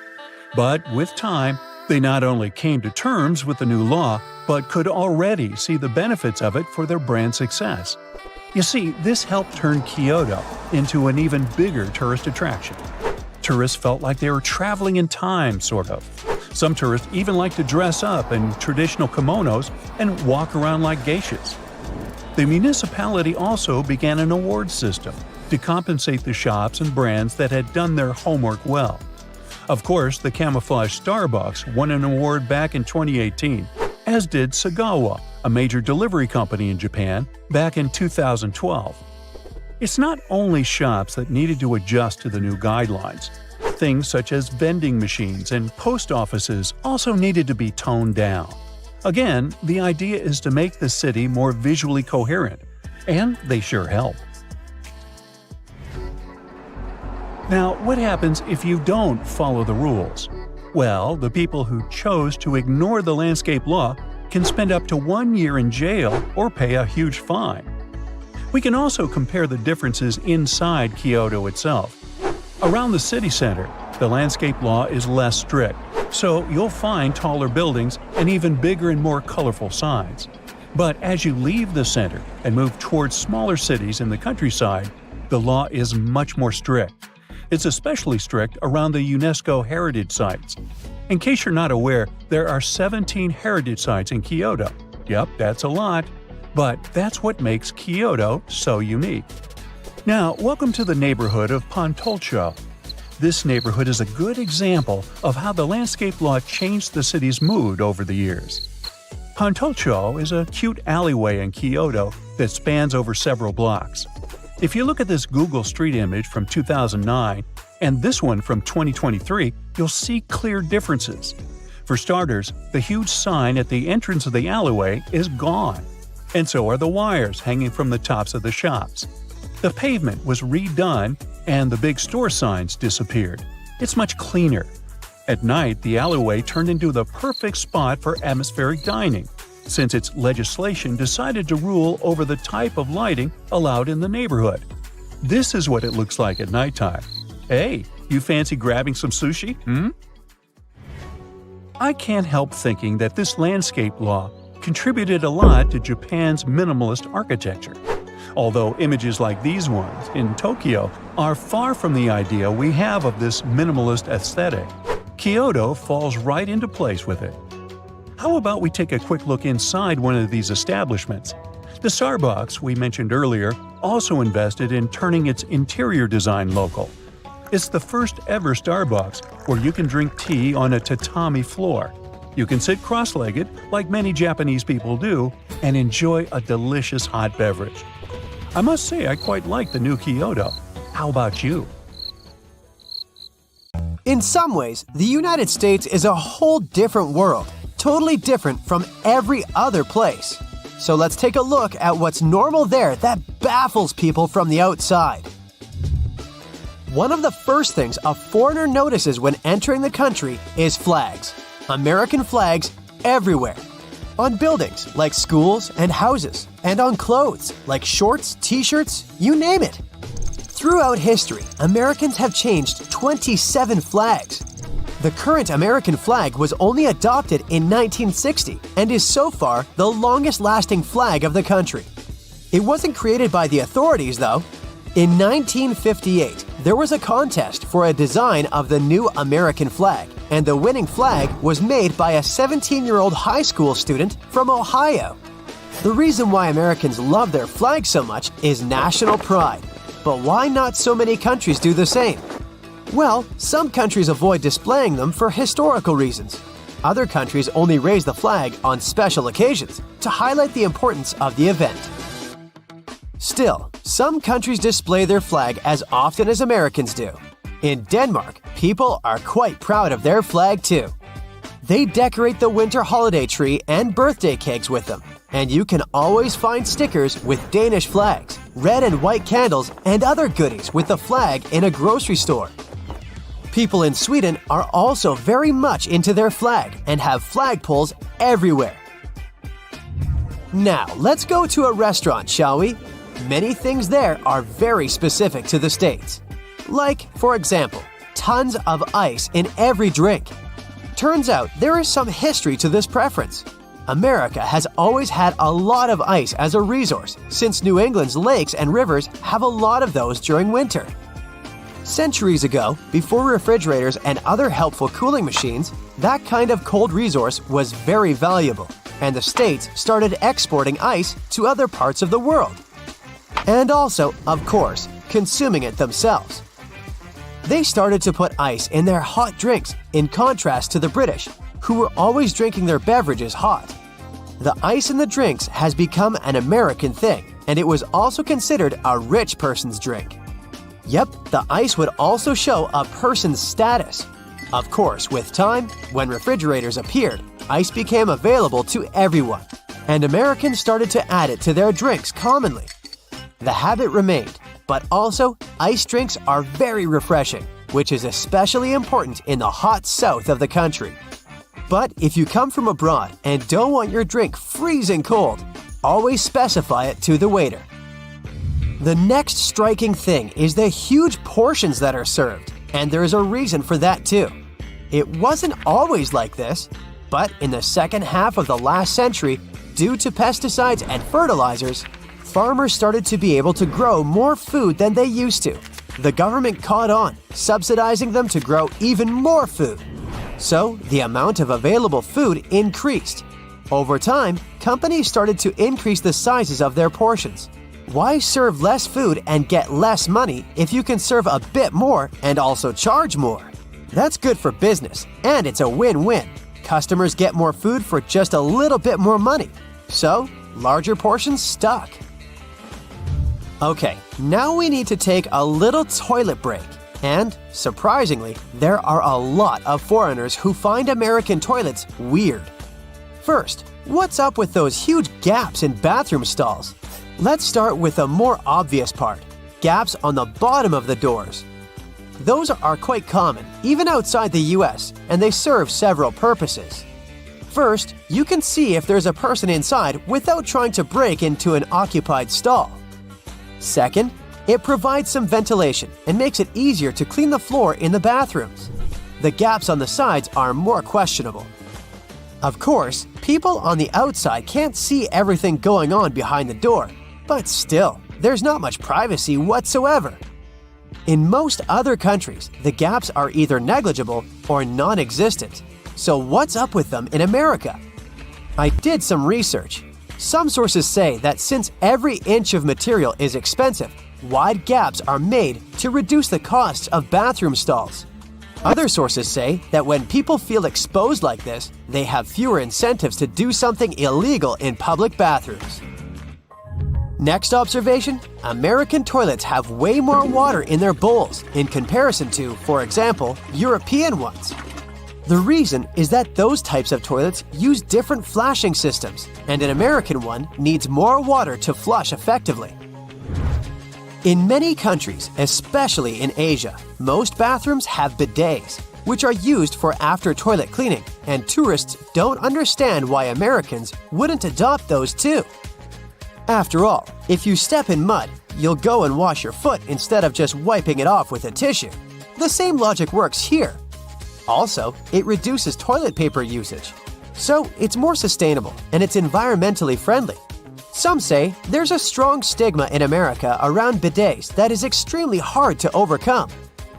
But with time, they not only came to terms with the new law, but could already see the benefits of it for their brand success. You see, this helped turn Kyoto into an even bigger tourist attraction. Tourists felt like they were traveling in time, sort of. Some tourists even like to dress up in traditional kimonos and walk around like geishas. The municipality also began an award system to compensate the shops and brands that had done their homework well. Of course, the camouflage Starbucks won an award back in 2018, as did Sagawa, a major delivery company in Japan, back in 2012. It's not only shops that needed to adjust to the new guidelines. Things such as vending machines and post offices also needed to be toned down. Again, the idea is to make the city more visually coherent, and they sure help. Now, what happens if you don't follow the rules? Well, the people who chose to ignore the landscape law can spend up to 1 year in jail or pay a huge fine. We can also compare the differences inside Kyoto itself. Around the city center, the landscape law is less strict, so you'll find taller buildings and even bigger and more colorful signs. But as you leave the center and move towards smaller cities in the countryside, the law is much more strict. It's especially strict around the UNESCO heritage sites. In case you're not aware, there are 17 heritage sites in Kyoto. Yep, that's a lot. But that's what makes Kyoto so unique. Now, welcome to the neighborhood of Pontulcho. This neighborhood is a good example of how the landscape law changed the city's mood over the years. Pontulcho is a cute alleyway in Kyoto that spans over several blocks. If you look at this Google Street image from 2009 and this one from 2023, you'll see clear differences. For starters, the huge sign at the entrance of the alleyway is gone, and so are the wires hanging from the tops of the shops. The pavement was redone and the big store signs disappeared. It's much cleaner. At night, the alleyway turned into the perfect spot for atmospheric dining, since its legislation decided to rule over the type of lighting allowed in the neighborhood. This is what it looks like at nighttime. Hey, you fancy grabbing some sushi? I can't help thinking that this landscape law contributed a lot to Japan's minimalist architecture. Although images like these ones in Tokyo are far from the idea we have of this minimalist aesthetic, Kyoto falls right into place with it. How about we take a quick look inside one of these establishments? The Starbucks we mentioned earlier also invested in turning its interior design local. It's the first ever Starbucks where you can drink tea on a tatami floor. You can sit cross-legged, like many Japanese people do, and enjoy a delicious hot beverage. I must say I quite like the new Kyoto. How about you? In some ways, the United States is a whole different world, totally different from every other place. So let's take a look at what's normal there that baffles people from the outside. One of the first things a foreigner notices when entering the country is flags. American flags everywhere. On buildings like schools and houses, and on clothes like shorts, t-shirts, you name it. Throughout history, Americans have changed 27 flags. The current American flag was only adopted in 1960 and is so far the longest-lasting flag of the country. It wasn't created by the authorities, though. In 1958, there was a contest for a design of the new American flag, and the winning flag was made by a 17-year-old high school student from Ohio. The reason why Americans love their flag so much is national pride. But why not so many countries do the same? Well, some countries avoid displaying them for historical reasons. Other countries only raise the flag on special occasions to highlight the importance of the event. Still, some countries display their flag as often as Americans do. In Denmark, people are quite proud of their flag too. They decorate the winter holiday tree and birthday cakes with them, and you can always find stickers with Danish flags, red and white candles, and other goodies with the flag in a grocery store. People in Sweden are also very much into their flag and have flagpoles everywhere. Now, let's go to a restaurant, shall we? Many things there are very specific to the States. Like, for example, tons of ice in every drink. Turns out there is some history to this preference. America has always had a lot of ice as a resource, since New England's lakes and rivers have a lot of those during winter. Centuries ago, before refrigerators and other helpful cooling machines, that kind of cold resource was very valuable, and the States started exporting ice to other parts of the world. And also, of course, consuming it themselves. They started to put ice in their hot drinks, in contrast to the British, who were always drinking their beverages hot. The ice in the drinks has become an American thing, and it was also considered a rich person's drink. Yep, the ice would also show a person's status. Of course, with time, when refrigerators appeared, ice became available to everyone, and Americans started to add it to their drinks commonly. The habit remained, but also, ice drinks are very refreshing, which is especially important in the hot south of the country. But if you come from abroad and don't want your drink freezing cold, always specify it to the waiter. The next striking thing is the huge portions that are served, and there is a reason for that too. It wasn't always like this, but in the second half of the last century, due to pesticides and fertilizers, farmers started to be able to grow more food than they used to. The government caught on, subsidizing them to grow even more food. So, the amount of available food increased. Over time, companies started to increase the sizes of their portions. Why serve less food and get less money if you can serve a bit more and also charge more? That's good for business, and it's a win-win. Customers get more food for just a little bit more money. So, larger portions stuck. Okay, now we need to take a little toilet break. And, surprisingly, there are a lot of foreigners who find American toilets weird. First, what's up with those huge gaps in bathroom stalls? Let's start with the more obvious part. gaps on the bottom of the doors. Those are quite common, even outside the US, and they serve several purposes. First, you can see if there's a person inside without trying to break into an occupied stall. Second, it provides some ventilation and makes it easier to clean the floor in the bathrooms. The gaps on the sides are more questionable. Of course, people on the outside can't see everything going on behind the door, but still, there's not much privacy whatsoever. In most other countries, the gaps are either negligible or non-existent. So what's up with them in America? I did some research. Some sources say that since every inch of material is expensive, wide gaps are made to reduce the costs of bathroom stalls. Other sources say that when people feel exposed like this, they have fewer incentives to do something illegal in public bathrooms. Next observation, American toilets have way more water in their bowls in comparison to, for example, European ones. The reason is that those types of toilets use different flashing systems, and an American one needs more water to flush effectively. In many countries, especially in Asia, most bathrooms have bidets, which are used for after-toilet cleaning, and tourists don't understand why Americans wouldn't adopt those too. After all, if you step in mud, you'll go and wash your foot instead of just wiping it off with a tissue. The same logic works here. Also, it reduces toilet paper usage. So it's more sustainable and it's environmentally friendly. Some say there's a strong stigma in America around bidets that is extremely hard to overcome.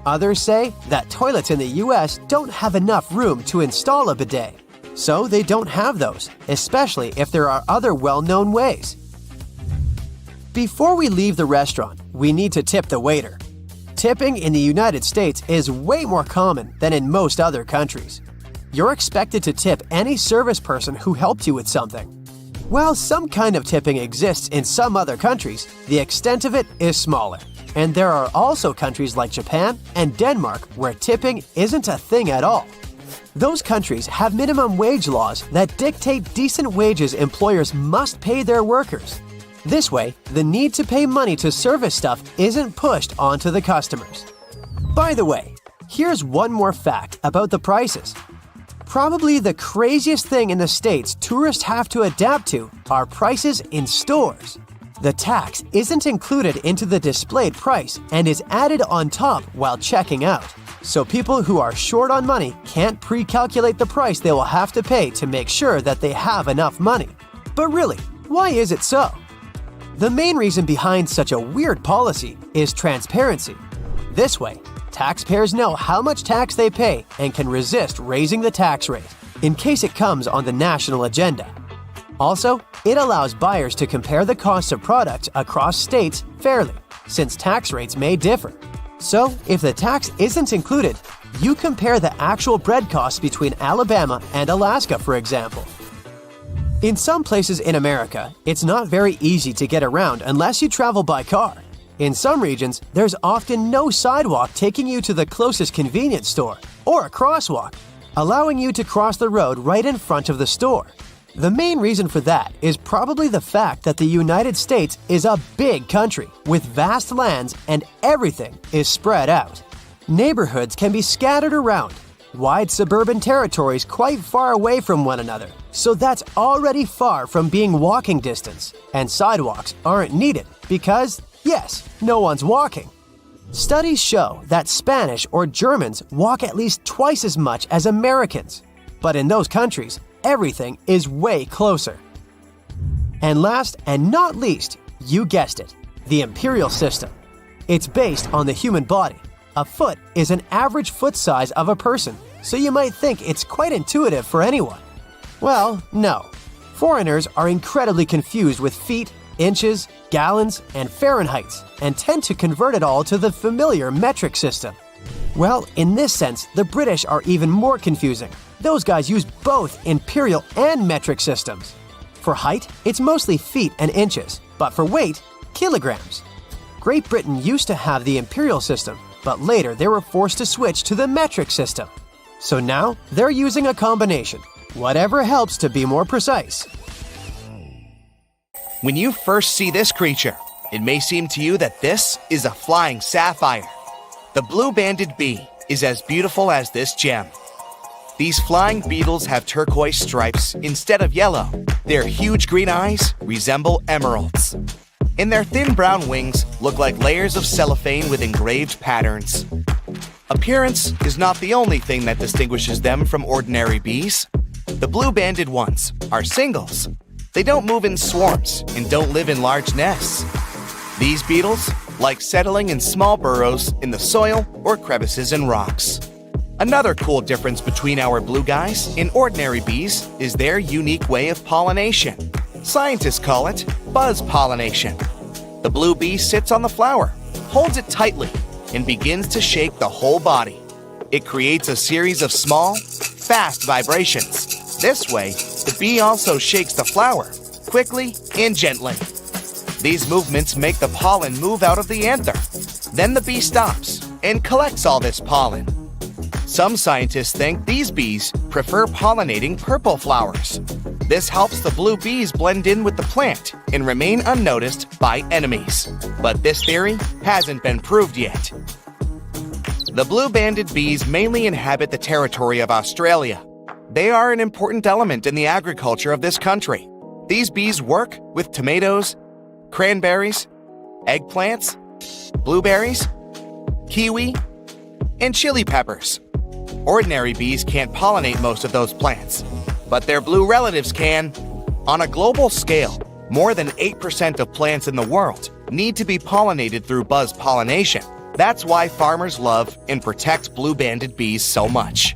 Others say that toilets in the US don't have enough room to install a bidet, so they don't have those, especially if there are other well-known ways. Before we leave the restaurant, we need to tip the waiter. Tipping in the United States is way more common than in most other countries. You're expected to tip any service person who helped you with something. While some kind of tipping exists in some other countries, the extent of it is smaller. And there are also countries like Japan and Denmark where tipping isn't a thing at all. Those countries have minimum wage laws that dictate decent wages employers must pay their workers. This way, the need to pay money to service stuff isn't pushed onto the customers. By the way, here's one more fact about the prices. Probably the craziest thing in the States tourists have to adapt to are prices in stores. The tax isn't included into the displayed price and is added on top while checking out. So people who are short on money can't pre-calculate the price they will have to pay to make sure that they have enough money. But really, why is it so? The main reason behind such a weird policy is transparency. This way, taxpayers know how much tax they pay and can resist raising the tax rate in case it comes on the national agenda. Also, it allows buyers to compare the costs of products across states fairly, since tax rates may differ. So, if the tax isn't included, you compare the actual bread costs between Alabama and Alaska, for example. In some places in America, it's not very easy to get around unless you travel by car. In some regions, there's often no sidewalk taking you to the closest convenience store, or a crosswalk, allowing you to cross the road right in front of the store. The main reason for that is probably the fact that the United States is a big country with vast lands and everything is spread out. Neighborhoods can be scattered around, wide suburban territories quite far away from one another, so that's already far from being walking distance, and sidewalks aren't needed because, yes, no one's walking. Studies show that Spanish or Germans walk at least twice as much as Americans, but in those countries, everything is way closer. And last and not least, you guessed it, the imperial system. It's based on the human body. A foot is an average foot size of a person, so you might think it's quite intuitive for anyone. Well, no. Foreigners are incredibly confused with feet, inches, gallons, and Fahrenheits, and tend to convert it all to the familiar metric system. Well, in this sense, the British are even more confusing. Those guys use both imperial and metric systems. For height, it's mostly feet and inches, but for weight, kilograms. Great Britain used to have the imperial system, but later they were forced to switch to the metric system. So now they're using a combination, whatever helps to be more precise. When you first see this creature, It may seem to you that this is a flying sapphire. The blue-banded bee is as beautiful as this gem. These flying beetles have turquoise stripes instead of yellow. Their huge green eyes resemble emeralds. And their thin brown wings look like layers of cellophane with engraved patterns. Appearance is not the only thing that distinguishes them from ordinary bees. The blue-banded ones are singles. They don't move in swarms and don't live in large nests. These beetles like settling in small burrows in the soil or crevices in rocks. Another cool difference between our blue guys and ordinary bees is their unique way of pollination. Scientists call it buzz pollination. The blue bee sits on the flower, holds it tightly, and begins to shake the whole body. It creates a series of small, fast vibrations. This way, the bee also shakes the flower, quickly and gently. These movements make the pollen move out of the anther. Then the bee stops and collects all this pollen. Some scientists think these bees prefer pollinating purple flowers. This helps the blue bees blend in with the plant and remain unnoticed by enemies. But this theory hasn't been proved yet. The blue-banded bees mainly inhabit the territory of Australia. They are an important element in the agriculture of this country. These bees work with tomatoes, cranberries, eggplants, blueberries, kiwi, and chili peppers. Ordinary bees can't pollinate most of those plants, but their blue relatives can. On a global scale, more than 8% of plants in the world need to be pollinated through buzz pollination. That's why farmers love and protect blue-banded bees so much.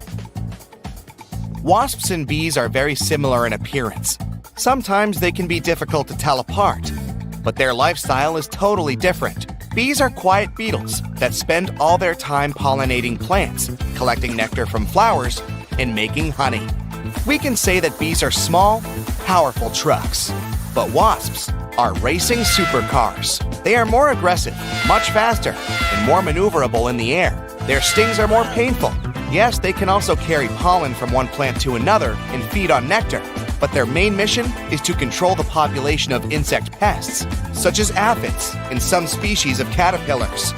Wasps and bees are very similar in appearance. Sometimes they can be difficult to tell apart, but their lifestyle is totally different. Bees are quiet beetles that spend all their time pollinating plants, collecting nectar from flowers, and making honey. We can say that bees are small, powerful trucks, but wasps are racing supercars. They are more aggressive, much faster, and more maneuverable in the air. Their stings are more painful. Yes, they can also carry pollen from one plant to another and feed on nectar, but their main mission is to control the population of insect pests, such as aphids and some species of caterpillars.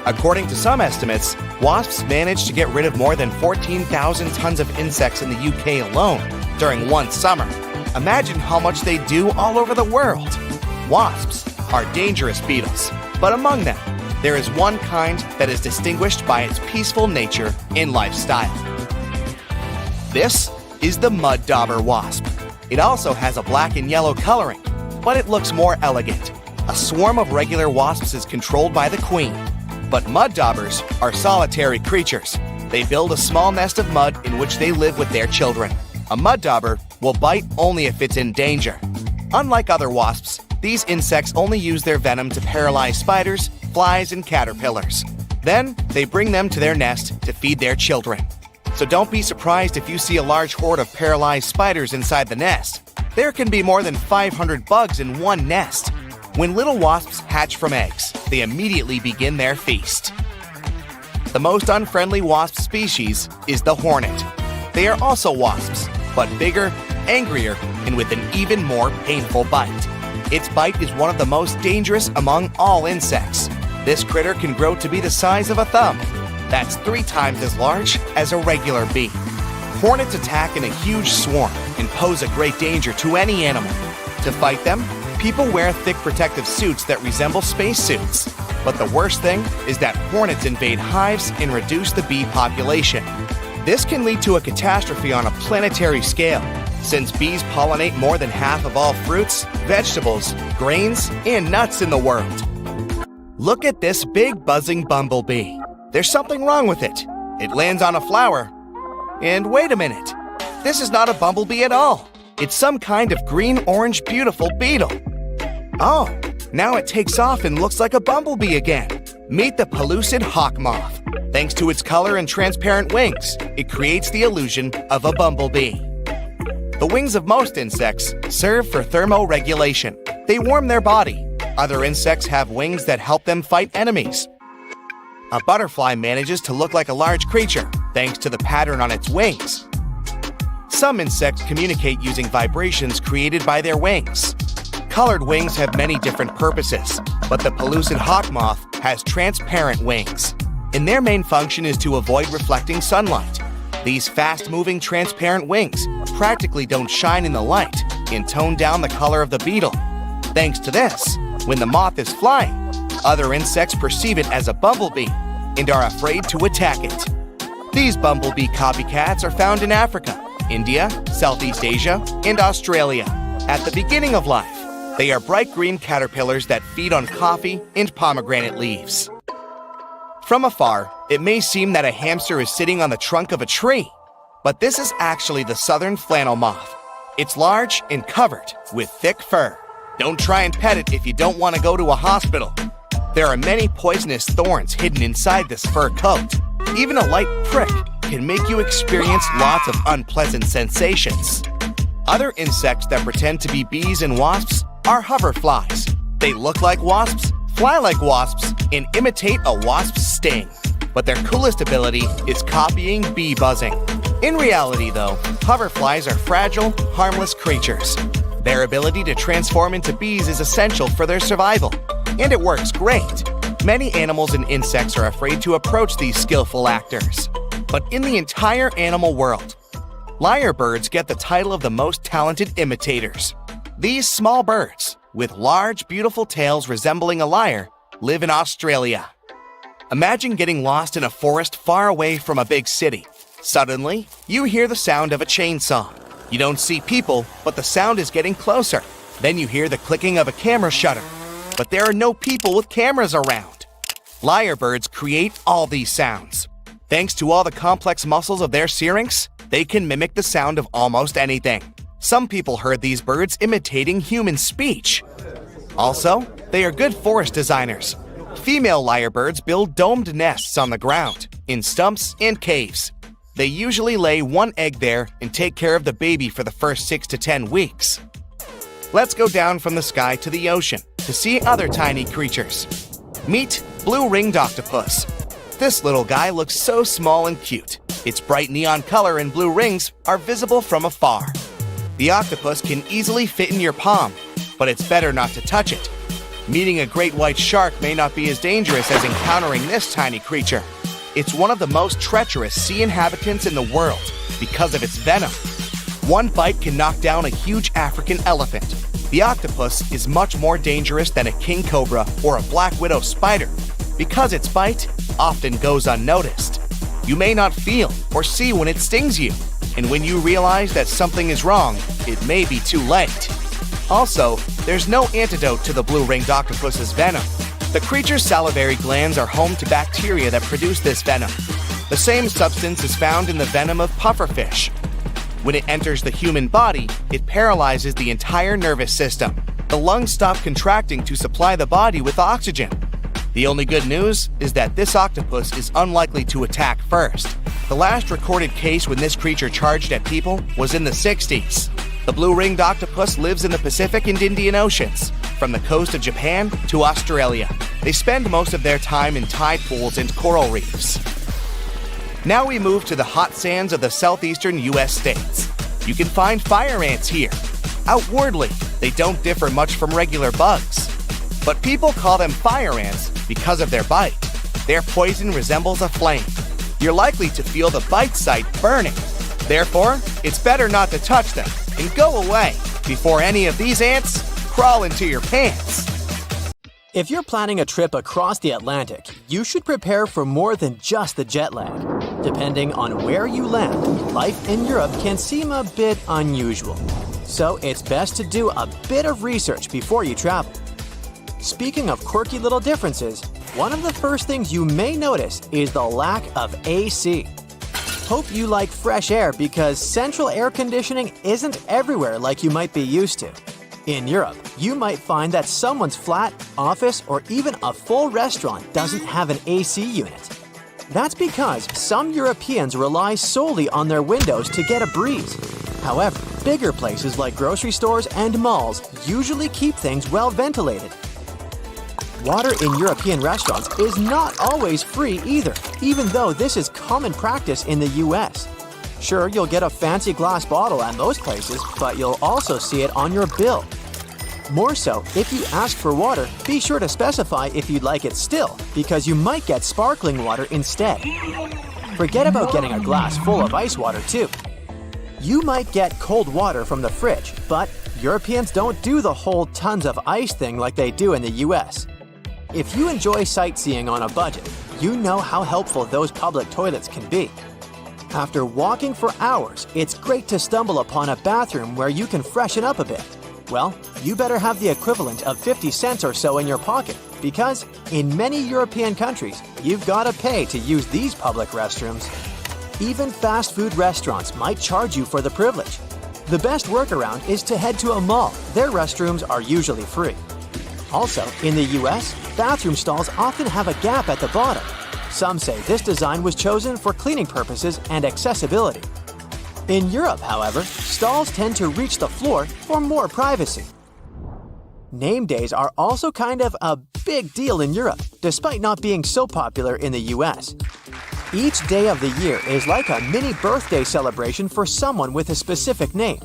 According to some estimates, wasps manage to get rid of more than 14,000 tons of insects in the UK alone during one summer. Imagine how much they do all over the world. Wasps are dangerous beetles, but among them, there is one kind that is distinguished by its peaceful nature and lifestyle. This is the mud dauber wasp. It also has a black and yellow coloring, but it looks more elegant. A swarm of regular wasps is controlled by the queen, but mud daubers are solitary creatures. They build a small nest of mud in which they live with their children. A mud dauber will bite only if it's in danger. Unlike other wasps, these insects only use their venom to paralyze spiders, flies, and caterpillars. Then, they bring them to their nest to feed their children. So don't be surprised if you see a large horde of paralyzed spiders inside the nest. There can be more than 500 bugs in one nest. When little wasps hatch from eggs, they immediately begin their feast. The most unfriendly wasp species is the hornet. They are also wasps, but bigger, angrier, and with an even more painful bite. Its bite is one of the most dangerous among all insects. This critter can grow to be the size of a thumb. That's 3 times as large as a regular bee. Hornets attack in a huge swarm and pose a great danger to any animal. To fight them, people wear thick protective suits that resemble spacesuits. But the worst thing is that hornets invade hives and reduce the bee population. This can lead to a catastrophe on a planetary scale, since bees pollinate more than half of all fruits, vegetables, grains, and nuts in the world. Look at this big buzzing bumblebee. There's something wrong with it. It lands on a flower. And wait a minute. This is not a bumblebee at all. It's some kind of green-orange beautiful beetle. Oh, now it takes off and looks like a bumblebee again. Meet the pellucid hawk moth. Thanks to its color and transparent wings, it creates the illusion of a bumblebee. The wings of most insects serve for thermoregulation. They warm their body. Other insects have wings that help them fight enemies. A butterfly manages to look like a large creature, thanks to the pattern on its wings. Some insects communicate using vibrations created by their wings. Colored wings have many different purposes, but the pellucid hawk moth has transparent wings, and their main function is to avoid reflecting sunlight. These fast-moving transparent wings practically don't shine in the light and tone down the color of the beetle. Thanks to this, when the moth is flying, other insects perceive it as a bumblebee and are afraid to attack it. These bumblebee copycats are found in Africa, India, Southeast Asia, and Australia. At the beginning of life, they are bright green caterpillars that feed on coffee and pomegranate leaves. From afar, it may seem that a hamster is sitting on the trunk of a tree, but this is actually the southern flannel moth. It's large and covered with thick fur. Don't try and pet it if you don't want to go to a hospital. There are many poisonous thorns hidden inside this fur coat. Even a light prick can make you experience lots of unpleasant sensations. Other insects that pretend to be bees and wasps are hoverflies. They look like wasps, fly like wasps, and imitate a wasp's sting. But their coolest ability is copying bee buzzing. In reality, though, hoverflies are fragile, harmless creatures. Their ability to transform into bees is essential for their survival, and it works great. Many animals and insects are afraid to approach these skillful actors. But in the entire animal world, lyrebirds get the title of the most talented imitators. These small birds, with large, beautiful tails resembling a lyre, live in Australia. Imagine getting lost in a forest far away from a big city. Suddenly, you hear the sound of a chainsaw. You don't see people, but the sound is getting closer. Then you hear the clicking of a camera shutter. But there are no people with cameras around. Lyrebirds create all these sounds. Thanks to all the complex muscles of their syrinx, they can mimic the sound of almost anything. Some people heard these birds imitating human speech. Also, they are good forest designers. Female lyrebirds build domed nests on the ground, in stumps and caves. They usually lay one egg there and take care of the baby for the first 6 to 10 weeks. Let's go down from the sky to the ocean to see other tiny creatures. Meet blue-ringed octopus. This little guy looks so small and cute. Its bright neon color and blue rings are visible from afar. The octopus can easily fit in your palm, but it's better not to touch it. Meeting a great white shark may not be as dangerous as encountering this tiny creature. It's one of the most treacherous sea inhabitants in the world because of its venom. One bite can knock down a huge African elephant. The octopus is much more dangerous than a king cobra or a black widow spider because its bite often goes unnoticed. You may not feel or see when it stings you, and when you realize that something is wrong, it may be too late. Also, there's no antidote to the blue-ringed octopus's venom. The creature's salivary glands are home to bacteria that produce this venom. The same substance is found in the venom of pufferfish. When it enters the human body, it paralyzes the entire nervous system. The lungs stop contracting to supply the body with oxygen. The only good news is that this octopus is unlikely to attack first. The last recorded case when this creature charged at people was in the 60s. The blue-ringed octopus lives in the Pacific and Indian Oceans, from the coast of Japan to Australia. They spend most of their time in tide pools and coral reefs. Now we move to the hot sands of the southeastern U.S. states. You can find fire ants here. Outwardly, they don't differ much from regular bugs. But people call them fire ants because of their bite. Their poison resembles a flame. You're likely to feel the bite site burning. Therefore, it's better not to touch them and go away before any of these ants crawl into your pants. If you're planning a trip across the Atlantic, you should prepare for more than just the jet lag. Depending on where you land, life in Europe can seem a bit unusual. So it's best to do a bit of research before you travel. Speaking of quirky little differences, one of the first things you may notice is the lack of AC. Hope you like fresh air because central air conditioning isn't everywhere like you might be used to. In Europe, you might find that someone's flat, office, or even a full restaurant doesn't have an AC unit. That's because some Europeans rely solely on their windows to get a breeze. However, bigger places like grocery stores and malls usually keep things well ventilated. Water in European restaurants is not always free either, even though this is common practice in the US. Sure, you'll get a fancy glass bottle at most places, but you'll also see it on your bill. More so, if you ask for water, be sure to specify if you'd like it still, because you might get sparkling water instead. Forget about getting a glass full of ice water too. You might get cold water from the fridge, but Europeans don't do the whole tons of ice thing like they do in the US. If you enjoy sightseeing on a budget, you know how helpful those public toilets can be. After walking for hours, it's great to stumble upon a bathroom where you can freshen up a bit. Well, you better have the equivalent of 50 cents or so in your pocket, because in many European countries, you've got to pay to use these public restrooms. Even fast food restaurants might charge you for the privilege. The best workaround is to head to a mall. Their restrooms are usually free. Also, in the US, bathroom stalls often have a gap at the bottom. Some say this design was chosen for cleaning purposes and accessibility. In Europe, however, stalls tend to reach the floor for more privacy. Name days are also kind of a big deal in Europe, despite not being so popular in the US. Each day of the year is like a mini birthday celebration for someone with a specific name.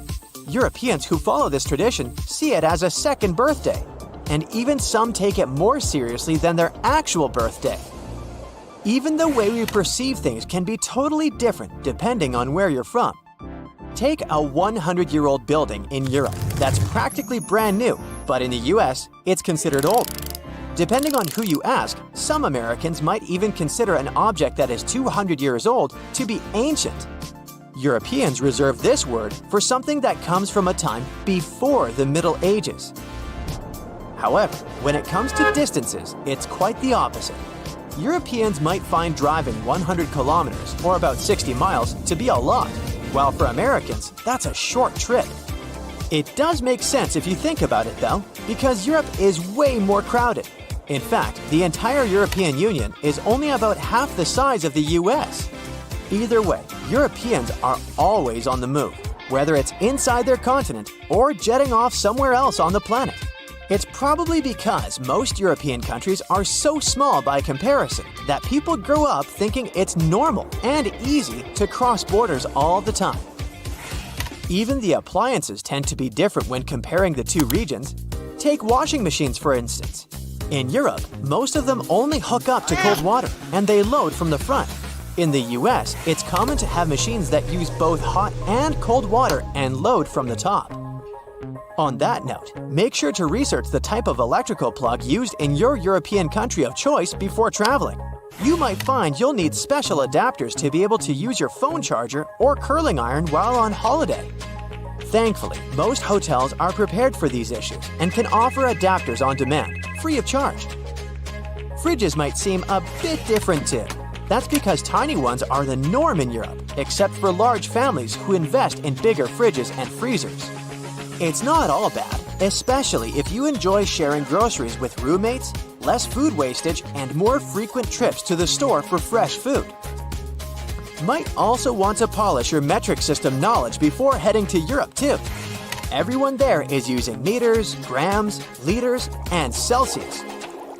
Europeans who follow this tradition see it as a second birthday, and even some take it more seriously than their actual birthday. Even the way we perceive things can be totally different depending on where you're from. Take a 100-year-old building in Europe that's practically brand new, but in the US, it's considered old. Depending on who you ask, some Americans might even consider an object that is 200 years old to be ancient. Europeans reserve this word for something that comes from a time before the Middle Ages. However, when it comes to distances, it's quite the opposite. Europeans might find driving 100 kilometers, or about 60 miles, to be a lot, while for Americans, that's a short trip. It does make sense if you think about it though, because Europe is way more crowded. In fact, the entire European Union is only about half the size of the US. Either way, Europeans are always on the move, whether it's inside their continent or jetting off somewhere else on the planet. It's probably because most European countries are so small by comparison that people grow up thinking it's normal and easy to cross borders all the time. Even the appliances tend to be different when comparing the two regions. Take washing machines, for instance. In Europe, most of them only hook up to cold water, and they load from the front. In the US, it's common to have machines that use both hot and cold water and load from the top. On that note, make sure to research the type of electrical plug used in your European country of choice before traveling. You might find you'll need special adapters to be able to use your phone charger or curling iron while on holiday. Thankfully, most hotels are prepared for these issues and can offer adapters on demand, free of charge. Fridges might seem a bit different too. That's because tiny ones are the norm in Europe, except for large families who invest in bigger fridges and freezers. It's not all bad, especially if you enjoy sharing groceries with roommates, less food wastage, and more frequent trips to the store for fresh food. Might also want to polish your metric system knowledge before heading to Europe too. Everyone there is using meters, grams, liters, and Celsius.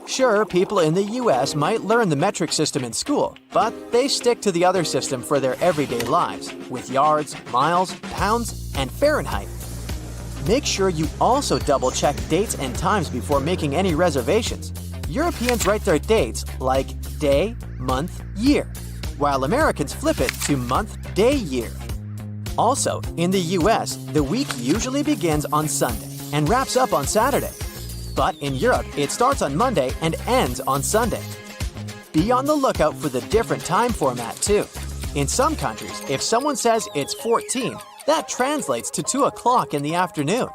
Sure, people in the US might learn the metric system in school, but they stick to the other system for their everyday lives, with yards, miles, pounds, and Fahrenheit. Make sure you also double-check dates and times before making any reservations. Europeans write their dates like day, month, year, while Americans flip it to month, day, year. Also, in the US, the week usually begins on Sunday and wraps up on Saturday. But in Europe, it starts on Monday and ends on Sunday. Be on the lookout for the different time format too. In some countries, if someone says it's 14, that translates to 2 o'clock in the afternoon.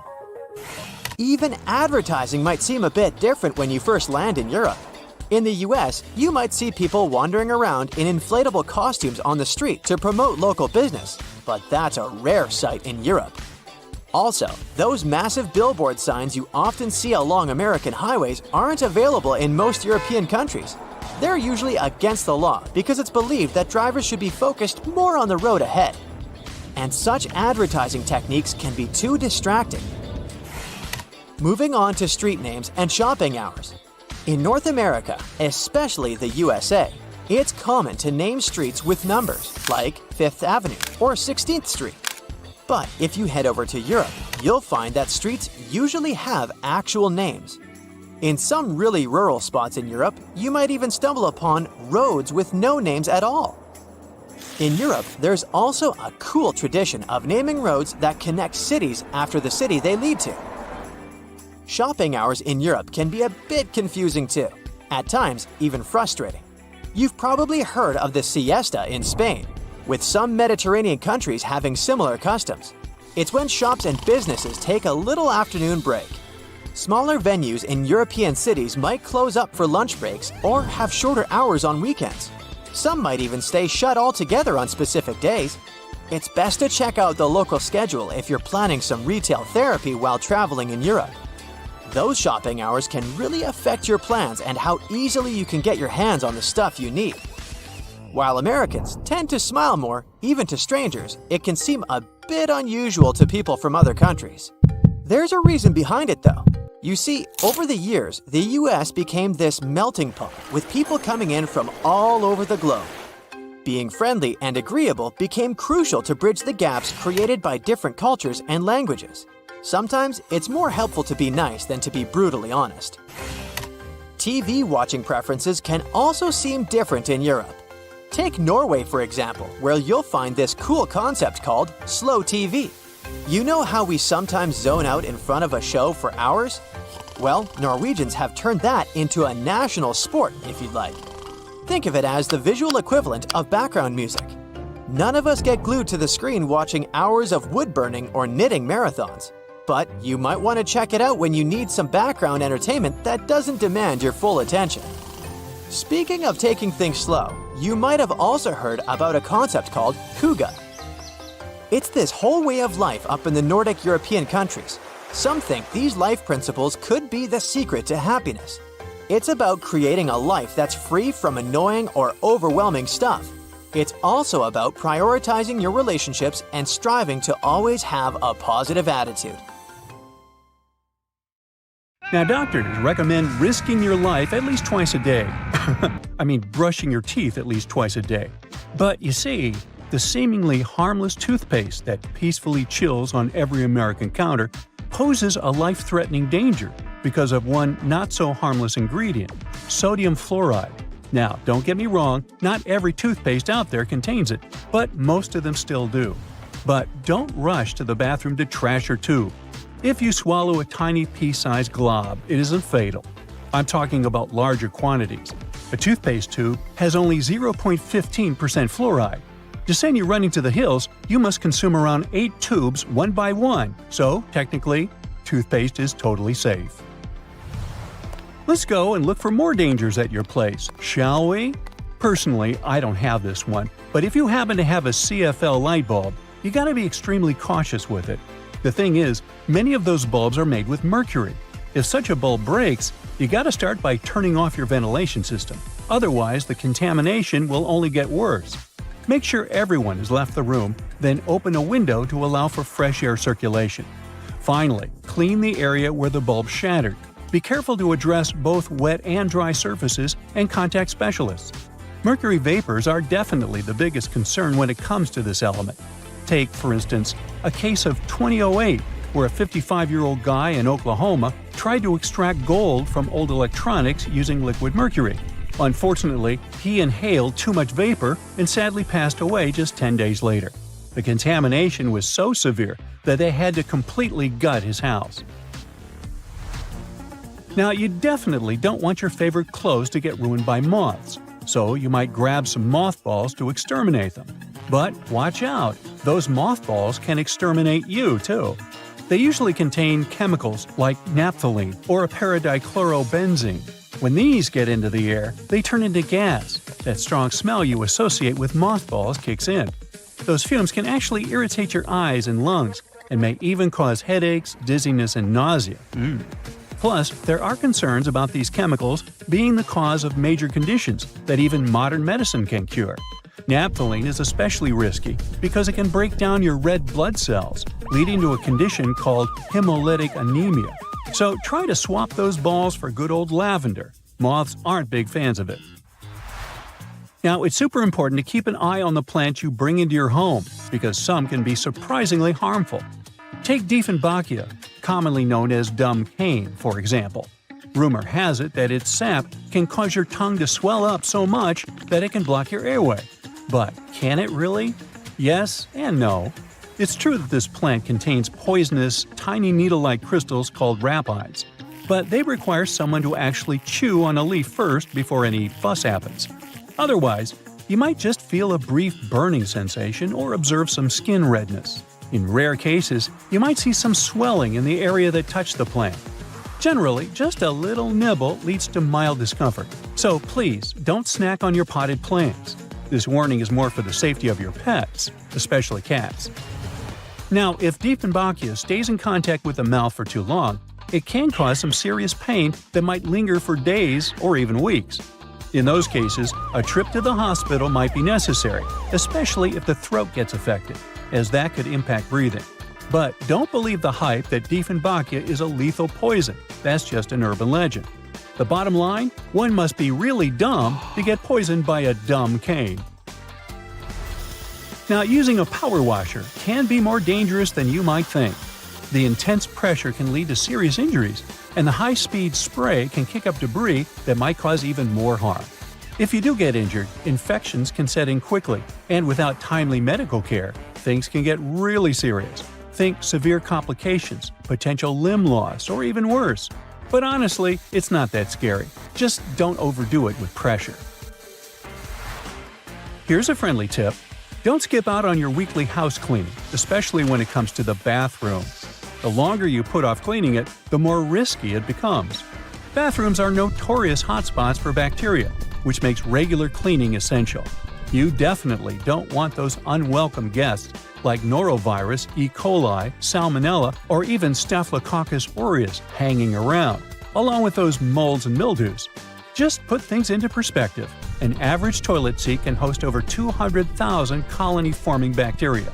Even advertising might seem a bit different when you first land in Europe. In the US, you might see people wandering around in inflatable costumes on the street to promote local business, but that's a rare sight in Europe. Also, those massive billboard signs you often see along American highways aren't available in most European countries. They're usually against the law because it's believed that drivers should be focused more on the road ahead. And such advertising techniques can be too distracting. Moving on to street names and shopping hours. In North America, especially the USA, it's common to name streets with numbers, like 5th Avenue or 16th Street. But if you head over to Europe, you'll find that streets usually have actual names. In some really rural spots in Europe, you might even stumble upon roads with no names at all. In Europe, there's also a cool tradition of naming roads that connect cities after the city they lead to. Shopping hours in Europe can be a bit confusing too, at times even frustrating. You've probably heard of the siesta in Spain, with some Mediterranean countries having similar customs. It's when shops and businesses take a little afternoon break. Smaller venues in European cities might close up for lunch breaks or have shorter hours on weekends. Some might even stay shut altogether on specific days. It's best to check out the local schedule if you're planning some retail therapy while traveling in Europe. Those shopping hours can really affect your plans and how easily you can get your hands on the stuff you need. While Americans tend to smile more, even to strangers, it can seem a bit unusual to people from other countries. There's a reason behind it though. You see, over the years, the US became this melting pot with people coming in from all over the globe. Being friendly and agreeable became crucial to bridge the gaps created by different cultures and languages. Sometimes it's more helpful to be nice than to be brutally honest. TV watching preferences can also seem different in Europe. Take Norway, for example, where you'll find this cool concept called slow TV. You know how we sometimes zone out in front of a show for hours? Well, Norwegians have turned that into a national sport, if you'd like. Think of it as the visual equivalent of background music. None of us get glued to the screen watching hours of wood burning or knitting marathons. But you might want to check it out when you need some background entertainment that doesn't demand your full attention. Speaking of taking things slow, you might have also heard about a concept called hygge. It's this whole way of life up in the Nordic European countries. Some think these life principles could be the secret to happiness. It's about creating a life that's free from annoying or overwhelming stuff. It's also about prioritizing your relationships and striving to always have a positive attitude. Now, doctors recommend risking your life at least twice a day. I mean, brushing your teeth at least twice a day. But you see, the seemingly harmless toothpaste that peacefully chills on every American counter poses a life-threatening danger because of one not-so-harmless ingredient, sodium fluoride. Now, don't get me wrong, not every toothpaste out there contains it, but most of them still do. But don't rush to the bathroom to trash your tube. If you swallow a tiny pea-sized glob, it isn't fatal. I'm talking about larger quantities. A toothpaste tube has only 0.15% fluoride. To send you running to the hills, you must consume around 8 tubes one by one, so technically, toothpaste is totally safe. Let's go and look for more dangers at your place, shall we? Personally, I don't have this one, but if you happen to have a CFL light bulb, you gotta be extremely cautious with it. The thing is, many of those bulbs are made with mercury. If such a bulb breaks, you gotta start by turning off your ventilation system. Otherwise, the contamination will only get worse. Make sure everyone has left the room, then open a window to allow for fresh air circulation. Finally, clean the area where the bulb shattered. Be careful to address both wet and dry surfaces and contact specialists. Mercury vapors are definitely the biggest concern when it comes to this element. Take, for instance, a case of 2008, where a 55-year-old guy in Oklahoma tried to extract gold from old electronics using liquid mercury. Unfortunately, he inhaled too much vapor and sadly passed away just 10 days later. The contamination was so severe that they had to completely gut his house. Now, you definitely don't want your favorite clothes to get ruined by moths, so you might grab some mothballs to exterminate them. But watch out, those mothballs can exterminate you too. They usually contain chemicals like naphthalene or a paradichlorobenzene. When these get into the air, they turn into gas. That strong smell you associate with mothballs kicks in. Those fumes can actually irritate your eyes and lungs, and may even cause headaches, dizziness, and nausea. Plus, there are concerns about these chemicals being the cause of major conditions that even modern medicine can cure. Naphthalene is especially risky because it can break down your red blood cells, leading to a condition called hemolytic anemia. So try to swap those balls for good old lavender. Moths aren't big fans of it. Now, it's super important to keep an eye on the plants you bring into your home, because some can be surprisingly harmful. Take Dieffenbachia, commonly known as dumb cane, for example. Rumor has it that its sap can cause your tongue to swell up so much that it can block your airway. But can it really? Yes and no. It's true that this plant contains poisonous, tiny needle-like crystals called rapides, but they require someone to actually chew on a leaf first before any fuss happens. Otherwise, you might just feel a brief burning sensation or observe some skin redness. In rare cases, you might see some swelling in the area that touched the plant. Generally, just a little nibble leads to mild discomfort, so please don't snack on your potted plants. This warning is more for the safety of your pets, especially cats. Now, if Dieffenbachia stays in contact with the mouth for too long, it can cause some serious pain that might linger for days or even weeks. In those cases, a trip to the hospital might be necessary, especially if the throat gets affected, as that could impact breathing. But don't believe the hype that Dieffenbachia is a lethal poison. That's just an urban legend. The bottom line? One must be really dumb to get poisoned by a dumb cane. Now, using a power washer can be more dangerous than you might think. The intense pressure can lead to serious injuries, and the high-speed spray can kick up debris that might cause even more harm. If you do get injured, infections can set in quickly, and without timely medical care, things can get really serious. Think severe complications, potential limb loss, or even worse. But honestly, it's not that scary. Just don't overdo it with pressure. Here's a friendly tip. Don't skip out on your weekly house cleaning, especially when it comes to the bathroom. The longer you put off cleaning it, the more risky it becomes. Bathrooms are notorious hotspots for bacteria, which makes regular cleaning essential. You definitely don't want those unwelcome guests like norovirus, E. coli, salmonella, or even Staphylococcus aureus hanging around, along with those molds and mildews. Just put things into perspective. An average toilet seat can host over 200,000 colony-forming bacteria.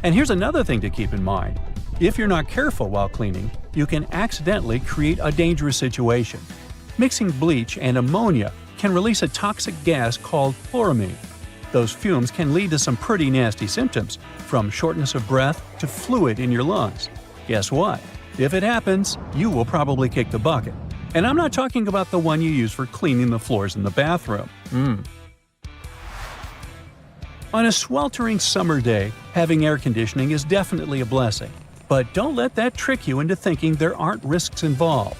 And here's another thing to keep in mind. If you're not careful while cleaning, you can accidentally create a dangerous situation. Mixing bleach and ammonia can release a toxic gas called chloramine. Those fumes can lead to some pretty nasty symptoms, from shortness of breath to fluid in your lungs. Guess what? If it happens, you will probably kick the bucket. And I'm not talking about the one you use for cleaning the floors in the bathroom. On a sweltering summer day, having air conditioning is definitely a blessing. But don't let that trick you into thinking there aren't risks involved.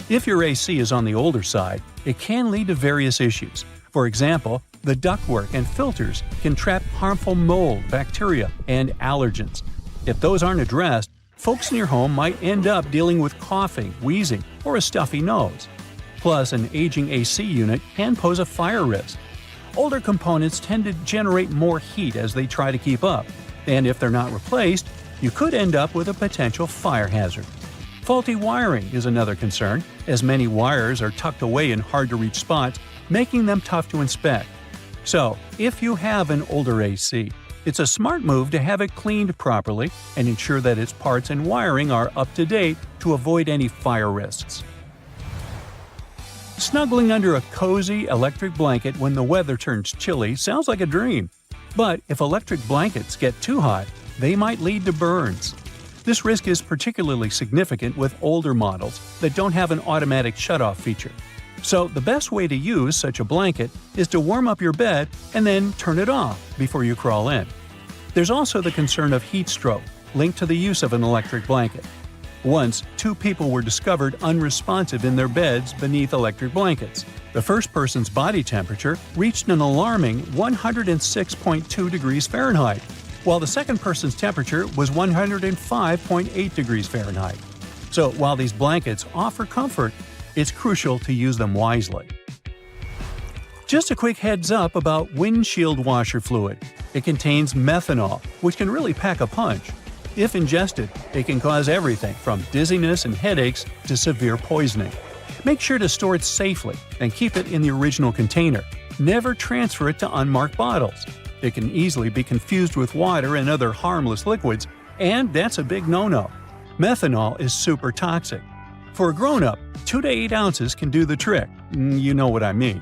If your AC is on the older side, it can lead to various issues. For example, the ductwork and filters can trap harmful mold, bacteria, and allergens. If those aren't addressed, folks in your home might end up dealing with coughing, wheezing, or a stuffy nose. Plus, an aging AC unit can pose a fire risk. Older components tend to generate more heat as they try to keep up, and if they're not replaced, you could end up with a potential fire hazard. Faulty wiring is another concern, as many wires are tucked away in hard-to-reach spots, making them tough to inspect. So, if you have an older AC, it's a smart move to have it cleaned properly and ensure that its parts and wiring are up to date to avoid any fire risks. Snuggling under a cozy electric blanket when the weather turns chilly sounds like a dream. But if electric blankets get too hot, they might lead to burns. This risk is particularly significant with older models that don't have an automatic shutoff feature. So the best way to use such a blanket is to warm up your bed and then turn it off before you crawl in. There's also the concern of heat stroke, linked to the use of an electric blanket. Once, 2 people were discovered unresponsive in their beds beneath electric blankets. The first person's body temperature reached an alarming 106.2 degrees Fahrenheit, while the second person's temperature was 105.8 degrees Fahrenheit. So while these blankets offer comfort, it's crucial to use them wisely. Just a quick heads up about windshield washer fluid. It contains methanol, which can really pack a punch. If ingested, it can cause everything from dizziness and headaches to severe poisoning. Make sure to store it safely and keep it in the original container. Never transfer it to unmarked bottles. It can easily be confused with water and other harmless liquids, and that's a big no-no. Methanol is super toxic. For a grown-up, 2 to 8 ounces can do the trick. You know what I mean.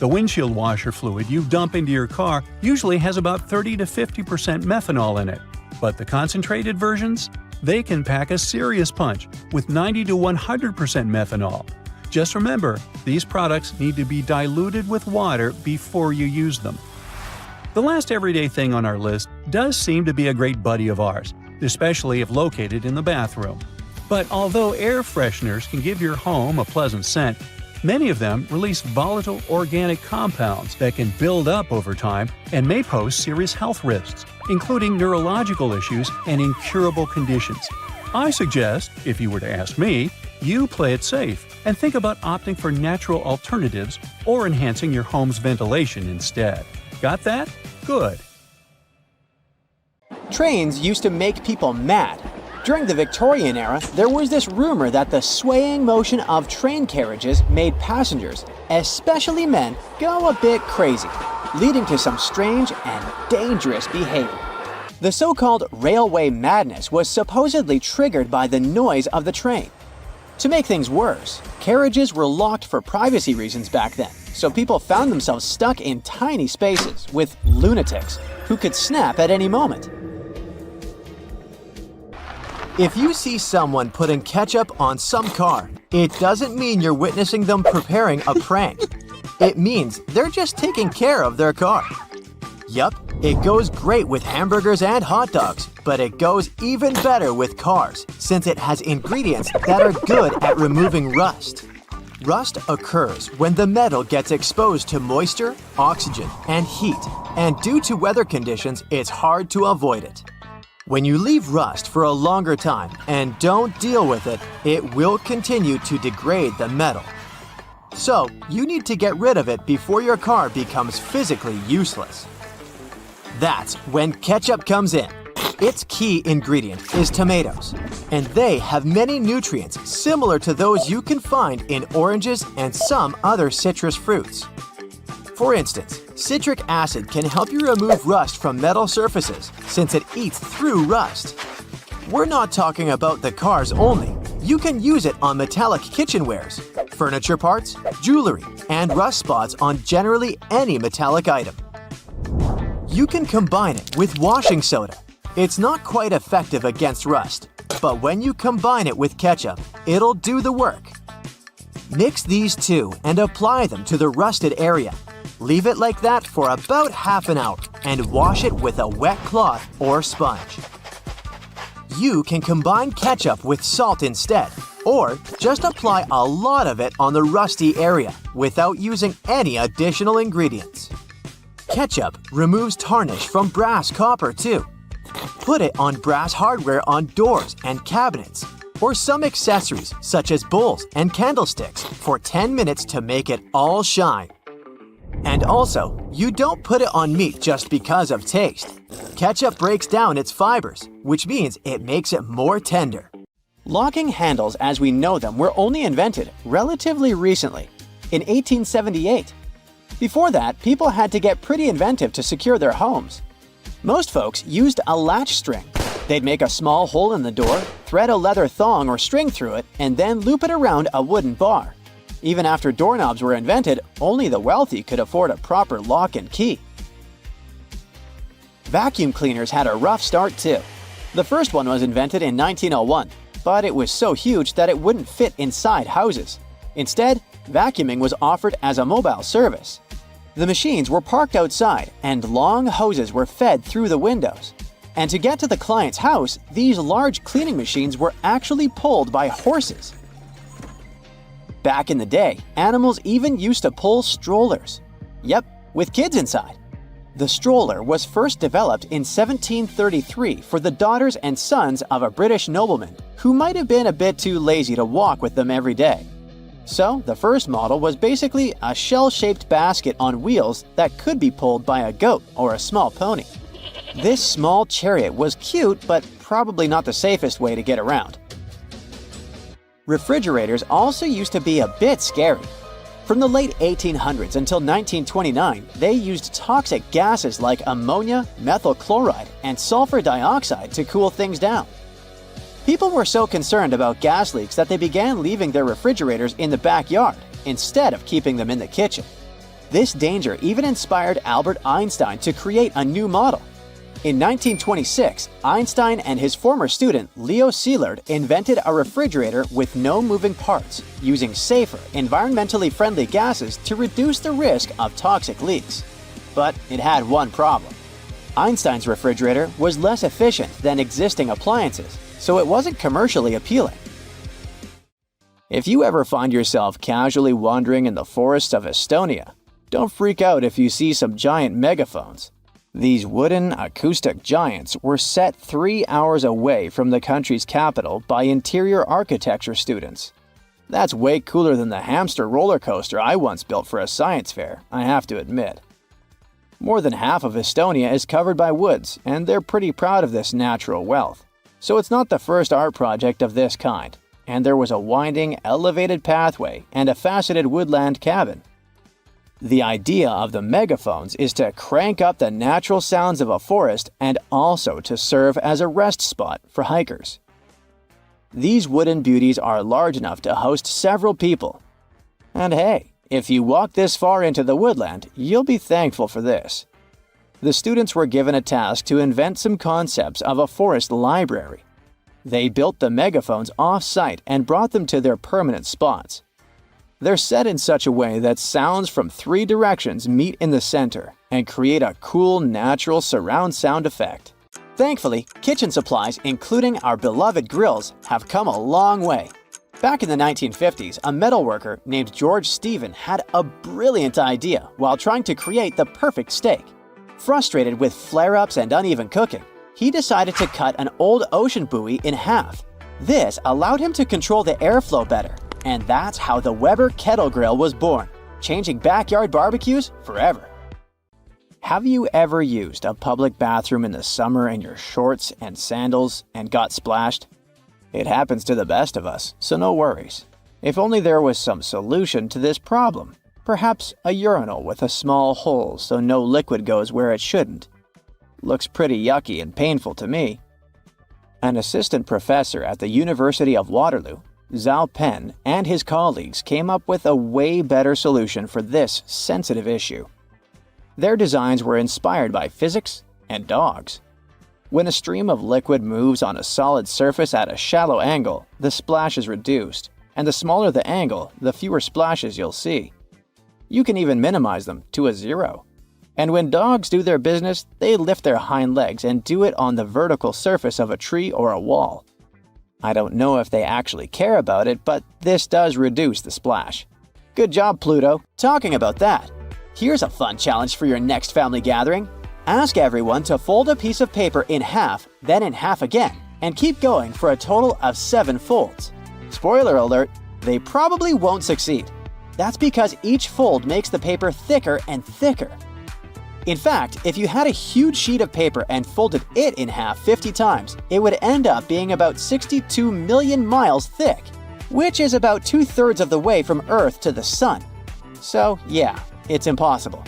The windshield washer fluid you dump into your car usually has about 30 to 50% methanol in it, but the concentrated versions? They can pack a serious punch with 90 to 100% methanol. Just remember, these products need to be diluted with water before you use them. The last everyday thing on our list does seem to be a great buddy of ours, especially if located in the bathroom. But although air fresheners can give your home a pleasant scent, many of them release volatile organic compounds that can build up over time and may pose serious health risks, including neurological issues and incurable conditions. I suggest, if you were to ask me, you play it safe and think about opting for natural alternatives or enhancing your home's ventilation instead. Got that? Good. Trains used to make people mad. During the Victorian era, there was this rumor that the swaying motion of train carriages made passengers, especially men, go a bit crazy, leading to some strange and dangerous behavior. The so-called railway madness was supposedly triggered by the noise of the train. To make things worse, carriages were locked for privacy reasons back then, so people found themselves stuck in tiny spaces with lunatics who could snap at any moment. If you see someone putting ketchup on some car, it doesn't mean you're witnessing them preparing a prank. It means they're just taking care of their car. Yup, it goes great with hamburgers and hot dogs, but it goes even better with cars since it has ingredients that are good at removing rust. Rust occurs when the metal gets exposed to moisture, oxygen, and heat, and due to weather conditions, it's hard to avoid it. When you leave rust for a longer time and don't deal with it, it will continue to degrade the metal. So, you need to get rid of it before your car becomes physically useless. That's when ketchup comes in. Its key ingredient is tomatoes, and they have many nutrients similar to those you can find in oranges and some other citrus fruits. For instance, citric acid can help you remove rust from metal surfaces since it eats through rust. We're not talking about the cars only. You can use it on metallic kitchenwares, furniture parts, jewelry, and rust spots on generally any metallic item. You can combine it with washing soda. It's not quite effective against rust, but when you combine it with ketchup, it'll do the work. Mix these two and apply them to the rusted area. Leave it like that for about half an hour and wash it with a wet cloth or sponge. You can combine ketchup with salt instead, or just apply a lot of it on the rusty area without using any additional ingredients. Ketchup removes tarnish from brass copper too. Put it on brass hardware on doors and cabinets, or some accessories such as bowls and candlesticks for 10 minutes to make it all shine. And also, you don't put it on meat just because of taste. Ketchup breaks down its fibers, which means it makes it more tender. Locking handles as we know them were only invented relatively recently, in 1878. Before that, people had to get pretty inventive to secure their homes. Most folks used a latch string. They'd make a small hole in the door, thread a leather thong or string through it, and then loop it around a wooden bar. Even after doorknobs were invented, only the wealthy could afford a proper lock and key. Vacuum cleaners had a rough start too. The first one was invented in 1901, but it was so huge that it wouldn't fit inside houses. Instead, vacuuming was offered as a mobile service. The machines were parked outside, and long hoses were fed through the windows. And to get to the client's house, these large cleaning machines were actually pulled by horses. Back in the day, animals even used to pull strollers. Yep, with kids inside. The stroller was first developed in 1733 for the daughters and sons of a British nobleman who might have been a bit too lazy to walk with them every day. So, the first model was basically a shell-shaped basket on wheels that could be pulled by a goat or a small pony. This small chariot was cute, but probably not the safest way to get around. Refrigerators also used to be a bit scary. From the late 1800s until 1929, they used toxic gases like ammonia, methyl chloride, and sulfur dioxide to cool things down. People were so concerned about gas leaks that they began leaving their refrigerators in the backyard instead of keeping them in the kitchen. This danger even inspired Albert Einstein to create a new model. In 1926, Einstein and his former student Leo Szilard invented a refrigerator with no moving parts, using safer, environmentally friendly gases to reduce the risk of toxic leaks. But it had one problem. Einstein's refrigerator was less efficient than existing appliances, so it wasn't commercially appealing. If you ever find yourself casually wandering in the forests of Estonia, don't freak out if you see some giant megaphones. These wooden acoustic giants were set 3 hours away from the country's capital by interior architecture students. That's way cooler than the hamster roller coaster I once built for a science fair, I have to admit. More than half of Estonia is covered by woods, and they're pretty proud of this natural wealth. So it's not the first art project of this kind, and there was a winding, elevated pathway and a faceted woodland cabin. The idea of the megaphones is to crank up the natural sounds of a forest and also to serve as a rest spot for hikers. These wooden beauties are large enough to host several people. And hey, if you walk this far into the woodland, you'll be thankful for this. The students were given a task to invent some concepts of a forest library. They built the megaphones off-site and brought them to their permanent spots. They're set in such a way that sounds from 3 directions meet in the center and create a cool, natural surround sound effect. Thankfully, kitchen supplies, including our beloved grills, have come a long way. Back in the 1950s, a metalworker named George Stephen had a brilliant idea while trying to create the perfect steak. Frustrated with flare-ups and uneven cooking, he decided to cut an old ocean buoy in half. This allowed him to control the airflow better. And that's how the Weber Kettle Grill was born, changing backyard barbecues forever. Have you ever used a public bathroom in the summer in your shorts and sandals and got splashed? It happens to the best of us, so no worries. If only there was some solution to this problem. Perhaps a urinal with a small hole so no liquid goes where it shouldn't. Looks pretty yucky and painful to me. An assistant professor at the University of Waterloo, Zhao Pen, and his colleagues came up with a way better solution for this sensitive issue. Their designs were inspired by physics and dogs. When a stream of liquid moves on a solid surface at a shallow angle, the splash is reduced, and the smaller the angle, the fewer splashes you'll see. You can even minimize them to a 0. And when dogs do their business, they lift their hind legs and do it on the vertical surface of a tree or a wall. I don't know if they actually care about it, but this does reduce the splash. Good job, Pluto. Talking about that, here's a fun challenge for your next family gathering. Ask everyone to fold a piece of paper in half, then in half again, and keep going for a total of 7 folds. Spoiler alert, they probably won't succeed. That's because each fold makes the paper thicker and thicker. In fact, if you had a huge sheet of paper and folded it in half 50 times, it would end up being about 62 million miles thick, which is about 2/3 of the way from Earth to the Sun. So yeah, it's impossible.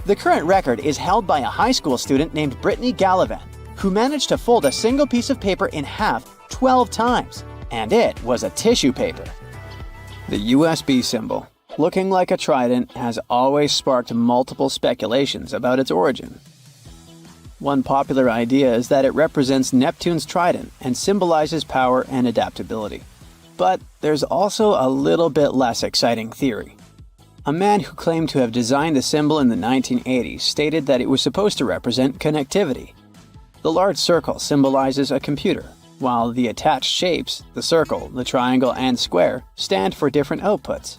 The current record is held by a high school student named Brittany Gallivan, who managed to fold a single piece of paper in half 12 times, and it was a tissue paper. The USB symbol, looking like a trident, has always sparked multiple speculations about its origin. One popular idea is that it represents Neptune's trident and symbolizes power and adaptability. But there's also a little bit less exciting theory. A man who claimed to have designed the symbol in the 1980s stated that it was supposed to represent connectivity. The large circle symbolizes a computer, while the attached shapes, the circle, the triangle, and square, stand for different outputs.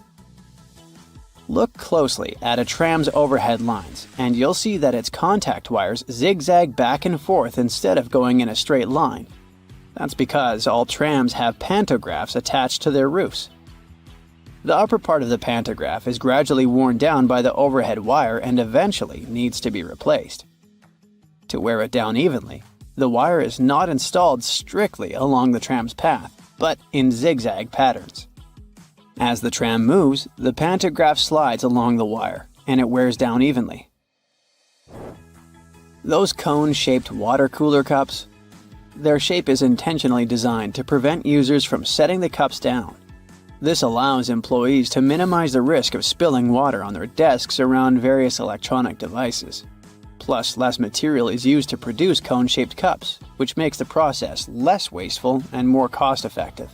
Look closely at a tram's overhead lines, and you'll see that its contact wires zigzag back and forth instead of going in a straight line. That's because all trams have pantographs attached to their roofs. The upper part of the pantograph is gradually worn down by the overhead wire and eventually needs to be replaced. To wear it down evenly, the wire is not installed strictly along the tram's path, but in zigzag patterns. As the tram moves, the pantograph slides along the wire, and it wears down evenly. Those cone-shaped water cooler cups? Their shape is intentionally designed to prevent users from setting the cups down. This allows employees to minimize the risk of spilling water on their desks around various electronic devices. Plus, less material is used to produce cone-shaped cups, which makes the process less wasteful and more cost-effective.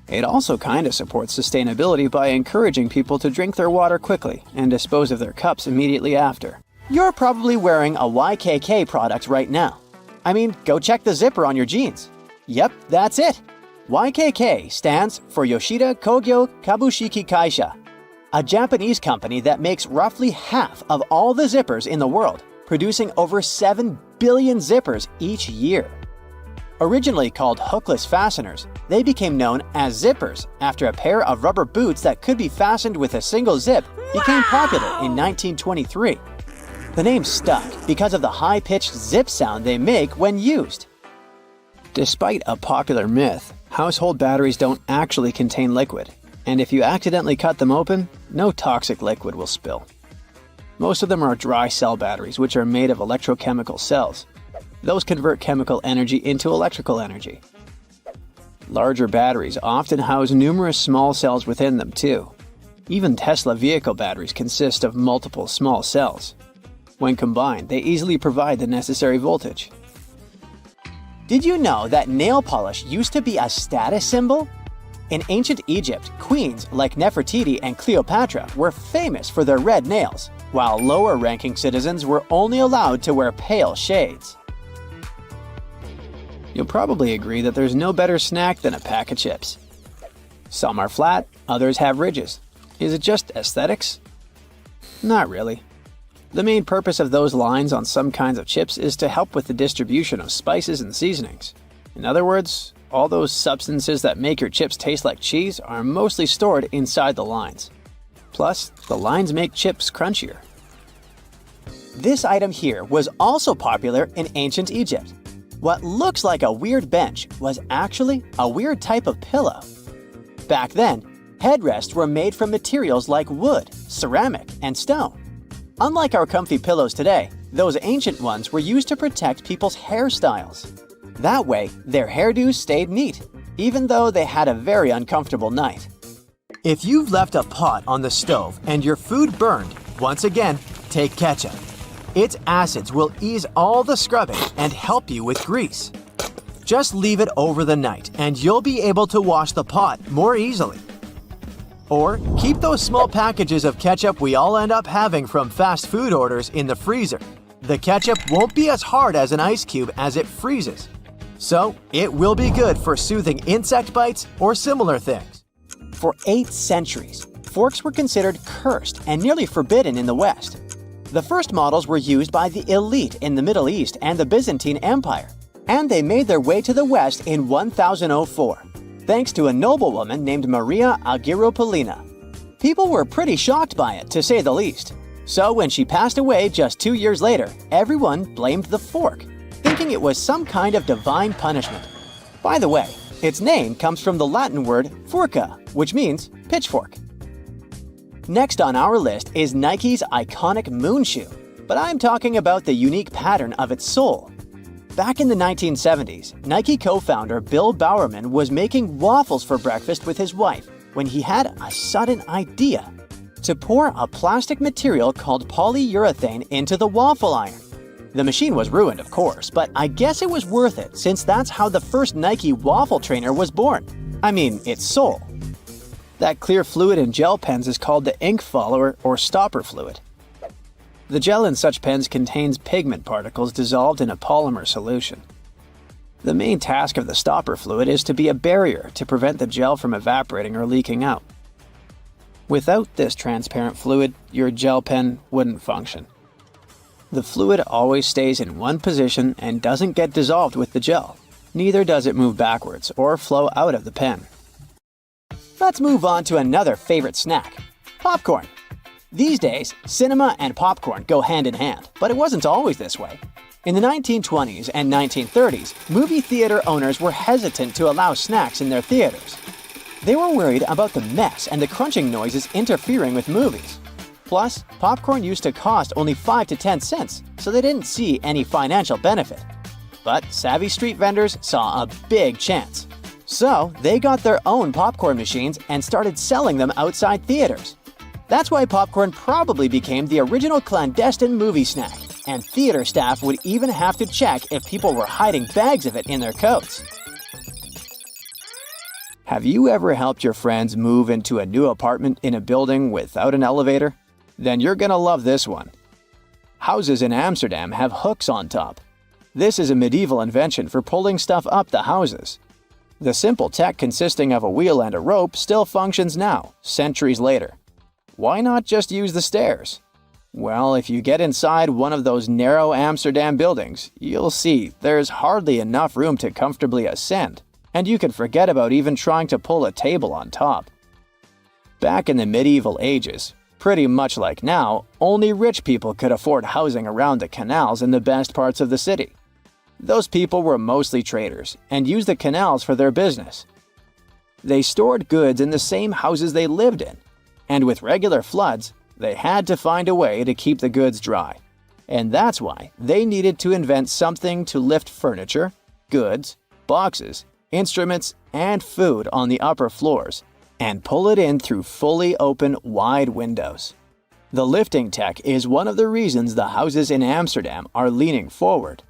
It also kinda supports sustainability by encouraging people to drink their water quickly and dispose of their cups immediately after. You're probably wearing a YKK product right now. I mean, go check the zipper on your jeans. Yep, that's it. YKK stands for Yoshida Kogyo Kabushiki Kaisha, a Japanese company that makes roughly half of all the zippers in the world, producing over 7 billion zippers each year. Originally called hookless fasteners, they became known as zippers after a pair of rubber boots that could be fastened with a single zip became popular in 1923. The name stuck because of the high-pitched zip sound they make when used. Despite a popular myth, household batteries don't actually contain liquid, and if you accidentally cut them open, no toxic liquid will spill. Most of them are dry cell batteries, which are made of electrochemical cells. Those convert chemical energy into electrical energy. Larger batteries often house numerous small cells within them too. Even Tesla vehicle batteries consist of multiple small cells. When combined, they easily provide the necessary voltage. Did you know that nail polish used to be a status symbol? In ancient Egypt, queens like Nefertiti and Cleopatra were famous for their red nails, while lower-ranking citizens were only allowed to wear pale shades. You'll probably agree that there's no better snack than a pack of chips. Some are flat, others have ridges. Is it just aesthetics? Not really. The main purpose of those lines on some kinds of chips is to help with the distribution of spices and seasonings. In other words, all those substances that make your chips taste like cheese are mostly stored inside the lines. Plus, the lines make chips crunchier. This item here was also popular in ancient Egypt. What looks like a weird bench was actually a weird type of pillow. Back then, headrests were made from materials like wood, ceramic, and stone. Unlike our comfy pillows today, those ancient ones were used to protect people's hairstyles. That way, their hairdos stayed neat, even though they had a very uncomfortable night. If you've left a pot on the stove and your food burned, once again, take ketchup. Its acids will ease all the scrubbing and help you with grease. Just leave it over the night and you'll be able to wash the pot more easily. Or keep those small packages of ketchup we all end up having from fast food orders in the freezer. The ketchup won't be as hard as an ice cube as it freezes. So it will be good for soothing insect bites or similar things. For 8 centuries, forks were considered cursed and nearly forbidden in the West. The first models were used by the elite in the Middle East and the Byzantine Empire, and they made their way to the West in 1004. Thanks to a noblewoman named Maria Agrippina. People were pretty shocked by it, to say the least. So when she passed away just 2 years later, everyone blamed the fork, thinking it was some kind of divine punishment. By the way, its name comes from the Latin word furca, which means pitchfork. Next on our list is Nike's iconic moon shoe, but I'm talking about the unique pattern of its sole. Back in the 1970s, Nike co-founder Bill Bowerman was making waffles for breakfast with his wife when he had a sudden idea to pour a plastic material called polyurethane into the waffle iron. The machine was ruined, of course, but I guess it was worth it since that's how the first Nike waffle trainer was born. I mean, its sole. That clear fluid in gel pens is called the ink follower or stopper fluid. The gel in such pens contains pigment particles dissolved in a polymer solution. The main task of the stopper fluid is to be a barrier to prevent the gel from evaporating or leaking out. Without this transparent fluid, your gel pen wouldn't function. The fluid always stays in one position and doesn't get dissolved with the gel. Neither does it move backwards or flow out of the pen. Let's move on to another favorite snack, popcorn. These days, cinema and popcorn go hand in hand, but it wasn't always this way. In the 1920s and 1930s, movie theater owners were hesitant to allow snacks in their theaters. They were worried about the mess and the crunching noises interfering with movies. Plus, popcorn used to cost only 5 to 10 cents, so they didn't see any financial benefit. But savvy street vendors saw a big chance. So they got their own popcorn machines and started selling them outside theaters. That's why popcorn probably became the original clandestine movie snack, and theater staff would even have to check if people were hiding bags of it in their coats. Have you ever helped your friends move into a new apartment in a building without an elevator? Then you're gonna love this one. Houses in Amsterdam have hooks on top. This is a medieval invention for pulling stuff up the houses. The simple tech consisting of a wheel and a rope still functions now, centuries later. Why not just use the stairs? Well, if you get inside one of those narrow Amsterdam buildings, you'll see there's hardly enough room to comfortably ascend, and you can forget about even trying to pull a table on top. Back in the medieval ages, pretty much like now, only rich people could afford housing around the canals in the best parts of the city. Those people were mostly traders and used the canals for their business. They stored goods in the same houses they lived in, and with regular floods, they had to find a way to keep the goods dry. And that's why they needed to invent something to lift furniture, goods, boxes, instruments, and food on the upper floors and pull it in through fully open, wide windows. The lifting tech is one of the reasons the houses in Amsterdam are leaning forward.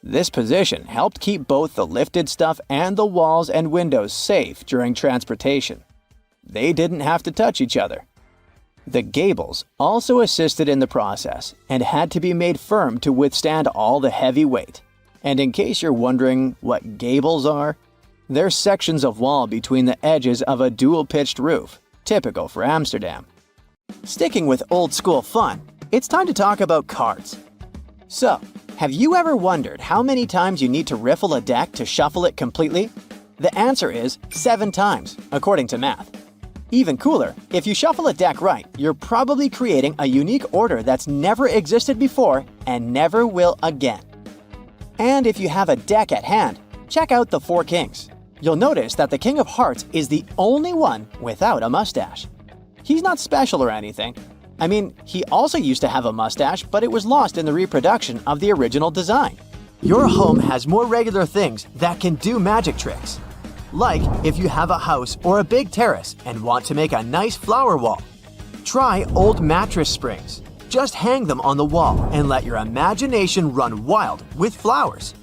This position helped keep both the lifted stuff and the walls and windows safe during transportation. They didn't have to touch each other. The gables also assisted in the process and had to be made firm to withstand all the heavy weight. And in case you're wondering what gables are, they're sections of wall between the edges of a dual-pitched roof, typical for Amsterdam. Sticking with old-school fun, it's time to talk about cards. So, have you ever wondered how many times you need to riffle a deck to shuffle it completely? The answer is 7 times, according to math. Even cooler, if you shuffle a deck right, you're probably creating a unique order that's never existed before and never will again. And if you have a deck at hand, check out the 4 kings. You'll notice that the King of Hearts is the only one without a mustache. He's not special or anything. I mean, he also used to have a mustache, but it was lost in the reproduction of the original design. Your home has more regular things that can do magic tricks. Like if you have a house or a big terrace and want to make a nice flower wall. Try old mattress springs. Just hang them on the wall and let your imagination run wild with flowers.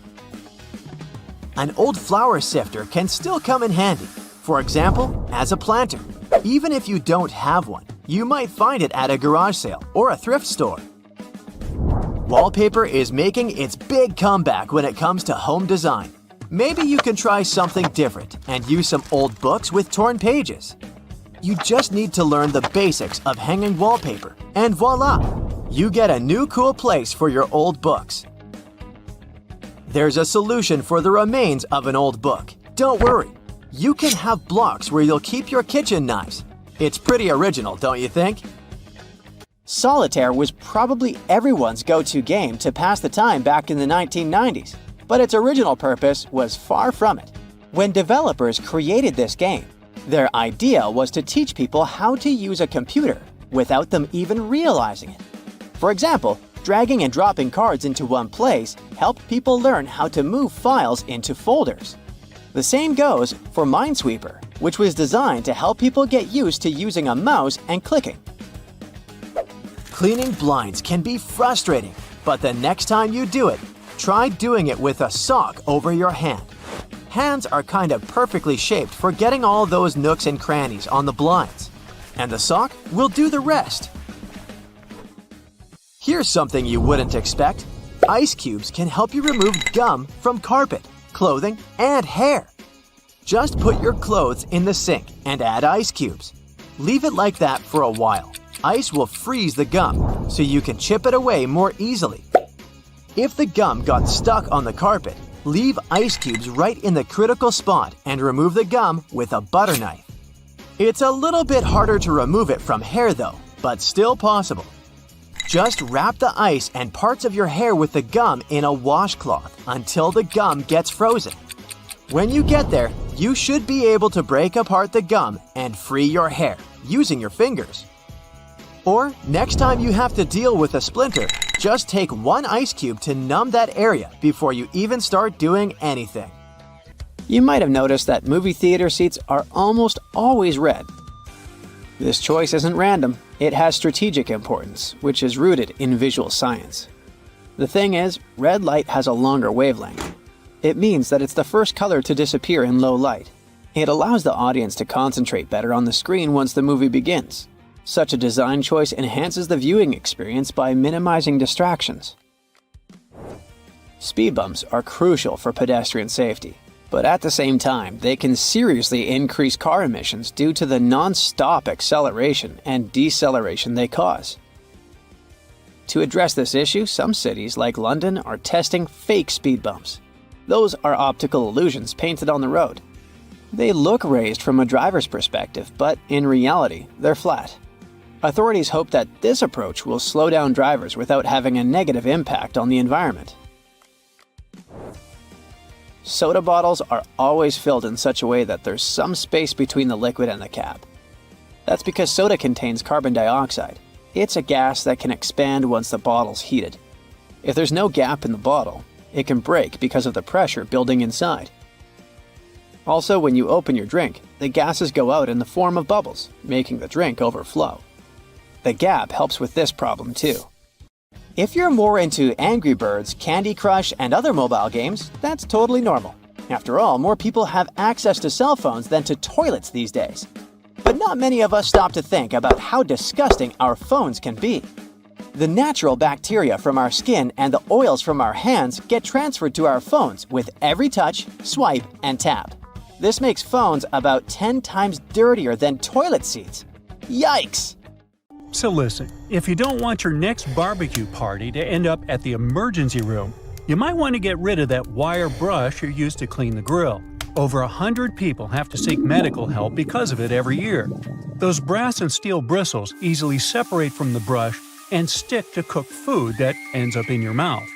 An old flower sifter can still come in handy, for example, as a planter. Even if you don't have one, you might find it at a garage sale or a thrift store. Wallpaper is making its big comeback when it comes to home design. Maybe you can try something different and use some old books with torn pages. You just need to learn the basics of hanging wallpaper, and voila! You get a new cool place for your old books. There's a solution for the remains of an old book. Don't worry, you can have blocks where you'll keep your kitchen knives. It's pretty original, don't you think? Solitaire was probably everyone's go-to game to pass the time back in the 1990s, but its original purpose was far from it. When developers created this game, their idea was to teach people how to use a computer without them even realizing it. For example, dragging and dropping cards into one place helped people learn how to move files into folders. The same goes for Minesweeper, which was designed to help people get used to using a mouse and clicking. Cleaning blinds can be frustrating, but the next time you do it, try doing it with a sock over your hand. Hands are kind of perfectly shaped for getting all those nooks and crannies on the blinds, and the sock will do the rest. Here's something you wouldn't expect. Ice cubes can help you remove gum from carpet, clothing, and hair. Just put your clothes in the sink and add ice cubes. Leave it like that for a while. Ice will freeze the gum, so you can chip it away more easily. If the gum got stuck on the carpet, leave ice cubes right in the critical spot and remove the gum with a butter knife. It's a little bit harder to remove it from hair though, but still possible. Just wrap the ice and parts of your hair with the gum in a washcloth until the gum gets frozen. When you get there, you should be able to break apart the gum and free your hair using your fingers. Or next time you have to deal with a splinter, just take 1 ice cube to numb that area before you even start doing anything. You might have noticed that movie theater seats are almost always red. This choice isn't random, it has strategic importance, which is rooted in visual science. The thing is, red light has a longer wavelength. It means that it's the first color to disappear in low light. It allows the audience to concentrate better on the screen once the movie begins. Such a design choice enhances the viewing experience by minimizing distractions. Speed bumps are crucial for pedestrian safety, but at the same time, they can seriously increase car emissions due to the non-stop acceleration and deceleration they cause. To address this issue, some cities like London are testing fake speed bumps. Those are optical illusions painted on the road. They look raised from a driver's perspective, but in reality, they're flat. Authorities hope that this approach will slow down drivers without having a negative impact on the environment. Soda bottles are always filled in such a way that there's some space between the liquid and the cap. That's because soda contains carbon dioxide. It's a gas that can expand once the bottle's heated. If there's no gap in the bottle, it can break because of the pressure building inside. Also, when you open your drink, the gases go out in the form of bubbles, making the drink overflow. The gap helps with this problem too. If you're more into Angry Birds, Candy Crush, and other mobile games, that's totally normal. After all, more people have access to cell phones than to toilets these days. But not many of us stop to think about how disgusting our phones can be. The natural bacteria from our skin and the oils from our hands get transferred to our phones with every touch, swipe, and tap. This makes phones about 10 times dirtier than toilet seats. Yikes! So listen, if you don't want your next barbecue party to end up at the emergency room, you might want to get rid of that wire brush you used to clean the grill. Over 100 people have to seek medical help because of it every year. Those brass and steel bristles easily separate from the brush and stick to cooked food that ends up in your mouth.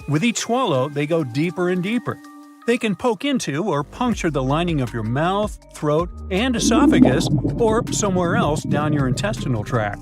With each swallow, they go deeper and deeper. They can poke into or puncture the lining of your mouth, throat, and esophagus, or somewhere else down your intestinal tract.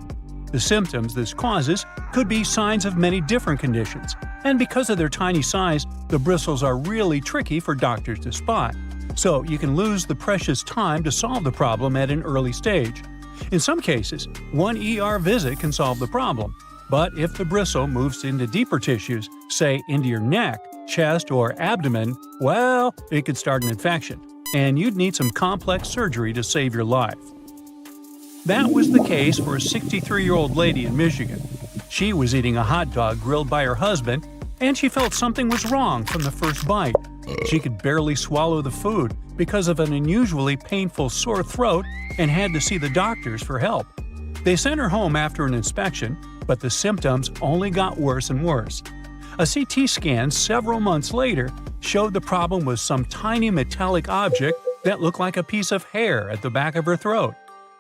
The symptoms this causes could be signs of many different conditions, and because of their tiny size, the bristles are really tricky for doctors to spot. So you can lose the precious time to solve the problem at an early stage. In some cases, one ER visit can solve the problem, but if the bristle moves into deeper tissues, say into your neck, chest, or abdomen, well, it could start an infection, and you'd need some complex surgery to save your life. That was the case for a 63-year-old lady in Michigan. She was eating a hot dog grilled by her husband, and she felt something was wrong from the first bite. She could barely swallow the food because of an unusually painful sore throat and had to see the doctors for help. They sent her home after an inspection, but the symptoms only got worse and worse. A CT scan several months later showed the problem was some tiny metallic object that looked like a piece of hair at the back of her throat.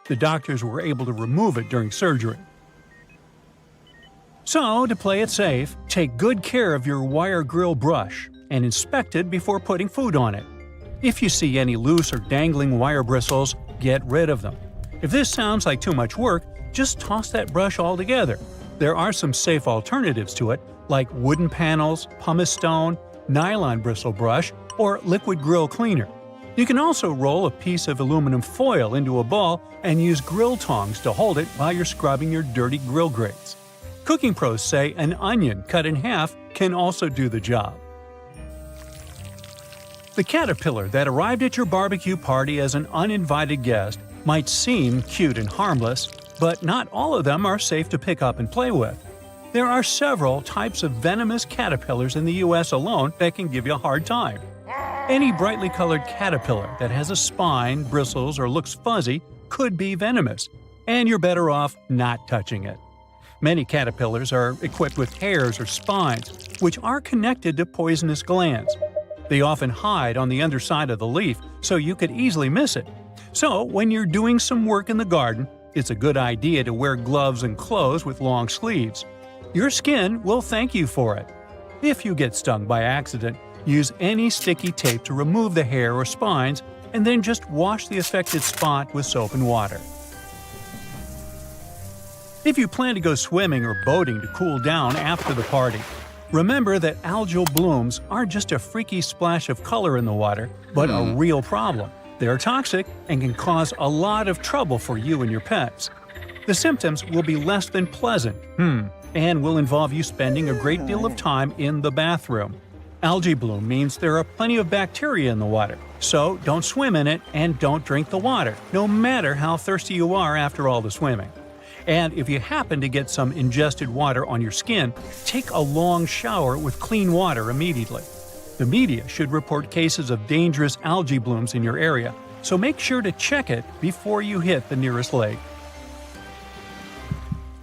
The doctors were able to remove it during surgery. So, to play it safe, take good care of your wire grill brush and inspect it before putting food on it. If you see any loose or dangling wire bristles, get rid of them. If this sounds like too much work, just toss that brush altogether. There are some safe alternatives to it, like wooden panels, pumice stone, nylon bristle brush, or liquid grill cleaner. You can also roll a piece of aluminum foil into a ball and use grill tongs to hold it while you're scrubbing your dirty grill grates. Cooking pros say an onion cut in half can also do the job. The caterpillar that arrived at your barbecue party as an uninvited guest might seem cute and harmless, but not all of them are safe to pick up and play with. There are several types of venomous caterpillars in the US alone that can give you a hard time. Any brightly colored caterpillar that has a spine, bristles, or looks fuzzy could be venomous, and you're better off not touching it. Many caterpillars are equipped with hairs or spines, which are connected to poisonous glands. They often hide on the underside of the leaf, so you could easily miss it. So, when you're doing some work in the garden, it's a good idea to wear gloves and clothes with long sleeves. Your skin will thank you for it. If you get stung by accident, use any sticky tape to remove the hair or spines, and then just wash the affected spot with soap and water. If you plan to go swimming or boating to cool down after the party, Remember that algal blooms aren't just a freaky splash of color in the water, but a real problem. They are toxic and can cause a lot of trouble for you and your pets. The symptoms will be less than pleasant, and will involve you spending a great deal of time in the bathroom. Algae bloom means there are plenty of bacteria in the water, so don't swim in it and don't drink the water, no matter how thirsty you are after all the swimming. And if you happen to get some ingested water on your skin, take a long shower with clean water immediately. The media should report cases of dangerous algae blooms in your area, so make sure to check it before you hit the nearest lake.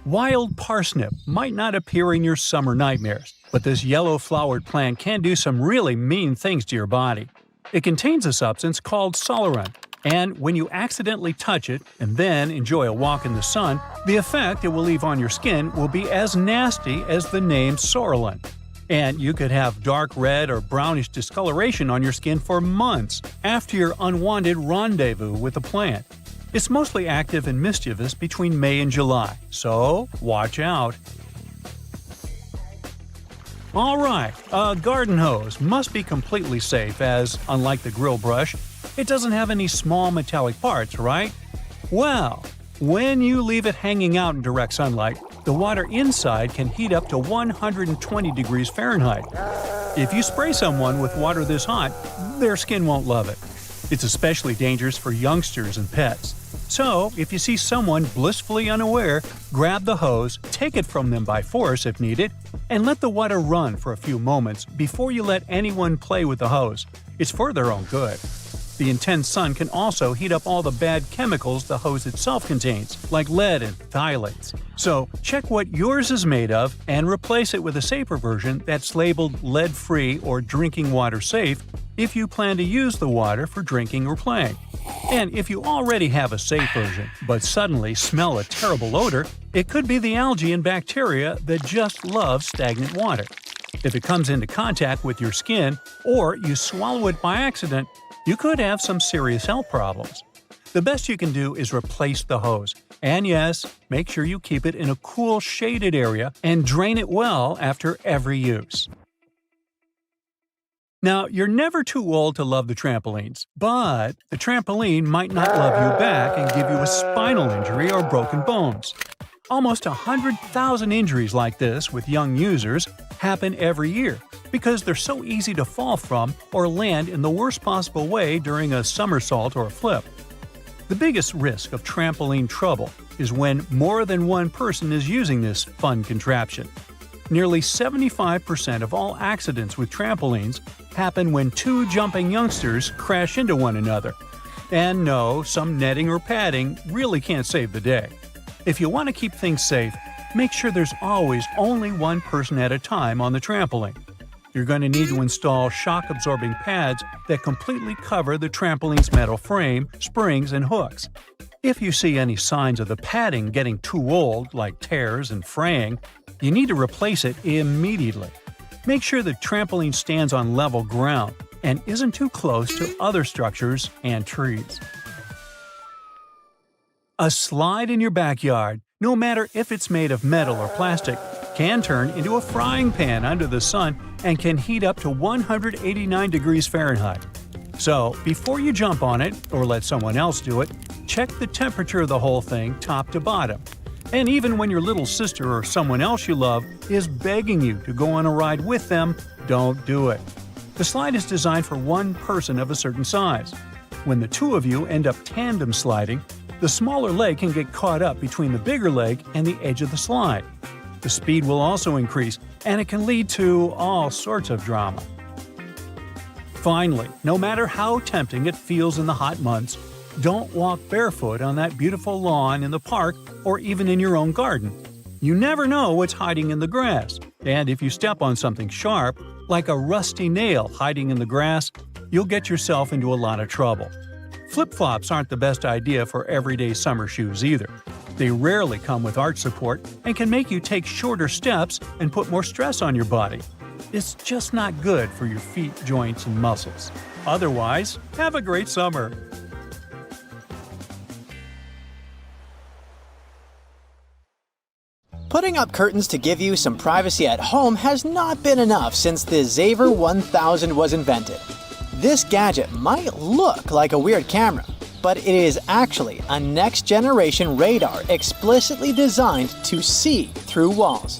Wild parsnip might not appear in your summer nightmares, but this yellow-flowered plant can do some really mean things to your body. It contains a substance called solarin, and when you accidentally touch it and then enjoy a walk in the sun, the effect it will leave on your skin will be as nasty as the name Sorolin. And you could have dark red or brownish discoloration on your skin for months after your unwanted rendezvous with the plant. It's mostly active and mischievous between May and July, so watch out. Alright, a garden hose must be completely safe as, unlike the grill brush, it doesn't have any small metallic parts, right? Well, when you leave it hanging out in direct sunlight, the water inside can heat up to 120 degrees Fahrenheit. If you spray someone with water this hot, their skin won't love it. It's especially dangerous for youngsters and pets. So, if you see someone blissfully unaware, grab the hose, take it from them by force if needed, and let the water run for a few moments before you let anyone play with the hose. It's for their own good. The intense sun can also heat up all the bad chemicals the hose itself contains, like lead and phthalates. So, check what yours is made of and replace it with a safer version that's labeled lead-free or drinking water safe if you plan to use the water for drinking or playing. And if you already have a safe version, but suddenly smell a terrible odor, it could be the algae and bacteria that just love stagnant water. If it comes into contact with your skin, or you swallow it by accident, you could have some serious health problems. The best you can do is replace the hose. And yes, make sure you keep it in a cool, shaded area and drain it well after every use. Now, you're never too old to love the trampolines, but the trampoline might not love you back and give you a spinal injury or broken bones. Almost 100,000 injuries like this with young users happen every year because they're so easy to fall from or land in the worst possible way during a somersault or a flip. The biggest risk of trampoline trouble is when more than one person is using this fun contraption. Nearly 75% of all accidents with trampolines happen when two jumping youngsters crash into one another. And no, some netting or padding really can't save the day. If you want to keep things safe, make sure there's always only one person at a time on the trampoline. You're going to need to install shock-absorbing pads that completely cover the trampoline's metal frame, springs, and hooks. If you see any signs of the padding getting too old, like tears and fraying, you need to replace it immediately. Make sure the trampoline stands on level ground and isn't too close to other structures and trees. A slide in your backyard, no matter if it's made of metal or plastic, can turn into a frying pan under the sun and can heat up to 189 degrees Fahrenheit. So, before you jump on it or let someone else do it, check the temperature of the whole thing top to bottom. And even when your little sister or someone else you love is begging you to go on a ride with them, don't do it. The slide is designed for one person of a certain size. When the two of you end up tandem sliding, the smaller leg can get caught up between the bigger leg and the edge of the slide. The speed will also increase, and it can lead to all sorts of drama. Finally, no matter how tempting it feels in the hot months, don't walk barefoot on that beautiful lawn in the park or even in your own garden. You never know what's hiding in the grass, and if you step on something sharp, like a rusty nail hiding in the grass, you'll get yourself into a lot of trouble. Flip-flops aren't the best idea for everyday summer shoes either. They rarely come with arch support and can make you take shorter steps and put more stress on your body. It's just not good for your feet, joints, and muscles. Otherwise, have a great summer! Putting up curtains to give you some privacy at home has not been enough since the Xaver 1000 was invented. This gadget might look like a weird camera, but it is actually a next-generation radar explicitly designed to see through walls.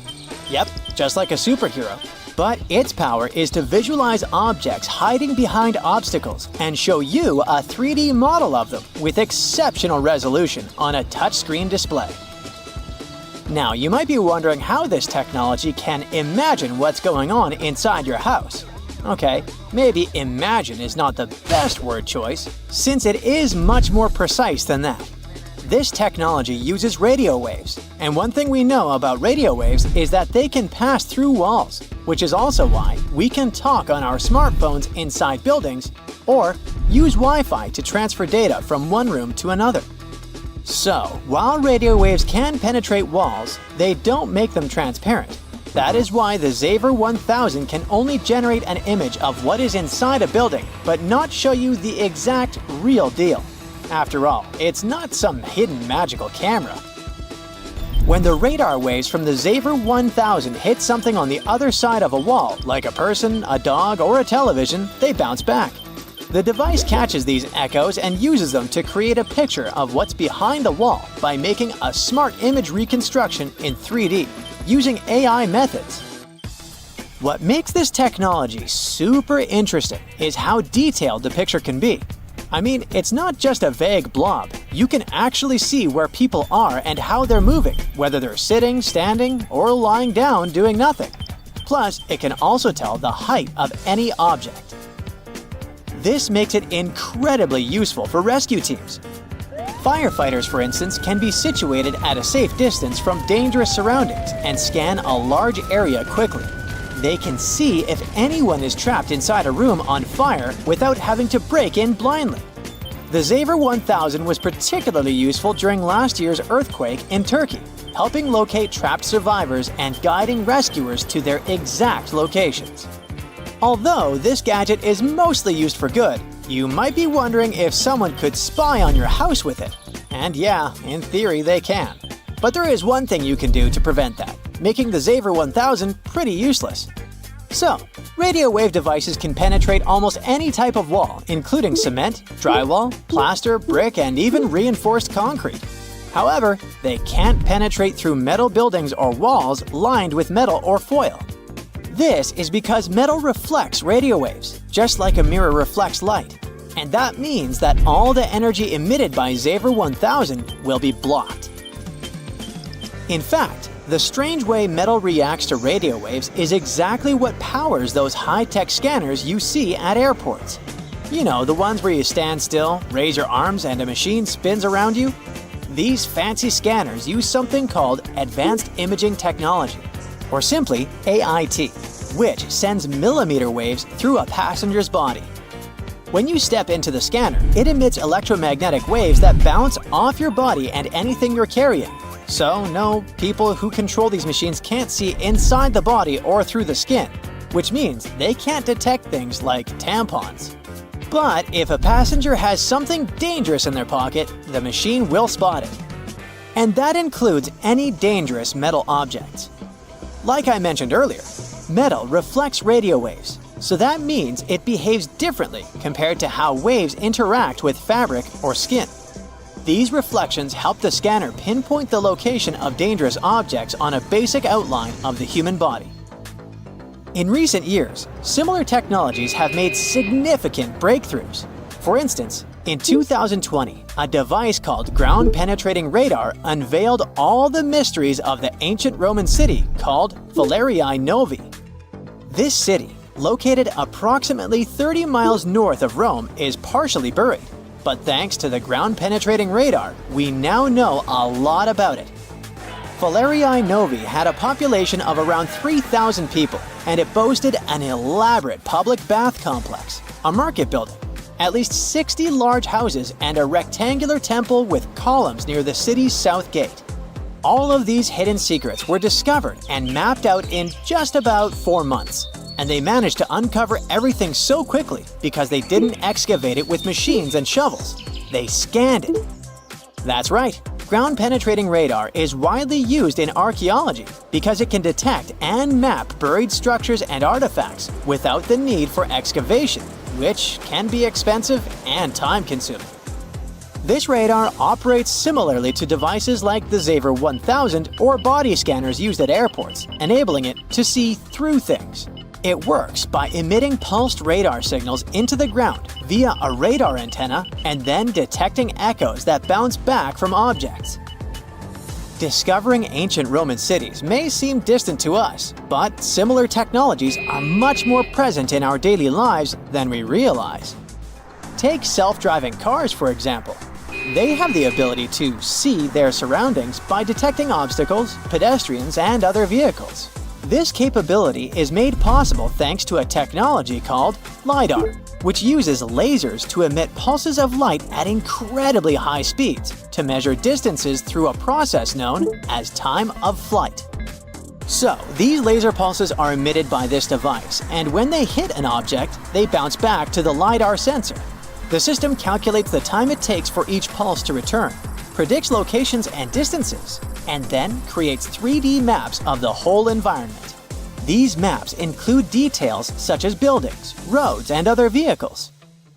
Yep, just like a superhero. But its power is to visualize objects hiding behind obstacles and show you a 3D model of them with exceptional resolution on a touchscreen display. Now, you might be wondering how this technology can imagine what's going on inside your house. Okay, maybe imagine is not the best word choice, since it is much more precise than that. This technology uses radio waves, and one thing we know about radio waves is that they can pass through walls, which is also why we can talk on our smartphones inside buildings or use Wi-Fi to transfer data from one room to another. So, while radio waves can penetrate walls, they don't make them transparent. That is why the Xaver 1000 can only generate an image of what is inside a building, but not show you the exact real deal. After all, it's not some hidden magical camera. When the radar waves from the Xaver 1000 hit something on the other side of a wall, like a person, a dog, or a television, they bounce back. The device catches these echoes and uses them to create a picture of what's behind the wall by making a smart image reconstruction in 3D, using AI methods. What makes this technology super interesting is how detailed the picture can be. I mean, it's not just a vague blob. You can actually see where people are and how they're moving, whether they're sitting, standing, or lying down doing nothing. Plus, it can also tell the height of any object. This makes it incredibly useful for rescue teams. Firefighters, for instance, can be situated at a safe distance from dangerous surroundings and scan a large area quickly. They can see if anyone is trapped inside a room on fire without having to break in blindly. The Xaver 1000 was particularly useful during last year's earthquake in Turkey, helping locate trapped survivors and guiding rescuers to their exact locations. Although this gadget is mostly used for good, you might be wondering if someone could spy on your house with it. And yeah, in theory they can. But there is one thing you can do to prevent that, making the Xaver 1000 pretty useless. So, radio wave devices can penetrate almost any type of wall, including cement, drywall, plaster, brick, and even reinforced concrete. However, they can't penetrate through metal buildings or walls lined with metal or foil. This is because metal reflects radio waves, just like a mirror reflects light. And that means that all the energy emitted by Xaver 1000 will be blocked. In fact, the strange way metal reacts to radio waves is exactly what powers those high-tech scanners you see at airports. You know, the ones where you stand still, raise your arms, and a machine spins around you? These fancy scanners use something called Advanced Imaging Technology, or simply AIT, which sends millimeter waves through a passenger's body. When you step into the scanner, it emits electromagnetic waves that bounce off your body and anything you're carrying. So, no, people who control these machines can't see inside the body or through the skin, which means they can't detect things like tampons. But if a passenger has something dangerous in their pocket, the machine will spot it. And that includes any dangerous metal objects. Like I mentioned earlier, metal reflects radio waves, so that means it behaves differently compared to how waves interact with fabric or skin. These reflections help the scanner pinpoint the location of dangerous objects on a basic outline of the human body. In recent years, similar technologies have made significant breakthroughs. For instance, in 2020, a device called ground-penetrating radar unveiled all the mysteries of the ancient Roman city called Falerii Novae. This city, located approximately 30 miles north of Rome, is partially buried. But thanks to the ground-penetrating radar, we now know a lot about it. Falerii Novae had a population of around 3,000 people, and it boasted an elaborate public bath complex, a market building, at least 60 large houses, and a rectangular temple with columns near the city's south gate. All of these hidden secrets were discovered and mapped out in just about 4 months. And they managed to uncover everything so quickly because they didn't excavate it with machines and shovels. They scanned it. That's right, ground-penetrating radar is widely used in archaeology because it can detect and map buried structures and artifacts without the need for excavation, which can be expensive and time-consuming. This radar operates similarly to devices like the Xaver 1000 or body scanners used at airports, enabling it to see through things. It works by emitting pulsed radar signals into the ground via a radar antenna and then detecting echoes that bounce back from objects. Discovering ancient Roman cities may seem distant to us, but similar technologies are much more present in our daily lives than we realize. Take self-driving cars, for example. They have the ability to see their surroundings by detecting obstacles, pedestrians, and other vehicles. This capability is made possible thanks to a technology called LiDAR, which uses lasers to emit pulses of light at incredibly high speeds to measure distances through a process known as time of flight. So, these laser pulses are emitted by this device, and when they hit an object, they bounce back to the LiDAR sensor. The system calculates the time it takes for each pulse to return, predicts locations and distances, and then creates 3D maps of the whole environment. These maps include details such as buildings, roads, and other vehicles.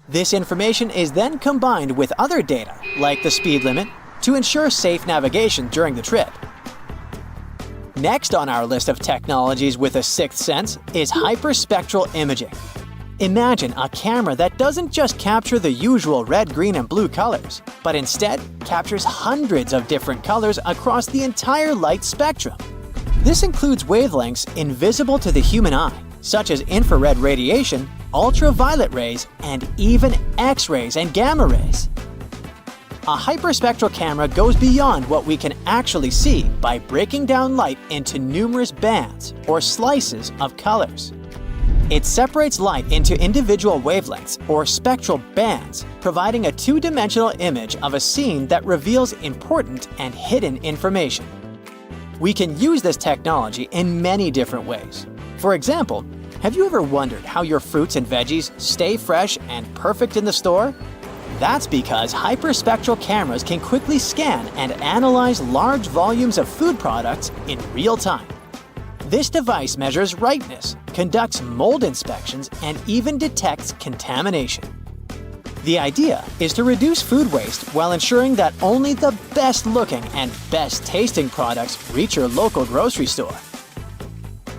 This information is then combined with other data, like the speed limit, to ensure safe navigation during the trip. Next on our list of technologies with a sixth sense is hyperspectral imaging. Imagine a camera that doesn't just capture the usual red, green, and blue colors, but instead captures hundreds of different colors across the entire light spectrum. This includes wavelengths invisible to the human eye, such as infrared radiation, ultraviolet rays, and even X-rays and gamma rays. A hyperspectral camera goes beyond what we can actually see by breaking down light into numerous bands or slices of colors. It separates light into individual wavelengths or spectral bands, providing a two-dimensional image of a scene that reveals important and hidden information. We can use this technology in many different ways. For example, have you ever wondered how your fruits and veggies stay fresh and perfect in the store? That's because hyperspectral cameras can quickly scan and analyze large volumes of food products in real time. This device measures ripeness, conducts mold inspections, and even detects contamination. The idea is to reduce food waste while ensuring that only the best-looking and best-tasting products reach your local grocery store.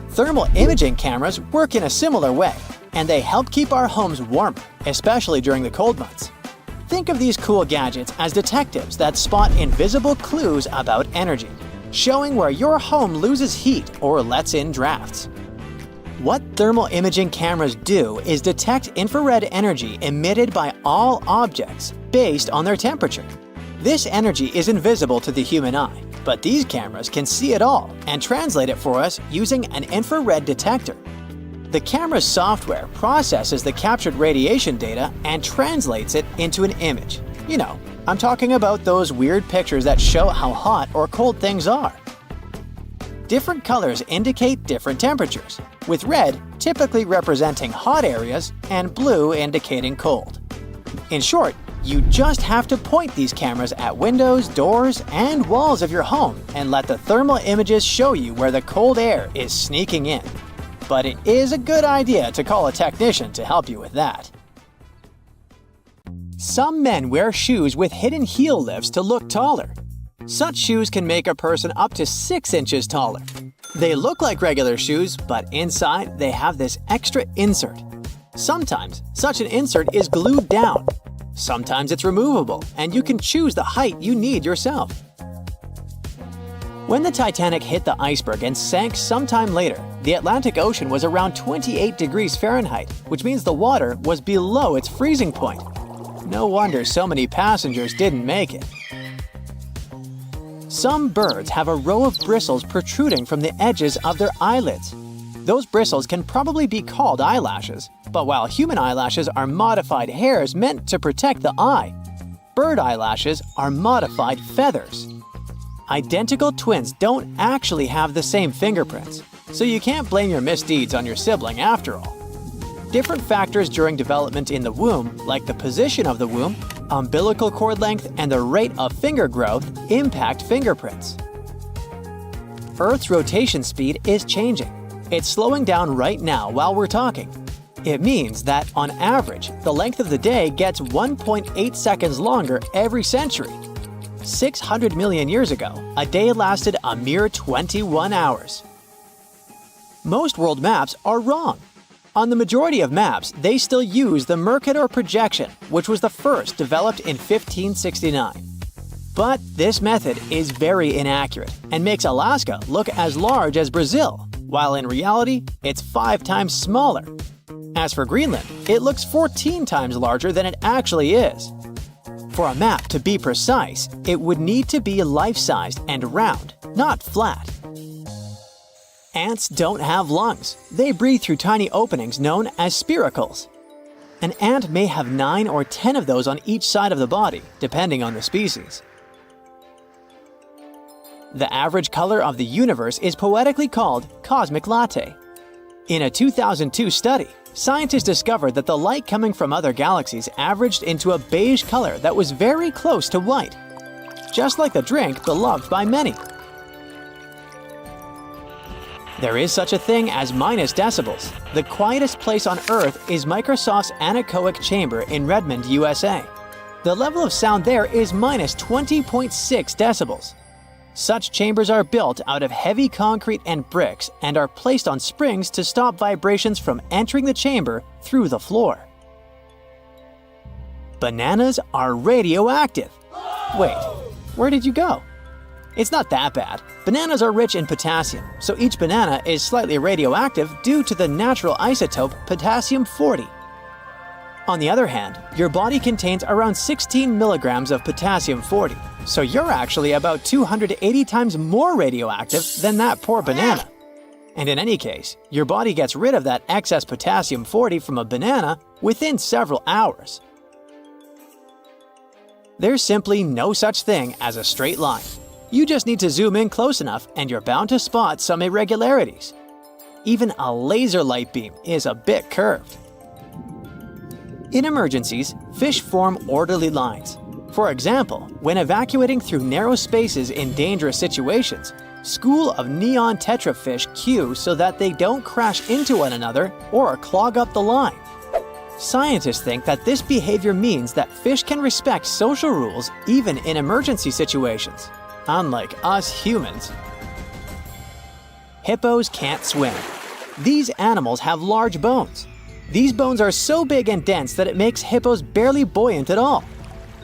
Thermal imaging cameras work in a similar way, and they help keep our homes warmer, especially during the cold months. Think of these cool gadgets as detectives that spot invisible clues about energy, showing where your home loses heat or lets in drafts. What thermal imaging cameras do is detect infrared energy emitted by all objects based on their temperature. This energy is invisible to the human eye, but these cameras can see it all and translate it for us using an infrared detector. The camera's software processes the captured radiation data and translates it into an image. You know, I'm talking about those weird pictures that show how hot or cold things are. Different colors indicate different temperatures, with red typically representing hot areas and blue indicating cold. In short, you just have to point these cameras at windows, doors, and walls of your home and let the thermal images show you where the cold air is sneaking in. But it is a good idea to call a technician to help you with that. Some men wear shoes with hidden heel lifts to look taller. Such shoes can make a person up to 6 inches taller. They look like regular shoes, but inside they have this extra insert. Sometimes, such an insert is glued down. Sometimes it's removable, and you can choose the height you need yourself. When the Titanic hit the iceberg and sank sometime later, the Atlantic Ocean was around 28 degrees Fahrenheit, which means the water was below its freezing point. No wonder so many passengers didn't make it. Some birds have a row of bristles protruding from the edges of their eyelids. Those bristles can probably be called eyelashes, but while human eyelashes are modified hairs meant to protect the eye, bird eyelashes are modified feathers. Identical twins don't actually have the same fingerprints, so you can't blame your misdeeds on your sibling after all. Different factors during development in the womb, like the position of the womb, umbilical cord length, and the rate of finger growth impact fingerprints. Earth's rotation speed is changing. It's slowing down right now while we're talking. It means that, on average, the length of the day gets 1.8 seconds longer every century. 600 million years ago, a day lasted a mere 21 hours. Most world maps are wrong. On the majority of maps, they still use the Mercator projection, which was the first developed in 1569. But this method is very inaccurate and makes Alaska look as large as Brazil, while in reality, it's 5 times smaller. As for Greenland, it looks 14 times larger than it actually is. For a map to be precise, it would need to be life-sized and round, not flat. Ants don't have lungs. They breathe through tiny openings known as spiracles. An ant may have 9 or 10 of those on each side of the body, depending on the species. The average color of the universe is poetically called cosmic latte. In a 2002 study, scientists discovered that the light coming from other galaxies averaged into a beige color that was very close to white, just like the drink beloved by many. There is such a thing as minus decibels. The quietest place on Earth is Microsoft's anechoic chamber in Redmond, USA. The level of sound there is minus 20.6 decibels. Such chambers are built out of heavy concrete and bricks and are placed on springs to stop vibrations from entering the chamber through the floor. Bananas are radioactive. Wait, where did you go? It's not that bad. Bananas are rich in potassium, so each banana is slightly radioactive due to the natural isotope potassium-40. On the other hand, your body contains around 16 milligrams of potassium-40, so you're actually about 280 times more radioactive than that poor banana. And in any case, your body gets rid of that excess potassium-40 from a banana within several hours. There's simply no such thing as a straight line. You just need to zoom in close enough and you're bound to spot some irregularities. Even a laser light beam is a bit curved. In emergencies, fish form orderly lines. For example, when evacuating through narrow spaces in dangerous situations, school of neon tetrafish queue so that they don't crash into one another or clog up the line. Scientists think that this behavior means that fish can respect social rules even in emergency situations, unlike us humans. Hippos can't swim. These animals have large bones. These bones are so big and dense that it makes hippos barely buoyant at all.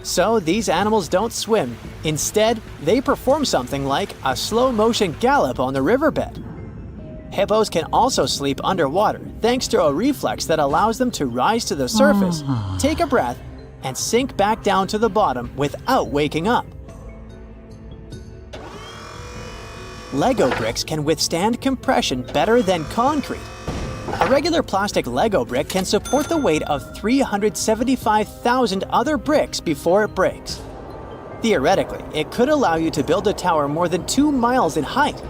So these animals don't swim. Instead, they perform something like a slow-motion gallop on the riverbed. Hippos can also sleep underwater thanks to a reflex that allows them to rise to the surface, take a breath, and sink back down to the bottom without waking up. Lego bricks can withstand compression better than concrete. A regular plastic Lego brick can support the weight of 375,000 other bricks before it breaks. Theoretically, it could allow you to build a tower more than 2 miles in height.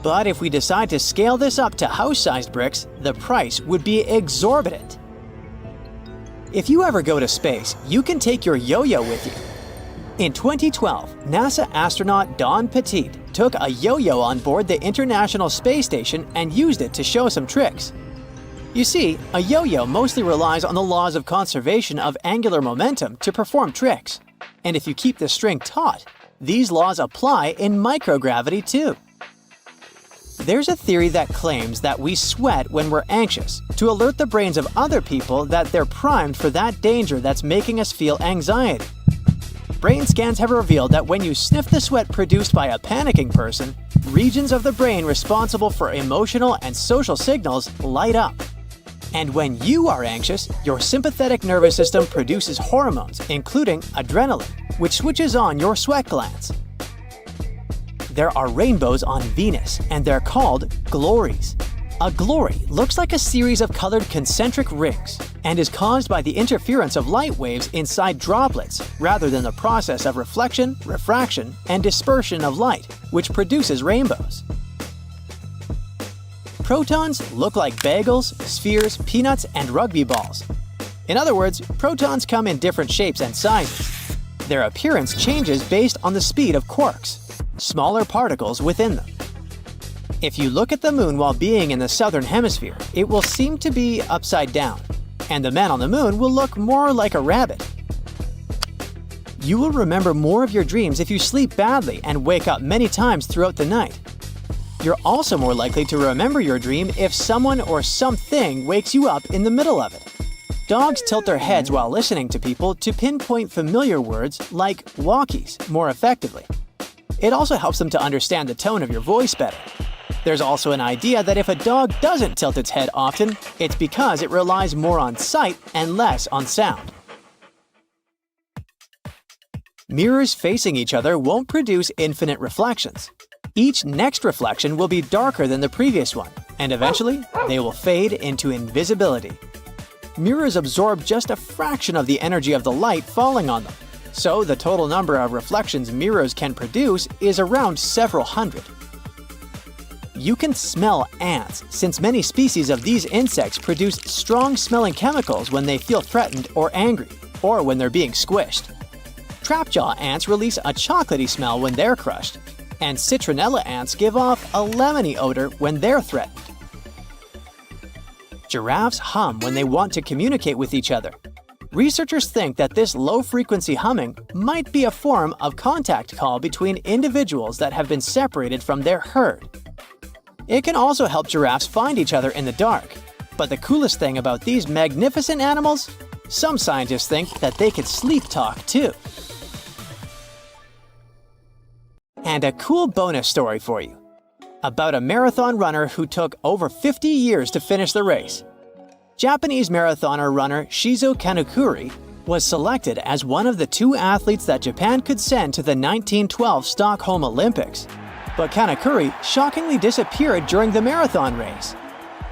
But if we decide to scale this up to house-sized bricks, the price would be exorbitant. If you ever go to space, you can take your yo-yo with you. In 2012, NASA astronaut Don Petit took a yo-yo on board the International Space Station and used it to show some tricks. You see, a yo-yo mostly relies on the laws of conservation of angular momentum to perform tricks. And if you keep the string taut, these laws apply in microgravity too. There's a theory that claims that we sweat when we're anxious to alert the brains of other people that they're primed for that danger that's making us feel anxiety. Brain scans have revealed that when you sniff the sweat produced by a panicking person, regions of the brain responsible for emotional and social signals light up. And when you are anxious, your sympathetic nervous system produces hormones, including adrenaline, which switches on your sweat glands. There are rainbows on Venus, and they're called glories. A glory looks like a series of colored concentric rings and is caused by the interference of light waves inside droplets rather than the process of reflection, refraction, and dispersion of light, which produces rainbows. Protons look like bagels, spheres, peanuts, and rugby balls. In other words, protons come in different shapes and sizes. Their appearance changes based on the speed of quarks, smaller particles within them. If you look at the moon while being in the southern hemisphere, it will seem to be upside down, and the man on the moon will look more like a rabbit. You will remember more of your dreams if you sleep badly and wake up many times throughout the night. You're also more likely to remember your dream if someone or something wakes you up in the middle of it. Dogs tilt their heads while listening to people to pinpoint familiar words like walkies more effectively. It also helps them to understand the tone of your voice better. There's also an idea that if a dog doesn't tilt its head often, it's because it relies more on sight and less on sound. Mirrors facing each other won't produce infinite reflections. Each next reflection will be darker than the previous one, and eventually, they will fade into invisibility. Mirrors absorb just a fraction of the energy of the light falling on them, so the total number of reflections mirrors can produce is around several hundred. You can smell ants, since many species of these insects produce strong-smelling chemicals when they feel threatened or angry, or when they're being squished. Trapjaw ants release a chocolatey smell when they're crushed, and citronella ants give off a lemony odor when they're threatened. Giraffes hum when they want to communicate with each other. Researchers think that this low-frequency humming might be a form of contact call between individuals that have been separated from their herd. It can also help giraffes find each other in the dark. But the coolest thing about these magnificent animals? Some scientists think that they could sleep talk too. And a cool bonus story for you. About a marathon runner who took over 50 years to finish the race. Japanese marathoner runner Shizo Kanekuri was selected as one of the 2 athletes that Japan could send to the 1912 Stockholm Olympics. But Kanekuri shockingly disappeared during the marathon race.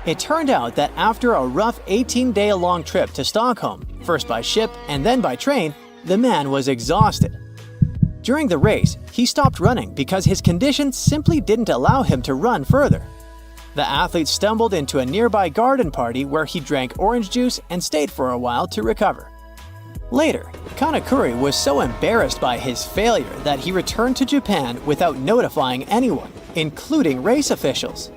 It turned out that after a rough 18-day-long trip to Stockholm, first by ship and then by train, the man was exhausted. During the race, he stopped running because his condition simply didn't allow him to run further. The athlete stumbled into a nearby garden party where he drank orange juice and stayed for a while to recover. Later, Kanekuri was so embarrassed by his failure that he returned to Japan without notifying anyone, including race officials.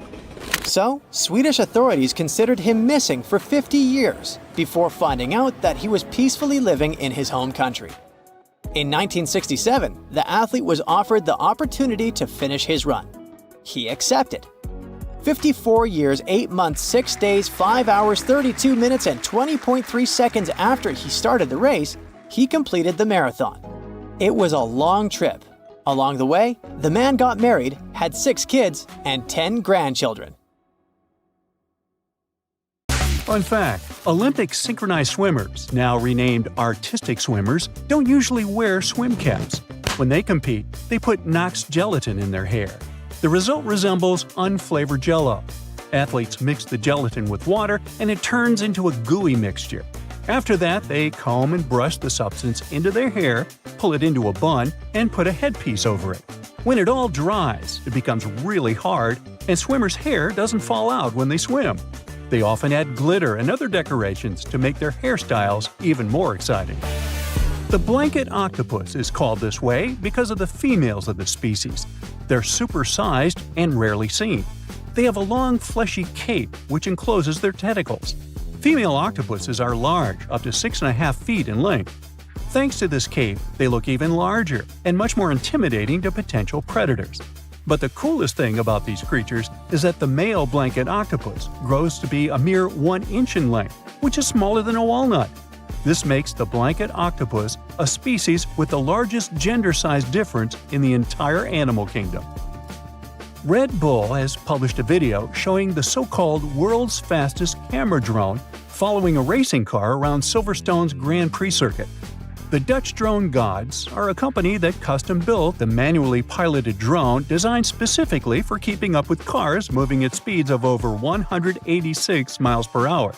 So, Swedish authorities considered him missing for 50 years before finding out that he was peacefully living in his home country. In 1967, the athlete was offered the opportunity to finish his run. He accepted. 54 years, 8 months, 6 days, 5 hours, 32 minutes, and 20.3 seconds after he started the race, he completed the marathon. It was a long trip. Along the way, the man got married, had 6 kids, and 10 grandchildren. Fun fact: Olympic synchronized swimmers, now renamed artistic swimmers, don't usually wear swim caps. When they compete, they put Knox gelatin in their hair. The result resembles unflavored Jell-O. Athletes mix the gelatin with water and it turns into a gooey mixture. After that, they comb and brush the substance into their hair, pull it into a bun, and put a headpiece over it. When it all dries, it becomes really hard, and swimmers' hair doesn't fall out when they swim. They often add glitter and other decorations to make their hairstyles even more exciting. The blanket octopus is called this way because of the females of the species. They're supersized and rarely seen. They have a long, fleshy cape which encloses their tentacles. Female octopuses are large, up to 6.5 feet in length. Thanks to this cape, they look even larger and much more intimidating to potential predators. But the coolest thing about these creatures is that the male blanket octopus grows to be a mere 1 inch in length, which is smaller than a walnut. This makes the blanket octopus a species with the largest gender size difference in the entire animal kingdom. Red Bull has published a video showing the so-called world's fastest camera drone following a racing car around Silverstone's Grand Prix circuit. The Dutch drone gods are a company that custom-built the manually piloted drone designed specifically for keeping up with cars moving at speeds of over 186 miles per hour.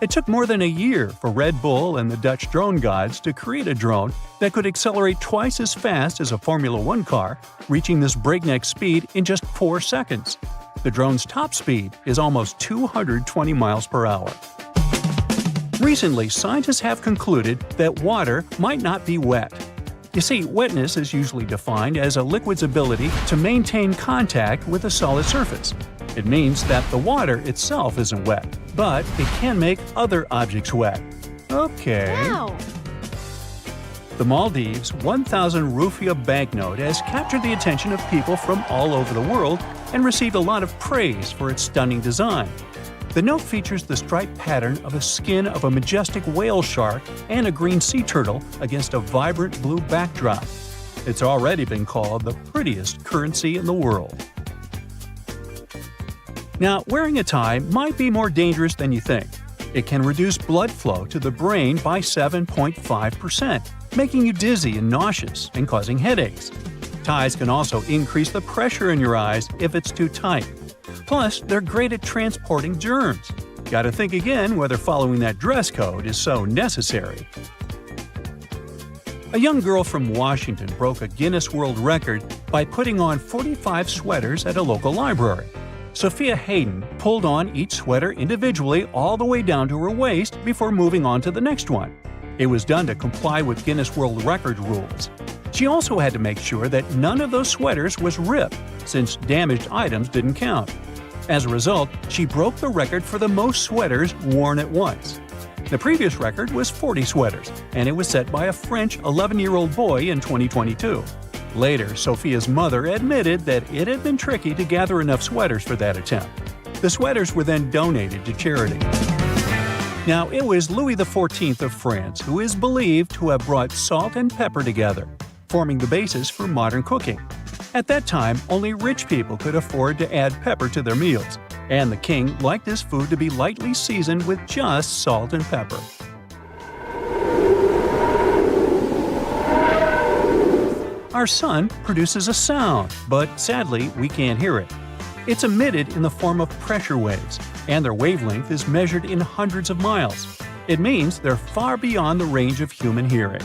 It took more than a year for Red Bull and the Dutch drone gods to create a drone that could accelerate twice as fast as a Formula One car, reaching this breakneck speed in just 4 seconds. The drone's top speed is almost 220 miles per hour. Recently, scientists have concluded that water might not be wet. You see, wetness is usually defined as a liquid's ability to maintain contact with a solid surface. It means that the water itself isn't wet, but it can make other objects wet. Okay. Wow. The Maldives 1,000 rupiah banknote has captured the attention of people from all over the world and received a lot of praise for its stunning design. The note features the striped pattern of a skin of a majestic whale shark and a green sea turtle against a vibrant blue backdrop. It's already been called the prettiest currency in the world. Now, wearing a tie might be more dangerous than you think. It can reduce blood flow to the brain by 7.5%, making you dizzy and nauseous and causing headaches. Ties can also increase the pressure in your eyes if it's too tight. Plus, they're great at transporting germs. Gotta think again whether following that dress code is so necessary. A young girl from Washington broke a Guinness World Record by putting on 45 sweaters at a local library. Sophia Hayden pulled on each sweater individually all the way down to her waist before moving on to the next one. It was done to comply with Guinness World Record rules. She also had to make sure that none of those sweaters was ripped, since damaged items didn't count. As a result, she broke the record for the most sweaters worn at once. The previous record was 40 sweaters, and it was set by a French 11-year-old boy in 2022. Later, Sophia's mother admitted that it had been tricky to gather enough sweaters for that attempt. The sweaters were then donated to charity. Now, it was Louis XIV of France who is believed to have brought salt and pepper together, forming the basis for modern cooking. At that time, only rich people could afford to add pepper to their meals, and the king liked his food to be lightly seasoned with just salt and pepper. Our sun produces a sound, but sadly, we can't hear it. It's emitted in the form of pressure waves, and their wavelength is measured in hundreds of miles. It means they're far beyond the range of human hearing.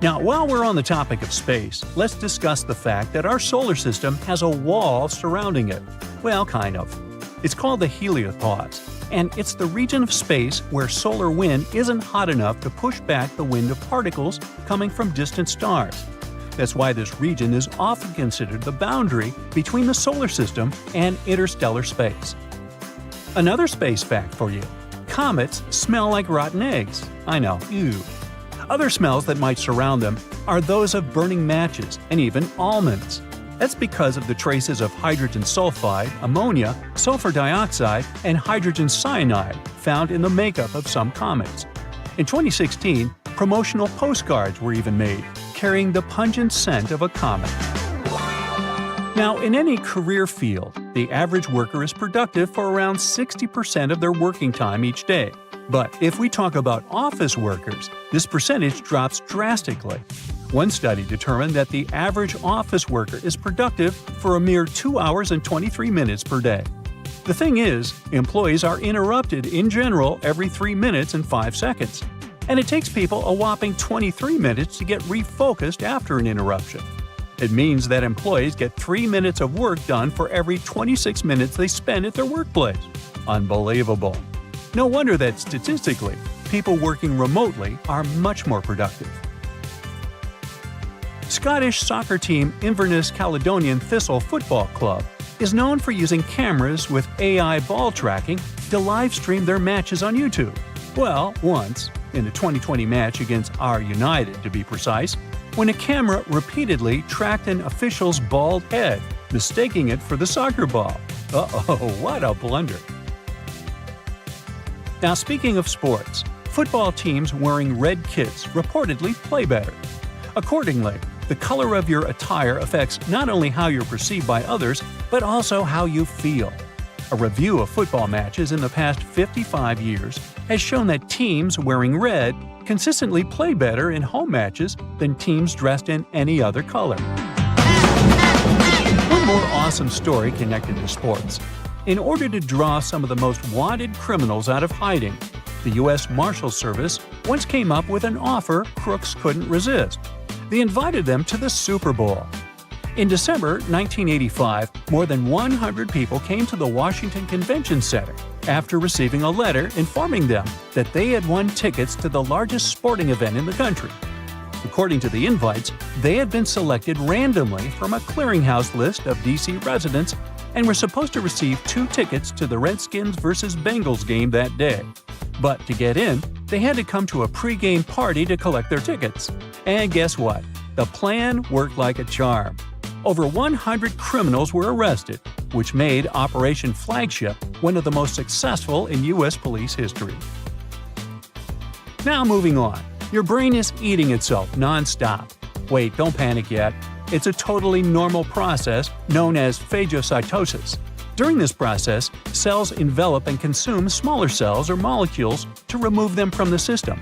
Now, while we're on the topic of space, let's discuss the fact that our solar system has a wall surrounding it. Well, kind of. It's called the heliopause, and it's the region of space where solar wind isn't hot enough to push back the wind of particles coming from distant stars. That's why this region is often considered the boundary between the solar system and interstellar space. Another space fact for you: comets smell like rotten eggs. I know, ew. Other smells that might surround them are those of burning matches and even almonds. That's because of the traces of hydrogen sulfide, ammonia, sulfur dioxide, and hydrogen cyanide found in the makeup of some comets. In 2016, promotional postcards were even made, carrying the pungent scent of a comet. Now, in any career field, the average worker is productive for around 60% of their working time each day. But if we talk about office workers, this percentage drops drastically. One study determined that the average office worker is productive for a mere 2 hours and 23 minutes per day. The thing is, employees are interrupted in general every 3 minutes and 5 seconds. And it takes people a whopping 23 minutes to get refocused after an interruption. It means that employees get 3 minutes of work done for every 26 minutes they spend at their workplace. Unbelievable. No wonder that statistically, people working remotely are much more productive. Scottish soccer team Inverness Caledonian Thistle Football Club is known for using cameras with AI ball tracking to live stream their matches on YouTube. Well, once, in a 2020 match against our United to be precise, when a camera repeatedly tracked an official's bald head, mistaking it for the soccer ball. Uh-oh, what a blunder. Now, speaking of sports, football teams wearing red kits reportedly play better. Accordingly, the color of your attire affects not only how you're perceived by others, but also how you feel. A review of football matches in the past 55 years has shown that teams wearing red consistently play better in home matches than teams dressed in any other color. One more awesome story connected to sports. In order to draw some of the most wanted criminals out of hiding, the U.S. Marshals Service once came up with an offer crooks couldn't resist. They invited them to the Super Bowl. In December 1985, more than 100 people came to the Washington Convention Center after receiving a letter informing them that they had won tickets to the largest sporting event in the country. According to the invites, they had been selected randomly from a clearinghouse list of D.C. residents and were supposed to receive 2 tickets to the Redskins vs. Bengals game that day. But to get in, they had to come to a pre-game party to collect their tickets. And guess what? The plan worked like a charm. Over 100 criminals were arrested, which made Operation Flagship one of the most successful in U.S. police history. Now moving on. Your brain is eating itself non-stop. Wait, don't panic yet. It's a totally normal process known as phagocytosis. During this process, cells envelop and consume smaller cells or molecules to remove them from the system.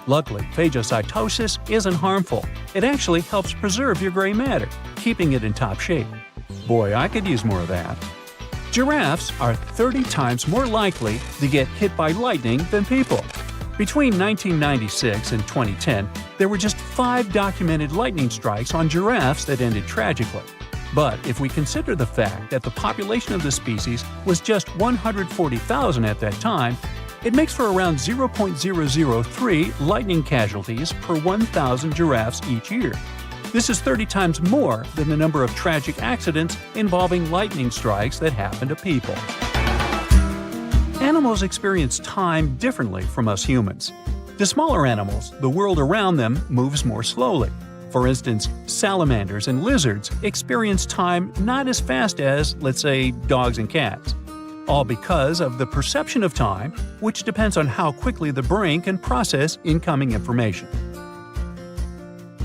Luckily, phagocytosis isn't harmful. It actually helps preserve your gray matter, keeping it in top shape. Boy, I could use more of that. Giraffes are 30 times more likely to get hit by lightning than people. Between 1996 and 2010, there were just 5 documented lightning strikes on giraffes that ended tragically. But if we consider the fact that the population of the species was just 140,000 at that time, it makes for around 0.003 lightning casualties per 1,000 giraffes each year. This is 30 times more than the number of tragic accidents involving lightning strikes that happen to people. Animals experience time differently from us humans. To smaller animals, the world around them moves more slowly. For instance, salamanders and lizards experience time not as fast as, let's say, dogs and cats. All because of the perception of time, which depends on how quickly the brain can process incoming information.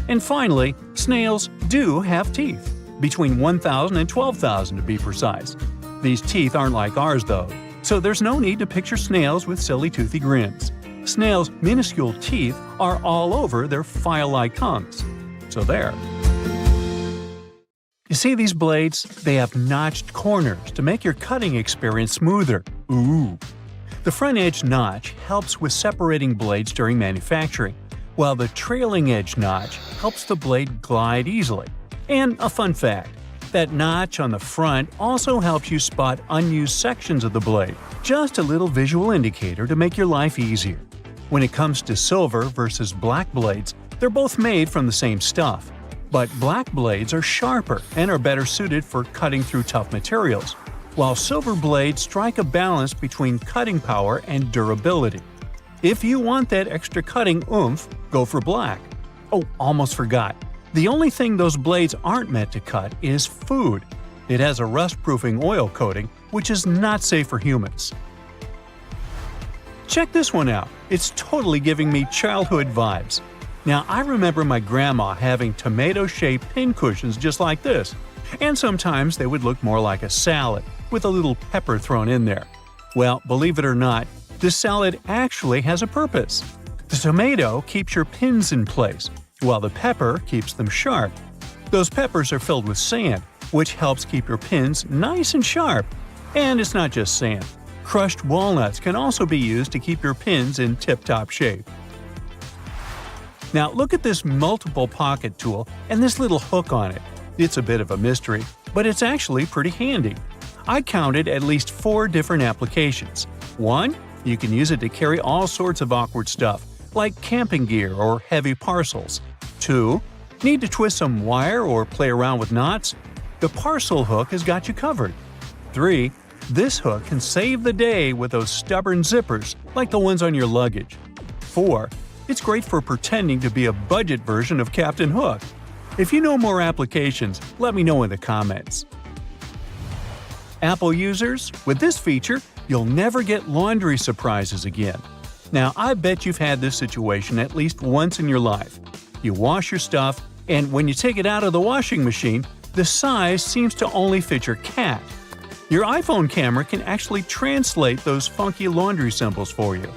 And finally, snails do have teeth, between 1,000 and 12,000 to be precise. These teeth aren't like ours though, so there's no need to picture snails with silly toothy grins. Snails' minuscule teeth are all over their file-like tongues. So there. You see these blades? They have notched corners to make your cutting experience smoother. Ooh! The front edge notch helps with separating blades during manufacturing, while the trailing edge notch helps the blade glide easily. And a fun fact, that notch on the front also helps you spot unused sections of the blade. Just a little visual indicator to make your life easier. When it comes to silver versus black blades, they're both made from the same stuff. But black blades are sharper and are better suited for cutting through tough materials, while silver blades strike a balance between cutting power and durability. If you want that extra cutting oomph, go for black. Oh, almost forgot. The only thing those blades aren't meant to cut is food. It has a rust-proofing oil coating, which is not safe for humans. Check this one out. It's totally giving me childhood vibes. Now, I remember my grandma having tomato-shaped pincushions just like this, and sometimes they would look more like a salad, with a little pepper thrown in there. Well, believe it or not, this salad actually has a purpose. The tomato keeps your pins in place, while the pepper keeps them sharp. Those peppers are filled with sand, which helps keep your pins nice and sharp. And it's not just sand. Crushed walnuts can also be used to keep your pins in tip-top shape. Now look at this multiple pocket tool and this little hook on it. It's a bit of a mystery, but it's actually pretty handy. I counted at least 4 different applications. 1. You can use it to carry all sorts of awkward stuff, like camping gear or heavy parcels. 2. Need to twist some wire or play around with knots? The parcel hook has got you covered. 3. This hook can save the day with those stubborn zippers, like the ones on your luggage. 4. It's great for pretending to be a budget version of Captain Hook. If you know more applications, let me know in the comments. Apple users, with this feature, you'll never get laundry surprises again. Now, I bet you've had this situation at least once in your life. You wash your stuff, and when you take it out of the washing machine, the size seems to only fit your cat. Your iPhone camera can actually translate those funky laundry symbols for you.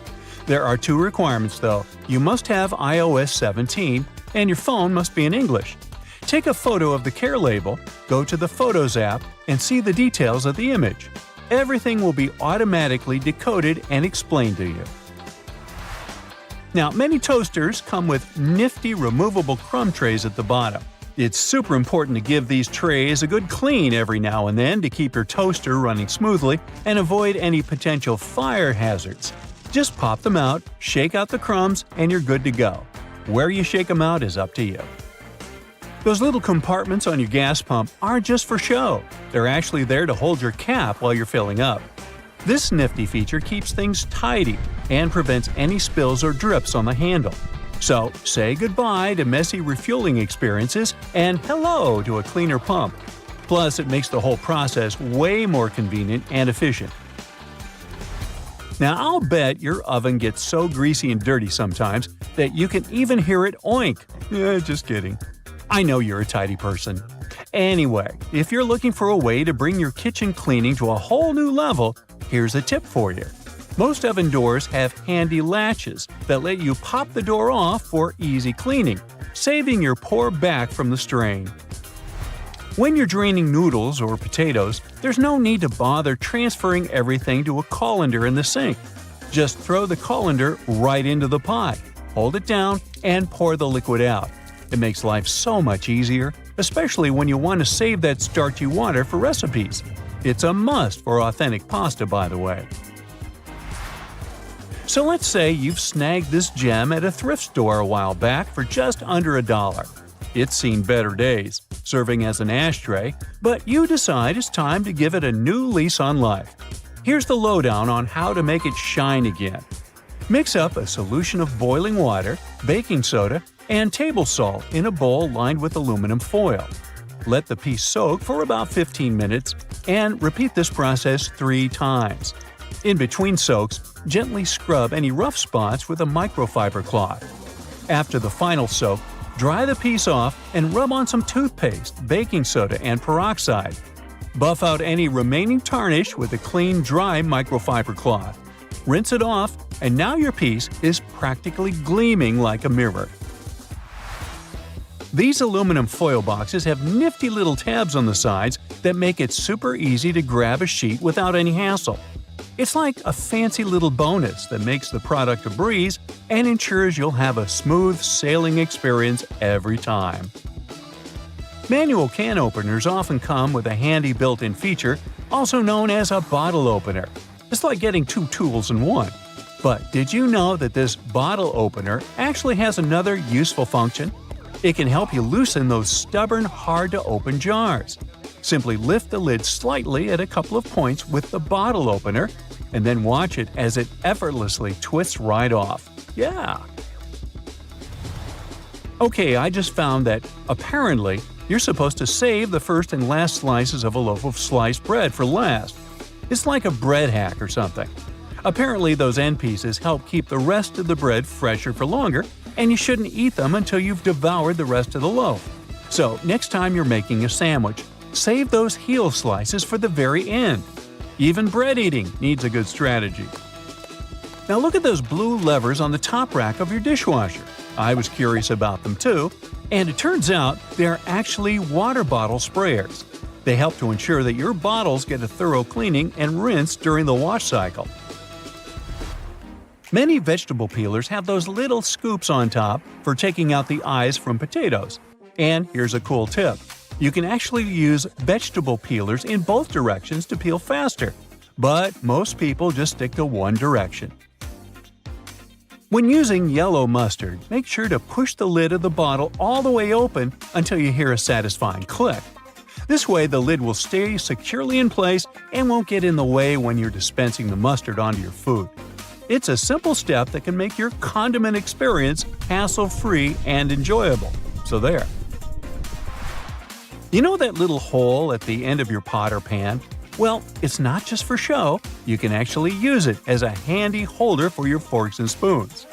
There are 2 requirements though. You must have iOS 17, and your phone must be in English. Take a photo of the care label, go to the Photos app, and see the details of the image. Everything will be automatically decoded and explained to you. Now, many toasters come with nifty removable crumb trays at the bottom. It's super important to give these trays a good clean every now and then to keep your toaster running smoothly and avoid any potential fire hazards. Just pop them out, shake out the crumbs, and you're good to go. Where you shake them out is up to you. Those little compartments on your gas pump aren't just for show. They're actually there to hold your cap while you're filling up. This nifty feature keeps things tidy and prevents any spills or drips on the handle. So, say goodbye to messy refueling experiences and hello to a cleaner pump. Plus, it makes the whole process way more convenient and efficient. Now, I'll bet your oven gets so greasy and dirty sometimes that you can even hear it oink. Just kidding. I know you're a tidy person. Anyway, if you're looking for a way to bring your kitchen cleaning to a whole new level, here's a tip for you. Most oven doors have handy latches that let you pop the door off for easy cleaning, saving your poor back from the strain. When you're draining noodles or potatoes, there's no need to bother transferring everything to a colander in the sink. Just throw the colander right into the pot, hold it down, and pour the liquid out. It makes life so much easier, especially when you want to save that starchy water for recipes. It's a must for authentic pasta, by the way. So let's say you've snagged this gem at a thrift store a while back for just under $1. It's seen better days, serving as an ashtray, but you decide it's time to give it a new lease on life. Here's the lowdown on how to make it shine again. Mix up a solution of boiling water, baking soda, and table salt in a bowl lined with aluminum foil. Let the piece soak for about 15 minutes and repeat this process 3 times. In between soaks, gently scrub any rough spots with a microfiber cloth. After the final soak, dry the piece off and rub on some toothpaste, baking soda, and peroxide. Buff out any remaining tarnish with a clean, dry microfiber cloth. Rinse it off, and now your piece is practically gleaming like a mirror. These aluminum foil boxes have nifty little tabs on the sides that make it super easy to grab a sheet without any hassle. It's like a fancy little bonus that makes the product a breeze and ensures you'll have a smooth sailing experience every time. Manual can openers often come with a handy built-in feature, also known as a bottle opener. It's like getting 2 tools in one. But did you know that this bottle opener actually has another useful function? It can help you loosen those stubborn, hard-to-open jars. Simply lift the lid slightly at a couple of points with the bottle opener, and then watch it as it effortlessly twists right off. Yeah! Okay, I just found that, apparently, you're supposed to save the first and last slices of a loaf of sliced bread for last. It's like a bread hack or something. Apparently, those end pieces help keep the rest of the bread fresher for longer, and you shouldn't eat them until you've devoured the rest of the loaf. So, next time you're making a sandwich, save those heel slices for the very end. Even bread eating needs a good strategy. Now look at those blue levers on the top rack of your dishwasher. I was curious about them too, and it turns out they're actually water bottle sprayers. They help to ensure that your bottles get a thorough cleaning and rinse during the wash cycle. Many vegetable peelers have those little scoops on top for taking out the eyes from potatoes. And here's a cool tip. You can actually use vegetable peelers in both directions to peel faster, but most people just stick to one direction. When using yellow mustard, make sure to push the lid of the bottle all the way open until you hear a satisfying click. This way the lid will stay securely in place and won't get in the way when you're dispensing the mustard onto your food. It's a simple step that can make your condiment experience hassle-free and enjoyable. So there. You know that little hole at the end of your pot or pan? Well, it's not just for show. You can actually use it as a handy holder for your forks and spoons.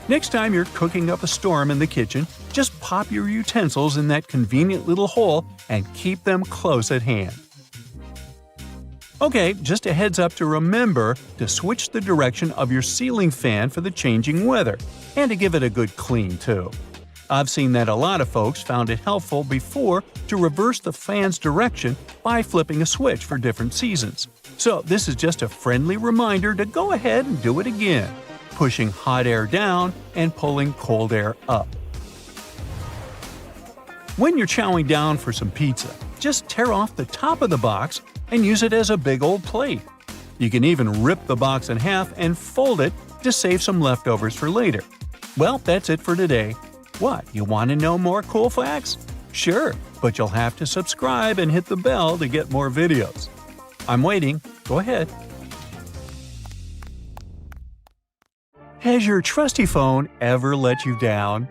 Next time you're cooking up a storm in the kitchen, just pop your utensils in that convenient little hole and keep them close at hand. Okay, just a heads up to remember to switch the direction of your ceiling fan for the changing weather, and to give it a good clean too. I've seen that a lot of folks found it helpful before to reverse the fan's direction by flipping a switch for different seasons. So this is just a friendly reminder to go ahead and do it again, pushing hot air down and pulling cold air up. When you're chowing down for some pizza, just tear off the top of the box and use it as a big old plate. You can even rip the box in half and fold it to save some leftovers for later. Well, that's it for today. What, you want to know more cool facts? Sure, but you'll have to subscribe and hit the bell to get more videos. I'm waiting. Go ahead. Has your trusty phone ever let you down?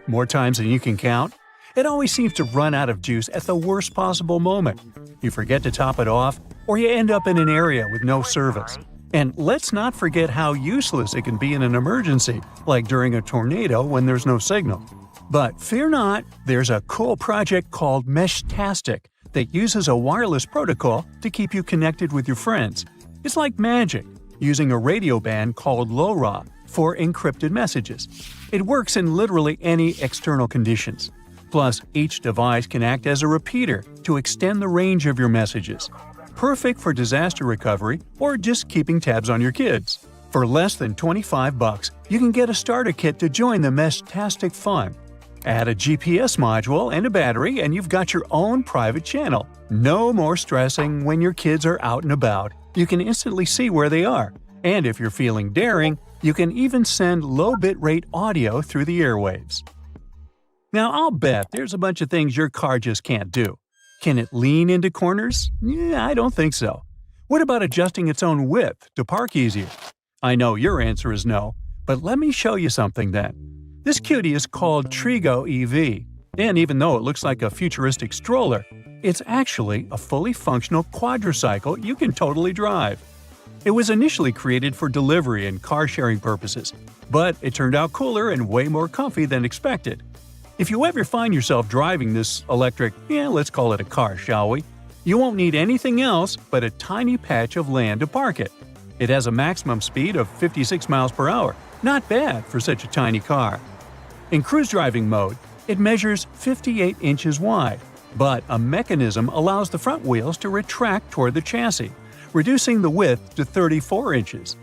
More times than you can count. It always seems to run out of juice at the worst possible moment. You forget to top it off, or you end up in an area with no service. And let's not forget how useless it can be in an emergency, like during a tornado when there's no signal. But fear not, there's a cool project called Meshtastic that uses a wireless protocol to keep you connected with your friends. It's like magic, using a radio band called LoRa for encrypted messages. It works in literally any external conditions. Plus, each device can act as a repeater to extend the range of your messages. Perfect for disaster recovery or just keeping tabs on your kids. For less than $25, you can get a starter kit to join the Meshtastic fun. Add a GPS module and a battery and you've got your own private channel. No more stressing when your kids are out and about. You can instantly see where they are. And if you're feeling daring, you can even send low bitrate audio through the airwaves. Now, I'll bet there's a bunch of things your car just can't do. Can it lean into corners? Yeah, I don't think so. What about adjusting its own width to park easier? I know your answer is no, but let me show you something then. This cutie is called Trigo EV, and even though it looks like a futuristic stroller, it's actually a fully functional quadricycle you can totally drive. It was initially created for delivery and car-sharing purposes, but it turned out cooler and way more comfy than expected. If you ever find yourself driving this electric, let's call it a car, shall we? You won't need anything else but a tiny patch of land to park it. It has a maximum speed of 56 miles per hour. Not bad for such a tiny car. In cruise driving mode, it measures 58 inches wide, but a mechanism allows the front wheels to retract toward the chassis, reducing the width to 34 inches.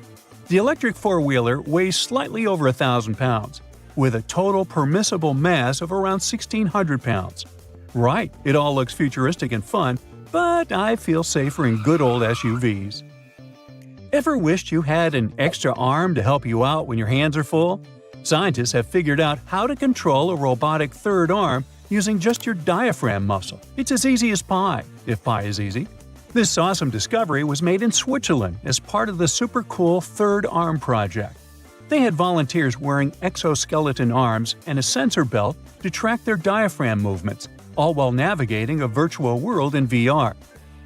The electric four-wheeler weighs slightly over 1,000 pounds, with a total permissible mass of around 1,600 pounds. Right, it all looks futuristic and fun, but I feel safer in good old SUVs. Ever wished you had an extra arm to help you out when your hands are full? Scientists have figured out how to control a robotic third arm using just your diaphragm muscle. It's as easy as pie, if pie is easy. This awesome discovery was made in Switzerland as part of the super cool Third Arm Project. They had volunteers wearing exoskeleton arms and a sensor belt to track their diaphragm movements, all while navigating a virtual world in VR.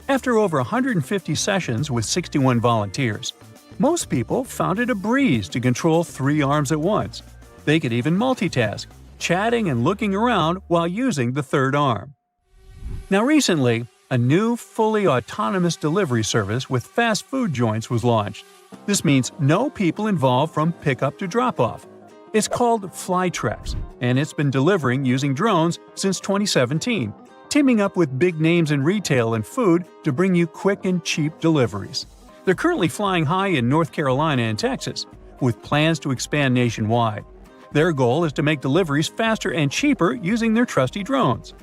After over 150 sessions with 61 volunteers, most people found it a breeze to control 3 arms at once. They could even multitask, chatting and looking around while using the third arm. Now recently, a new fully autonomous delivery service with fast food joints was launched. This means no people involved from pickup to drop-off. It's called Flytrex, and it's been delivering using drones since 2017, teaming up with big names in retail and food to bring you quick and cheap deliveries. They're currently flying high in North Carolina and Texas, with plans to expand nationwide. Their goal is to make deliveries faster and cheaper using their trusty drones.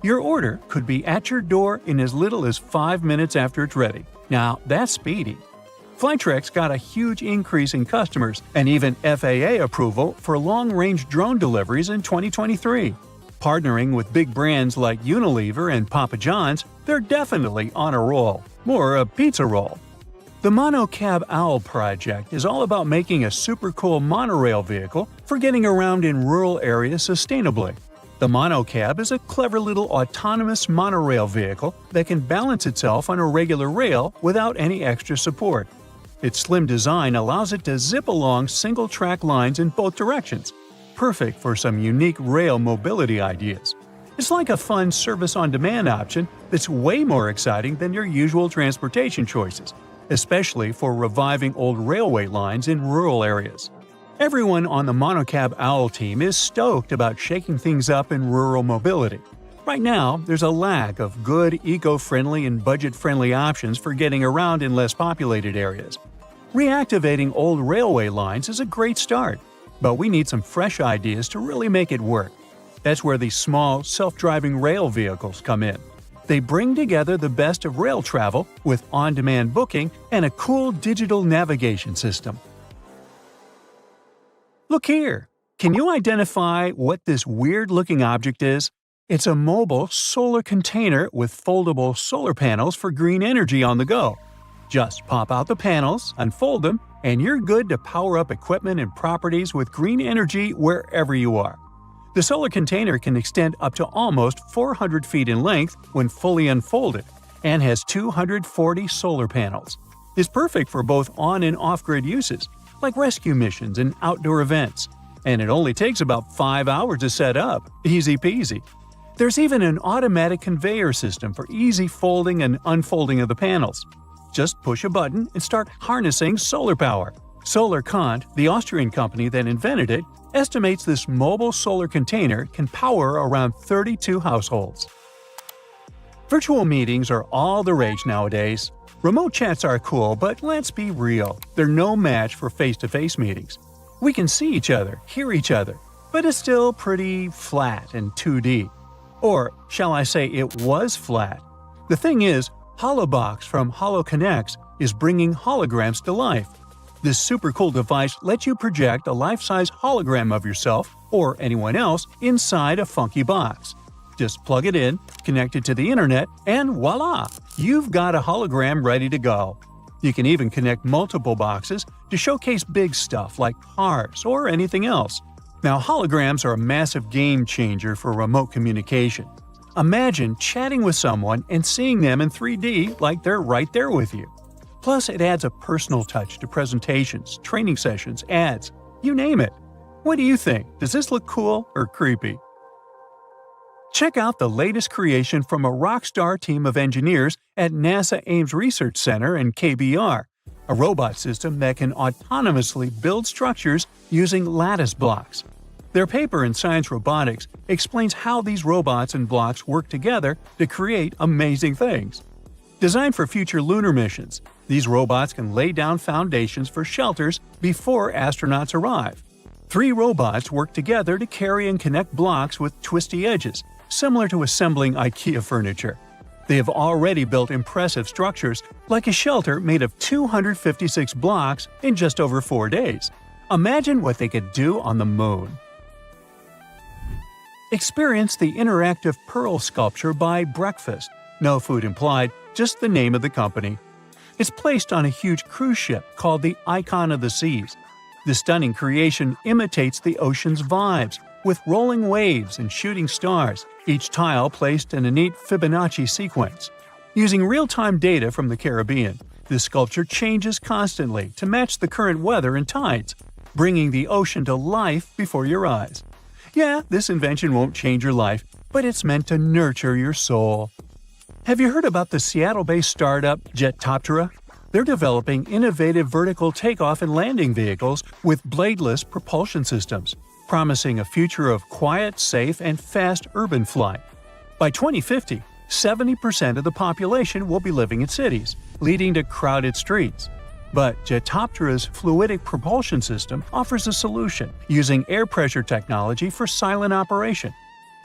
Your order could be at your door in as little as 5 minutes after it's ready. Now, that's speedy. Flytrex got a huge increase in customers and even FAA approval for long-range drone deliveries in 2023. Partnering with big brands like Unilever and Papa John's, they're definitely on a roll. More a pizza roll. The Monocab Owl project is all about making a super cool monorail vehicle for getting around in rural areas sustainably. The Monocab is a clever little autonomous monorail vehicle that can balance itself on a regular rail without any extra support. Its slim design allows it to zip along single-track lines in both directions, perfect for some unique rail mobility ideas. It's like a fun service-on-demand option that's way more exciting than your usual transportation choices, especially for reviving old railway lines in rural areas. Everyone on the Monocab Owl team is stoked about shaking things up in rural mobility. Right now, there's a lack of good, eco-friendly and budget-friendly options for getting around in less populated areas. Reactivating old railway lines is a great start, but we need some fresh ideas to really make it work. That's where these small, self-driving rail vehicles come in. They bring together the best of rail travel with on-demand booking and a cool digital navigation system. Look here! Can you identify what this weird-looking object is? It's a mobile solar container with foldable solar panels for green energy on the go. Just pop out the panels, unfold them, and you're good to power up equipment and properties with green energy wherever you are. The solar container can extend up to almost 400 feet in length when fully unfolded and has 240 solar panels. It's perfect for both on- and off-grid uses, like rescue missions and outdoor events. And it only takes about 5 hours to set up. Easy peasy. There's even an automatic conveyor system for easy folding and unfolding of the panels. Just push a button and start harnessing solar power. Solar Kant, the Austrian company that invented it, estimates this mobile solar container can power around 32 households. Virtual meetings are all the rage nowadays. Remote chats are cool, but let's be real, they're no match for face-to-face meetings. We can see each other, hear each other, but it's still pretty flat and 2D. Or, shall I say it was flat? The thing is, HoloBox from HoloConnects is bringing holograms to life. This super cool device lets you project a life-size hologram of yourself or anyone else inside a funky box. Just plug it in, connect it to the internet, and voila! You've got a hologram ready to go. You can even connect multiple boxes to showcase big stuff like cars or anything else. Now, holograms are a massive game changer for remote communication. Imagine chatting with someone and seeing them in 3D like they're right there with you. Plus, it adds a personal touch to presentations, training sessions, ads, you name it. What do you think? Does this look cool or creepy? Check out the latest creation from a rockstar team of engineers at NASA Ames Research Center and KBR, a robot system that can autonomously build structures using lattice blocks. Their paper in Science Robotics explains how these robots and blocks work together to create amazing things. Designed for future lunar missions, these robots can lay down foundations for shelters before astronauts arrive. 3 robots work together to carry and connect blocks with twisty edges, similar to assembling IKEA furniture. They have already built impressive structures, like a shelter made of 256 blocks in just over 4 days. Imagine what they could do on the moon. Experience the interactive pearl sculpture by Breakfast. No food implied, just the name of the company. It's placed on a huge cruise ship called the Icon of the Seas. The stunning creation imitates the ocean's vibes, with rolling waves and shooting stars, each tile placed in a neat Fibonacci sequence. Using real-time data from the Caribbean, this sculpture changes constantly to match the current weather and tides, bringing the ocean to life before your eyes. Yeah, this invention won't change your life, but it's meant to nurture your soul. Have you heard about the Seattle-based startup Jetoptera? They're developing innovative vertical takeoff and landing vehicles with bladeless propulsion systems, promising a future of quiet, safe, and fast urban flight. By 2050, 70% of the population will be living in cities, leading to crowded streets. But Jetoptera's fluidic propulsion system offers a solution, using air pressure technology for silent operation.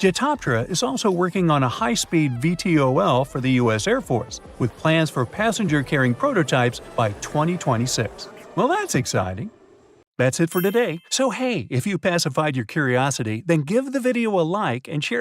Jetoptera is also working on a high-speed VTOL for the U.S. Air Force, with plans for passenger-carrying prototypes by 2026. Well, that's exciting. That's it for today. So hey, if you pacified your curiosity, then give the video a like and share it